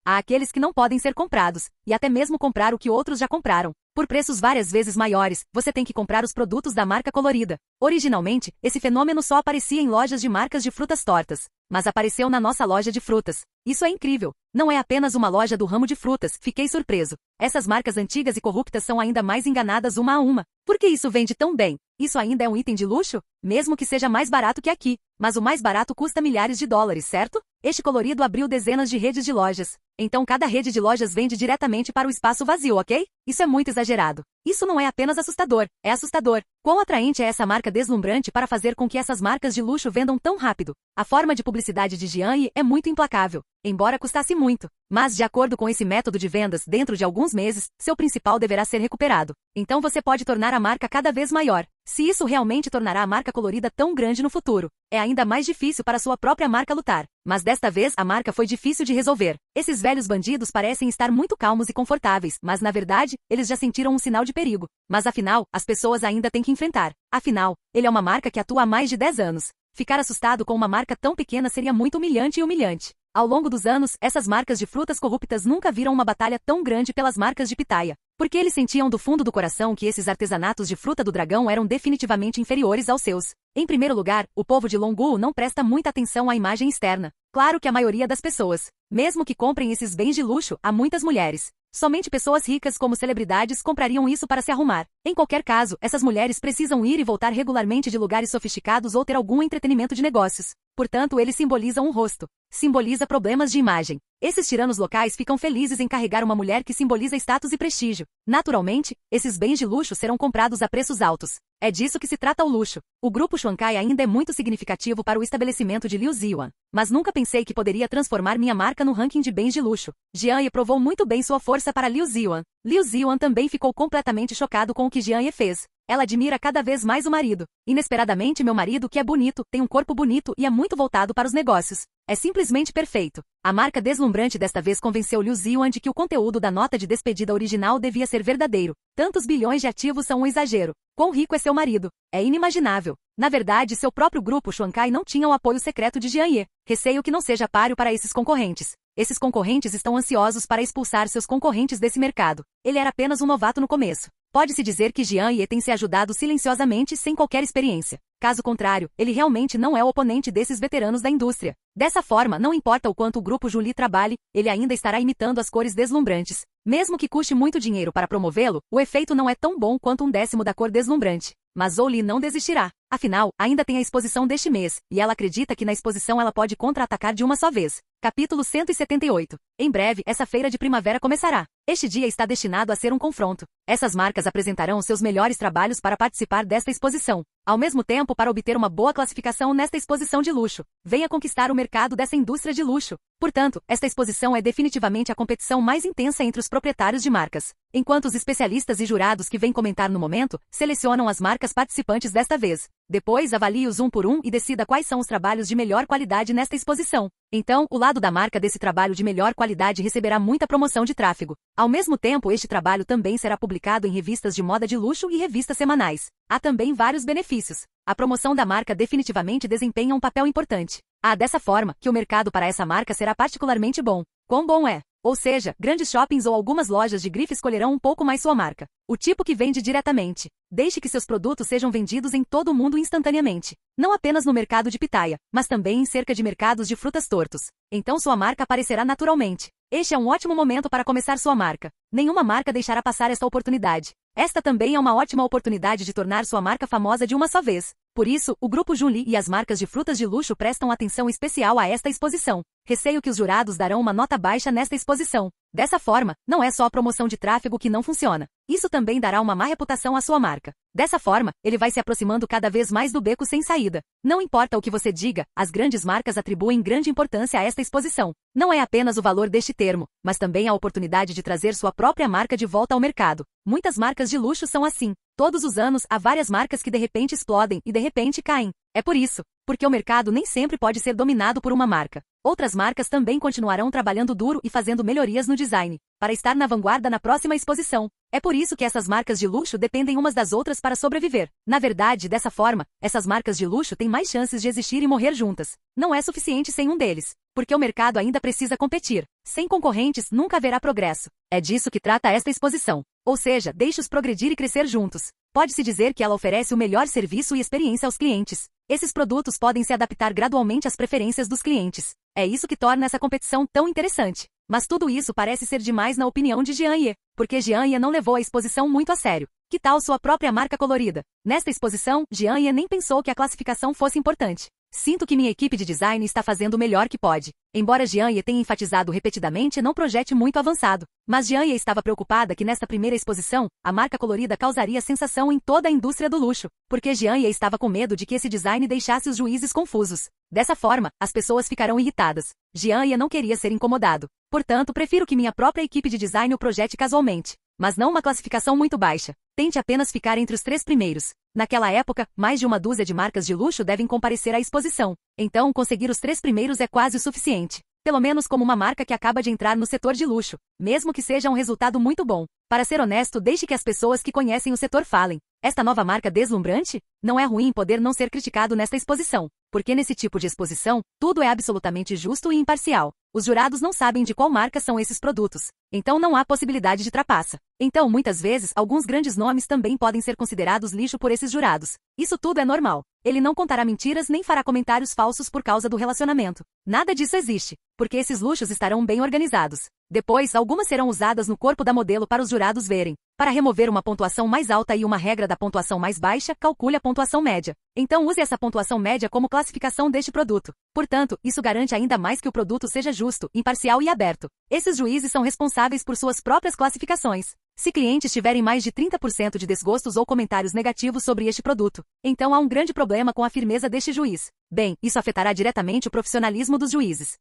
Há aqueles que não podem ser comprados, e até mesmo comprar o que outros já compraram. Por preços várias vezes maiores, você tem que comprar os produtos da marca colorida. Originalmente, esse fenômeno só aparecia em lojas de marcas de frutas tortas. Mas apareceu na nossa loja de frutas. Isso é incrível. Não é apenas uma loja do ramo de frutas, fiquei surpreso. Essas marcas antigas e corruptas são ainda mais enganadas uma a uma. Por que isso vende tão bem? Isso ainda é um item de luxo? Mesmo que seja mais barato que aqui. Mas o mais barato custa milhares de dólares, certo? Este colorido abriu dezenas de redes de lojas. Então cada rede de lojas vende diretamente para o espaço vazio, ok? Isso é muito exagerado. Isso não é apenas assustador, é assustador. Quão atraente é essa marca deslumbrante para fazer com que essas marcas de luxo vendam tão rápido? A forma de publicidade de Jianye é muito implacável, embora custasse muito. Mas, de acordo com esse método de vendas, dentro de alguns meses, seu principal deverá ser recuperado. Então você pode tornar a marca cada vez maior. Se isso realmente tornará a marca colorida tão grande no futuro, é ainda mais difícil para sua própria marca lutar. Mas desta vez a marca foi difícil de resolver. Esses velhos bandidos parecem estar muito calmos e confortáveis, mas na verdade, eles já sentiram um sinal de perigo. Mas afinal, as pessoas ainda têm que enfrentar. Afinal, ele é uma marca que atua há mais de 10 anos. Ficar assustado com uma marca tão pequena seria muito humilhante e humilhante. Ao longo dos anos, essas marcas de frutas corruptas nunca viram uma batalha tão grande pelas marcas de pitaia. Porque eles sentiam do fundo do coração que esses artesanatos de fruta do dragão eram definitivamente inferiores aos seus. Em primeiro lugar, o povo de Longu não presta muita atenção à imagem externa. Claro que a maioria das pessoas, mesmo que comprem esses bens de luxo, há muitas mulheres. Somente pessoas ricas como celebridades comprariam isso para se arrumar. Em qualquer caso, essas mulheres precisam ir e voltar regularmente de lugares sofisticados ou ter algum entretenimento de negócios. Portanto, eles simbolizam um rosto. Simboliza problemas de imagem. Esses tiranos locais ficam felizes em carregar uma mulher que simboliza status e prestígio. Naturalmente, esses bens de luxo serão comprados a preços altos. É disso que se trata o luxo. O grupo Xuankai ainda é muito significativo para o estabelecimento de Liu Ziwan. Mas nunca pensei que poderia transformar minha marca no ranking de bens de luxo. Jianye provou muito bem sua força para Liu Ziwan. Liu Ziwan também ficou completamente chocado com o que Jianye fez. Ela admira cada vez mais o marido. Inesperadamente, meu marido, que é bonito, tem um corpo bonito e é muito voltado para os negócios. É simplesmente perfeito. A marca deslumbrante desta vez convenceu Liu Ziwan de que o conteúdo da nota de despedida original devia ser verdadeiro. Tantos bilhões de ativos são um exagero. Quão rico é seu marido? É inimaginável. Na verdade, seu próprio grupo Xuankai não tinha o apoio secreto de Jianye. Receio que não seja páreo para esses concorrentes. Esses concorrentes estão ansiosos para expulsar seus concorrentes desse mercado. Ele era apenas um novato no começo. Pode-se dizer que Jianye tem se ajudado silenciosamente sem qualquer experiência. Caso contrário, ele realmente não é o oponente desses veteranos da indústria. Dessa forma, não importa o quanto o grupo Juli trabalhe, ele ainda estará imitando as cores deslumbrantes. Mesmo que custe muito dinheiro para promovê-lo, o efeito não é tão bom quanto 1/10 da cor deslumbrante. Mas Zhou Li não desistirá. Afinal, ainda tem a exposição deste mês, e ela acredita que na exposição ela pode contra-atacar de uma só vez. Capítulo 178. Em breve, essa feira de primavera começará. Este dia está destinado a ser um confronto. Essas marcas apresentarão seus melhores trabalhos para participar desta exposição. Ao mesmo tempo, para obter uma boa classificação nesta exposição de luxo, venha conquistar o mercado dessa indústria de luxo. Portanto, esta exposição é definitivamente a competição mais intensa entre os proprietários de marcas. Enquanto os especialistas e jurados que vêm comentar no momento, selecionam as marcas participantes desta vez. Depois, avalie-os um por um e decida quais são os trabalhos de melhor qualidade nesta exposição. Então, o lado da marca desse trabalho de melhor qualidade receberá muita promoção de tráfego. Ao mesmo tempo, este trabalho também será publicado em revistas de moda de luxo e revistas semanais. Há também vários benefícios. A promoção da marca definitivamente desempenha um papel importante. Dessa forma, que o mercado para essa marca será particularmente bom. Quão bom é? Ou seja, grandes shoppings ou algumas lojas de grife escolherão um pouco mais sua marca. O tipo que vende diretamente. Deixe que seus produtos sejam vendidos em todo o mundo instantaneamente. Não apenas no mercado de pitaia, mas também em cerca de mercados de frutas tortos. Então sua marca aparecerá naturalmente. Este é um ótimo momento para começar sua marca. Nenhuma marca deixará passar esta oportunidade. Esta também é uma ótima oportunidade de tornar sua marca famosa de uma só vez. Por isso, o grupo Junli e as marcas de frutas de luxo prestam atenção especial a esta exposição. Receio que os jurados darão uma nota baixa nesta exposição. Dessa forma, não é só a promoção de tráfego que não funciona. Isso também dará uma má reputação à sua marca. Dessa forma, ele vai se aproximando cada vez mais do beco sem saída. Não importa o que você diga, as grandes marcas atribuem grande importância a esta exposição. Não é apenas o valor deste termo, mas também a oportunidade de trazer sua própria marca de volta ao mercado. Muitas marcas de luxo são assim. Todos os anos, há várias marcas que de repente explodem e de repente caem. É por isso, porque o mercado nem sempre pode ser dominado por uma marca. Outras marcas também continuarão trabalhando duro e fazendo melhorias no design, para estar na vanguarda na próxima exposição. É por isso que essas marcas de luxo dependem umas das outras para sobreviver. Na verdade, dessa forma, essas marcas de luxo têm mais chances de existir e morrer juntas. Não é suficiente sem um deles, porque o mercado ainda precisa competir. Sem concorrentes, nunca haverá progresso. É disso que trata esta exposição. Ou seja, deixe-os progredir e crescer juntos. Pode-se dizer que ela oferece o melhor serviço e experiência aos clientes. Esses produtos podem se adaptar gradualmente às preferências dos clientes. É isso que torna essa competição tão interessante. Mas tudo isso parece ser demais na opinião de Jean Ye, porque Jean Ye não levou a exposição muito a sério. Que tal sua própria marca colorida? Nesta exposição, Jean Ye nem pensou que a classificação fosse importante. Sinto que minha equipe de design está fazendo o melhor que pode. Embora Jean Ye tenha enfatizado repetidamente não projete muito avançado. Mas Jean Ye estava preocupada que nesta primeira exposição, a marca colorida causaria sensação em toda a indústria do luxo. Porque Jean Ye estava com medo de que esse design deixasse os juízes confusos. Dessa forma, as pessoas ficarão irritadas. Jean Ye não queria ser incomodado. Portanto, prefiro que minha própria equipe de design o projete casualmente. Mas não uma classificação muito baixa. Tente apenas ficar entre os 3 primeiros. Naquela época, mais de uma dúzia de marcas de luxo devem comparecer à exposição. Então, conseguir os 3 primeiros é quase o suficiente. Pelo menos como uma marca que acaba de entrar no setor de luxo, mesmo que seja um resultado muito bom. Para ser honesto, deixe que as pessoas que conhecem o setor falem. Esta nova marca deslumbrante? Não é ruim poder não ser criticado nesta exposição, porque nesse tipo de exposição, tudo é absolutamente justo e imparcial. Os jurados não sabem de qual marca são esses produtos, então não há possibilidade de trapaça. Então, muitas vezes, alguns grandes nomes também podem ser considerados lixo por esses jurados. Isso tudo é normal. Ele não contará mentiras nem fará comentários falsos por causa do relacionamento. Nada disso existe, porque esses luxos estarão bem organizados. Depois, algumas serão usadas no corpo da modelo para os jurados verem. Para remover uma pontuação mais alta e uma regra da pontuação mais baixa, calcule a pontuação média. Então use essa pontuação média como classificação deste produto. Portanto, isso garante ainda mais que o produto seja justo, imparcial e aberto. Esses juízes são responsáveis por suas próprias classificações. Se clientes tiverem mais de 30% de desgostos ou comentários negativos sobre este produto, então há um grande problema com a firmeza deste juiz. Bem, isso afetará diretamente o profissionalismo dos juízes.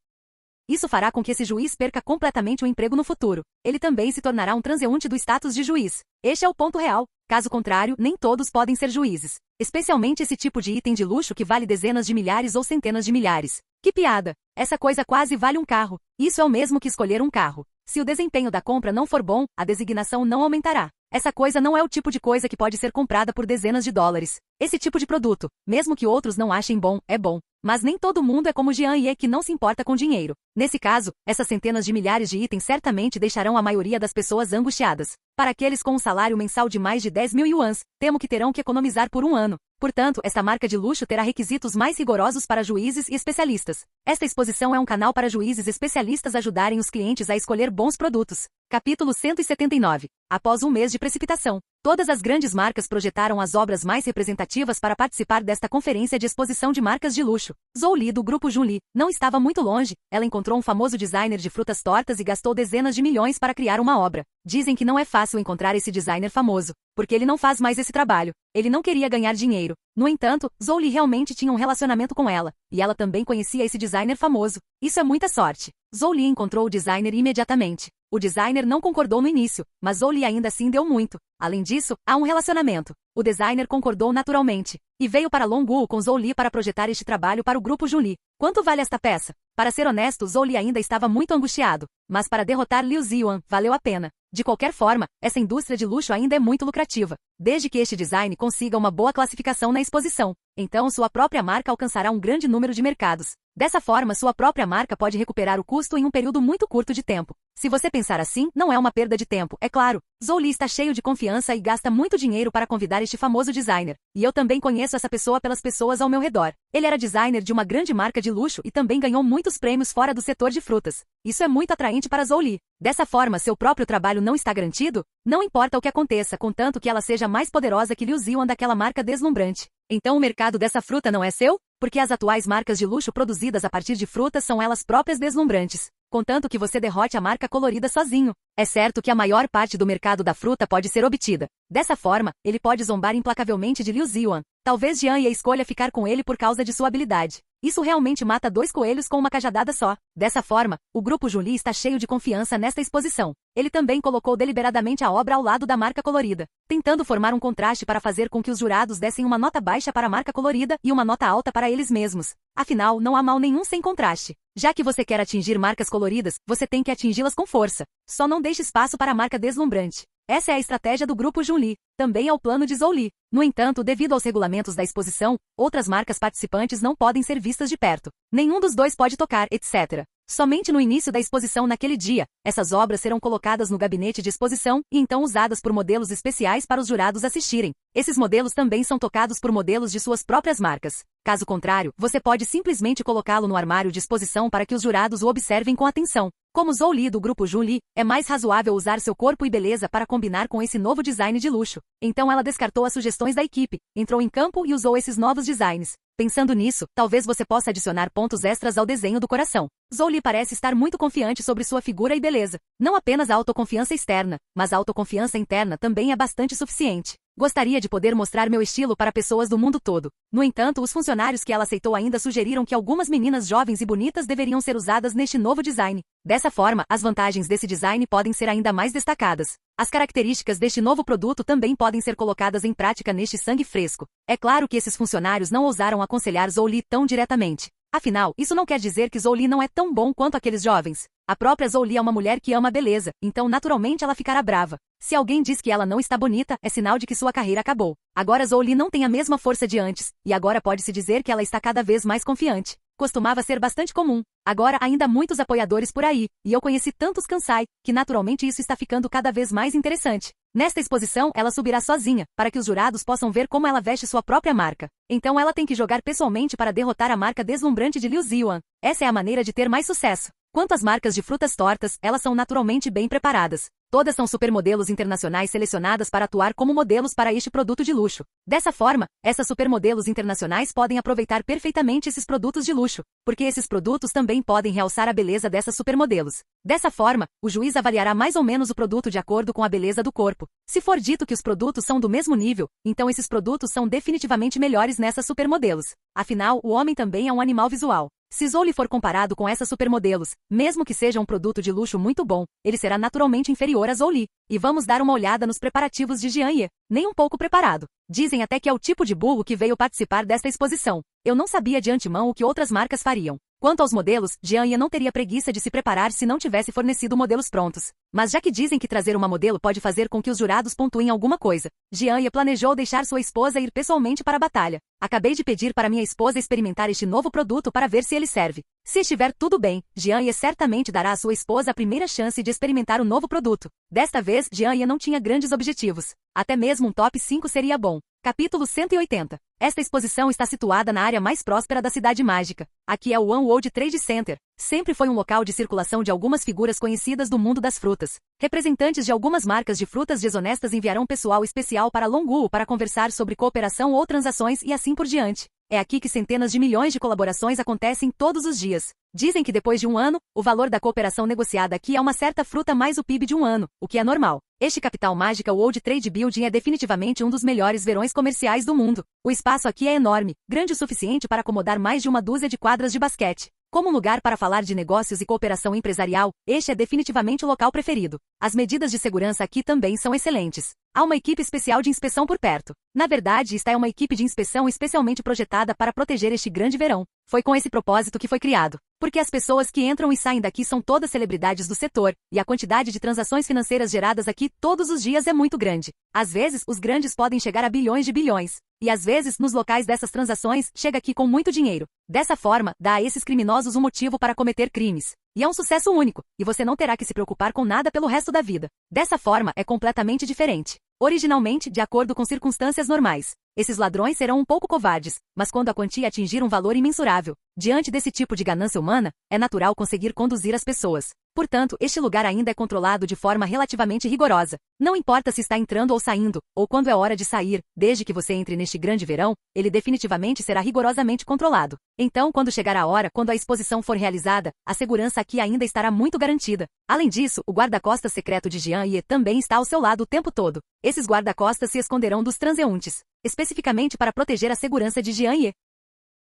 Isso fará com que esse juiz perca completamente o emprego no futuro. Ele também se tornará um transeunte do status de juiz. Este é o ponto real. Caso contrário, nem todos podem ser juízes. Especialmente esse tipo de item de luxo que vale dezenas de milhares ou centenas de milhares. Que piada! Essa coisa quase vale um carro. Isso é o mesmo que escolher um carro. Se o desempenho da compra não for bom, a designação não aumentará. Essa coisa não é o tipo de coisa que pode ser comprada por dezenas de dólares. Esse tipo de produto, mesmo que outros não achem bom, é bom. Mas nem todo mundo é como Jean Ye que não se importa com dinheiro. Nesse caso, essas centenas de milhares de itens certamente deixarão a maioria das pessoas angustiadas. Para aqueles com um salário mensal de mais de 10 mil yuans, temo que terão que economizar por um ano. Portanto, esta marca de luxo terá requisitos mais rigorosos para juízes e especialistas. Esta exposição é um canal para juízes especialistas ajudarem os clientes a escolher bons produtos. Capítulo 179. Após um mês de precipitação, todas as grandes marcas projetaram as obras mais representativas para participar desta conferência de exposição de marcas de luxo. Zhou Li, do grupo Junli, não estava muito longe. Ela encontrou um famoso designer de frutas tortas e gastou dezenas de milhões para criar uma obra. Dizem que não é fácil encontrar esse designer famoso, porque ele não faz mais esse trabalho. Ele não queria ganhar dinheiro. No entanto, Zhou Li realmente tinha um relacionamento com ela, e ela também conhecia esse designer famoso. Isso é muita sorte. Zhou Li encontrou o designer imediatamente. O designer não concordou no início, mas Zhou Li ainda assim deu muito. Além disso, há um relacionamento. O designer concordou naturalmente, e veio para Longwu com Zhou Li para projetar este trabalho para o grupo Junli. Quanto vale esta peça? Para ser honesto, Zhou Li ainda estava muito angustiado, mas para derrotar Liu Ziyuan, valeu a pena. De qualquer forma, essa indústria de luxo ainda é muito lucrativa, desde que este design consiga uma boa classificação na exposição. Então sua própria marca alcançará um grande número de mercados. Dessa forma, sua própria marca pode recuperar o custo em um período muito curto de tempo. Se você pensar assim, não é uma perda de tempo, é claro. Zhou Li está cheio de confiança e gasta muito dinheiro para convidar este famoso designer. E eu também conheço essa pessoa pelas pessoas ao meu redor. Ele era designer de uma grande marca de luxo e também ganhou muitos prêmios fora do setor de frutas. Isso é muito atraente para Zhou Li. Dessa forma, seu próprio trabalho não está garantido? Não importa o que aconteça, contanto que ela seja mais poderosa que Liu Ziyuan daquela marca deslumbrante. Então o mercado dessa fruta não é seu? Porque as atuais marcas de luxo produzidas a partir de frutas são elas próprias deslumbrantes. contanto que você derrote a marca colorida sozinho. É certo que a maior parte do mercado da fruta pode ser obtida. Dessa forma, ele pode zombar implacavelmente de Liu Ziwan. Talvez Jian Ye escolha ficar com ele por causa de sua habilidade. Isso realmente mata 2 coelhos com uma cajadada só. Dessa forma, o grupo Junli está cheio de confiança nesta exposição. Ele também colocou deliberadamente a obra ao lado da marca colorida, tentando formar um contraste para fazer com que os jurados dessem uma nota baixa para a marca colorida e uma nota alta para eles mesmos. Afinal, não há mal nenhum sem contraste. Já que você quer atingir marcas coloridas, você tem que atingi-las com força. Só não deixe espaço para a marca deslumbrante. Essa é a estratégia do grupo Junli. Também é o plano de Zhou Li. No entanto, devido aos regulamentos da exposição, outras marcas participantes não podem ser vistas de perto. Nenhum dos dois pode tocar, etc. Somente no início da exposição naquele dia, essas obras serão colocadas no gabinete de exposição e então usadas por modelos especiais para os jurados assistirem. Esses modelos também são tocados por modelos de suas próprias marcas. Caso contrário, você pode simplesmente colocá-lo no armário de exposição para que os jurados o observem com atenção. Como Zhou Li do grupo Junli, é mais razoável usar seu corpo e beleza para combinar com esse novo design de luxo. Então ela descartou as sugestões da equipe, entrou em campo e usou esses novos designs. Pensando nisso, talvez você possa adicionar pontos extras ao desenho do coração. Zhou Li parece estar muito confiante sobre sua figura e beleza. Não apenas a autoconfiança externa, mas a autoconfiança interna também é bastante suficiente. Gostaria de poder mostrar meu estilo para pessoas do mundo todo. No entanto, os funcionários que ela aceitou ainda sugeriram que algumas meninas jovens e bonitas deveriam ser usadas neste novo design. Dessa forma, as vantagens desse design podem ser ainda mais destacadas. As características deste novo produto também podem ser colocadas em prática neste sangue fresco. É claro que esses funcionários não ousaram aconselhar Zhou Li tão diretamente. Afinal, isso não quer dizer que Zhou Li não é tão bom quanto aqueles jovens. A própria Zhou Li é uma mulher que ama a beleza, então naturalmente ela ficará brava. Se alguém diz que ela não está bonita, é sinal de que sua carreira acabou. Agora Zhou Li não tem a mesma força de antes, e agora pode-se dizer que ela está cada vez mais confiante. Costumava ser bastante comum. Agora ainda há muitos apoiadores por aí, e eu conheci tantos Kansai, que naturalmente isso está ficando cada vez mais interessante. Nesta exposição, ela subirá sozinha, para que os jurados possam ver como ela veste sua própria marca. Então ela tem que jogar pessoalmente para derrotar a marca deslumbrante de Liu Ziwan. Essa é a maneira de ter mais sucesso. Quanto às marcas de frutas tortas, elas são naturalmente bem preparadas. Todas são supermodelos internacionais selecionadas para atuar como modelos para este produto de luxo. Dessa forma, essas supermodelos internacionais podem aproveitar perfeitamente esses produtos de luxo, porque esses produtos também podem realçar a beleza dessas supermodelos. Dessa forma, o juiz avaliará mais ou menos o produto de acordo com a beleza do corpo. Se for dito que os produtos são do mesmo nível, então esses produtos são definitivamente melhores nessas supermodelos. Afinal, o homem também é um animal visual. Se Zhou Li for comparado com essas supermodelos, mesmo que seja um produto de luxo muito bom, ele será naturalmente inferior a Zhou Li. E vamos dar uma olhada nos preparativos de Jian Ye. Nem um pouco preparado. Dizem até que é o tipo de burro que veio participar desta exposição. Eu não sabia de antemão o que outras marcas fariam. Quanto aos modelos, Jian Ye não teria preguiça de se preparar se não tivesse fornecido modelos prontos. Mas já que dizem que trazer uma modelo pode fazer com que os jurados pontuem alguma coisa, Jian Ye planejou deixar sua esposa ir pessoalmente para a batalha. Acabei de pedir para minha esposa experimentar este novo produto para ver se ele serve. Se estiver tudo bem, Jian Ye certamente dará à sua esposa a primeira chance de experimentar o novo produto. Desta vez, Jian Ye não tinha grandes objetivos. Até mesmo um top 5 seria bom. Capítulo 180. Esta exposição está situada na área mais próspera da cidade mágica. Aqui é o One World Trade Center. Sempre foi um local de circulação de algumas figuras conhecidas do mundo das frutas. Representantes de algumas marcas de frutas desonestas enviarão pessoal especial para Longwu para conversar sobre cooperação ou transações e assim por diante. É aqui que centenas de milhões de colaborações acontecem todos os dias. Dizem que depois de um ano, o valor da cooperação negociada aqui é uma certa fruta mais o PIB de um ano, o que é normal. Este capital mágica World Trade Building é definitivamente um dos melhores verões comerciais do mundo. O espaço aqui é enorme, grande o suficiente para acomodar mais de uma dúzia de quadras de basquete. Como um lugar para falar de negócios e cooperação empresarial, este é definitivamente o local preferido. As medidas de segurança aqui também são excelentes. Há uma equipe especial de inspeção por perto. Na verdade, esta é uma equipe de inspeção especialmente projetada para proteger este grande verão. Foi com esse propósito que foi criado. Porque as pessoas que entram e saem daqui são todas celebridades do setor, e a quantidade de transações financeiras geradas aqui todos os dias é muito grande. Às vezes, os grandes podem chegar a bilhões de bilhões. E às vezes, nos locais dessas transações, chega aqui com muito dinheiro. Dessa forma, dá a esses criminosos um motivo para cometer crimes. E é um sucesso único, e você não terá que se preocupar com nada pelo resto da vida. Dessa forma, é completamente diferente. Originalmente, de acordo com circunstâncias normais, esses ladrões serão um pouco covardes, mas quando a quantia atingir um valor imensurável, diante desse tipo de ganância humana, é natural conseguir conduzir as pessoas. Portanto, este lugar ainda é controlado de forma relativamente rigorosa. Não importa se está entrando ou saindo, ou quando é hora de sair, desde que você entre neste grande verão, ele definitivamente será rigorosamente controlado. Então, quando chegar a hora, quando a exposição for realizada, a segurança aqui ainda estará muito garantida. Além disso, o guarda-costas secreto de Jian Ye também está ao seu lado o tempo todo. Esses guarda-costas se esconderão dos transeuntes, especificamente para proteger a segurança de Jian Ye.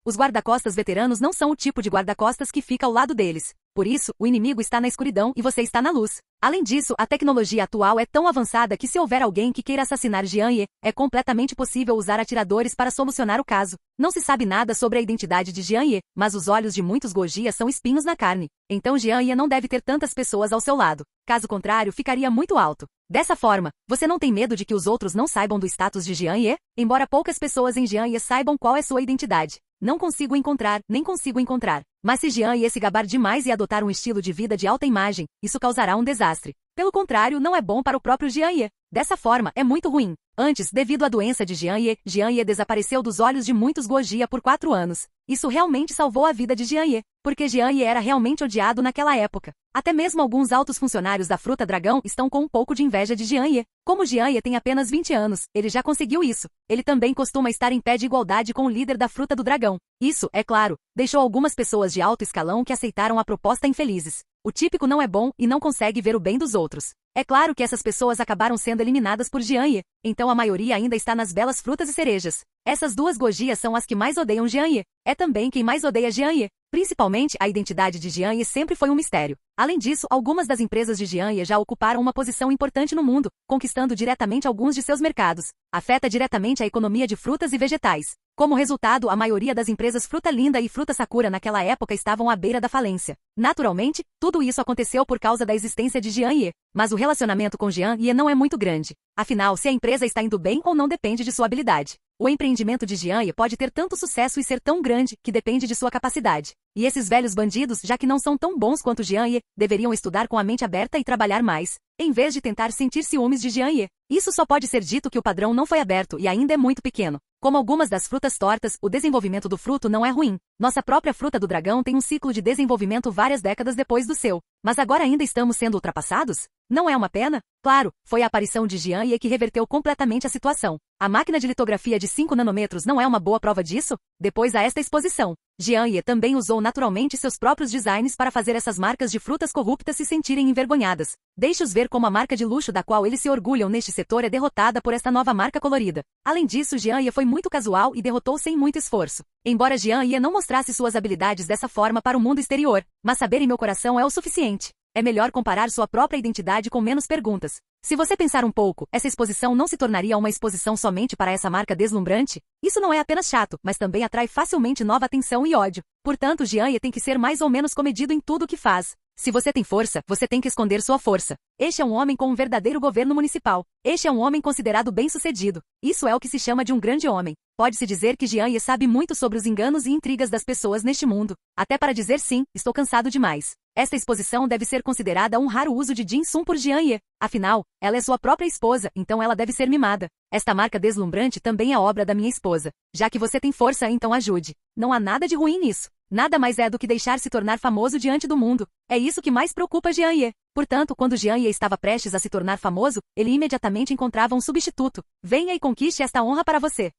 Os guarda-costas veteranos não são o tipo de guarda-costas que fica ao lado deles. Por isso, o inimigo está na escuridão e você está na luz. Além disso, a tecnologia atual é tão avançada que se houver alguém que queira assassinar Jian Ye, é completamente possível usar atiradores para solucionar o caso. Não se sabe nada sobre a identidade de Jian Ye, mas os olhos de muitos Gojia são espinhos na carne. Então Jian Ye não deve ter tantas pessoas ao seu lado. Caso contrário, ficaria muito alto. Dessa forma, você não tem medo de que os outros não saibam do status de Jian Ye? Embora poucas pessoas em Jian Ye saibam qual é sua identidade. Não consigo encontrar, nem consigo encontrar. Mas se Jian Ye se gabar demais e adotar um estilo de vida de alta imagem, isso causará um desastre. Pelo contrário, não é bom para o próprio Jian Ye. Dessa forma, é muito ruim. Antes, devido à doença de Jian Ye desapareceu dos olhos de muitos Gojia por 4 anos. Isso realmente salvou a vida de Jian Ye, porque Jian Ye era realmente odiado naquela época. Até mesmo alguns altos funcionários da Fruta Dragão estão com um pouco de inveja de Jian Ye. Como Jian Ye tem apenas 20 anos, ele já conseguiu isso. Ele também costuma estar em pé de igualdade com o líder da Fruta do Dragão. Isso, é claro, deixou algumas pessoas de alto escalão que aceitaram a proposta infelizes. O típico não é bom e não consegue ver o bem dos outros. É claro que essas pessoas acabaram sendo eliminadas por Jian Ye, então a maioria ainda está nas belas frutas e cerejas. Essas duas Gojias são as que mais odeiam Jian Ye. É também quem mais odeia Jian Ye. Principalmente, a identidade de Jian Ye sempre foi um mistério. Além disso, algumas das empresas de Jian Ye já ocuparam uma posição importante no mundo, conquistando diretamente alguns de seus mercados. Afeta diretamente a economia de frutas e vegetais. Como resultado, a maioria das empresas Fruta Linda e Fruta Sakura naquela época estavam à beira da falência. Naturalmente, tudo isso aconteceu por causa da existência de Jian Ye, mas o relacionamento com Jian Ye não é muito grande. Afinal, se a empresa está indo bem ou não depende de sua habilidade. O empreendimento de Jian Ye pode ter tanto sucesso e ser tão grande que depende de sua capacidade. E esses velhos bandidos, já que não são tão bons quanto Jian Ye, deveriam estudar com a mente aberta e trabalhar mais, em vez de tentar sentir ciúmes de Jian Ye. Isso só pode ser dito que o padrão não foi aberto e ainda é muito pequeno. Como algumas das frutas tortas, o desenvolvimento do fruto não é ruim. Nossa própria fruta do dragão tem um ciclo de desenvolvimento várias décadas depois do seu. Mas agora ainda estamos sendo ultrapassados? Não é uma pena? Claro, foi a aparição de Jian Ye que reverteu completamente a situação. A máquina de litografia de 5 nanômetros não é uma boa prova disso? Depois a esta exposição, Jian Ye também usou naturalmente seus próprios designs para fazer essas marcas de frutas corruptas se sentirem envergonhadas. Deixe-os ver como a marca de luxo da qual eles se orgulham neste setor é derrotada por esta nova marca colorida. Além disso, Jian Ye foi muito casual e derrotou sem muito esforço. Embora Jian Ye não mostrasse suas habilidades dessa forma para o mundo exterior, mas saber em meu coração é o suficiente. É melhor comparar sua própria identidade com menos perguntas. Se você pensar um pouco, essa exposição não se tornaria uma exposição somente para essa marca deslumbrante? Isso não é apenas chato, mas também atrai facilmente nova atenção e ódio. Portanto, Jian Ye tem que ser mais ou menos comedido em tudo o que faz. Se você tem força, você tem que esconder sua força. Este é um homem com um verdadeiro governo municipal. Este é um homem considerado bem-sucedido. Isso é o que se chama de um grande homem. Pode-se dizer que Jian Ye sabe muito sobre os enganos e intrigas das pessoas neste mundo. Até para dizer sim, estou cansado demais. Esta exposição deve ser considerada um raro uso de Jin Sun por Jian Ye. Afinal, ela é sua própria esposa, então ela deve ser mimada. Esta marca deslumbrante também é obra da minha esposa. Já que você tem força, então ajude. Não há nada de ruim nisso. Nada mais é do que deixar-se tornar famoso diante do mundo. É isso que mais preocupa Jian Ye. Portanto, quando Jian Ye estava prestes a se tornar famoso, ele imediatamente encontrava um substituto. Venha e conquiste esta honra para você.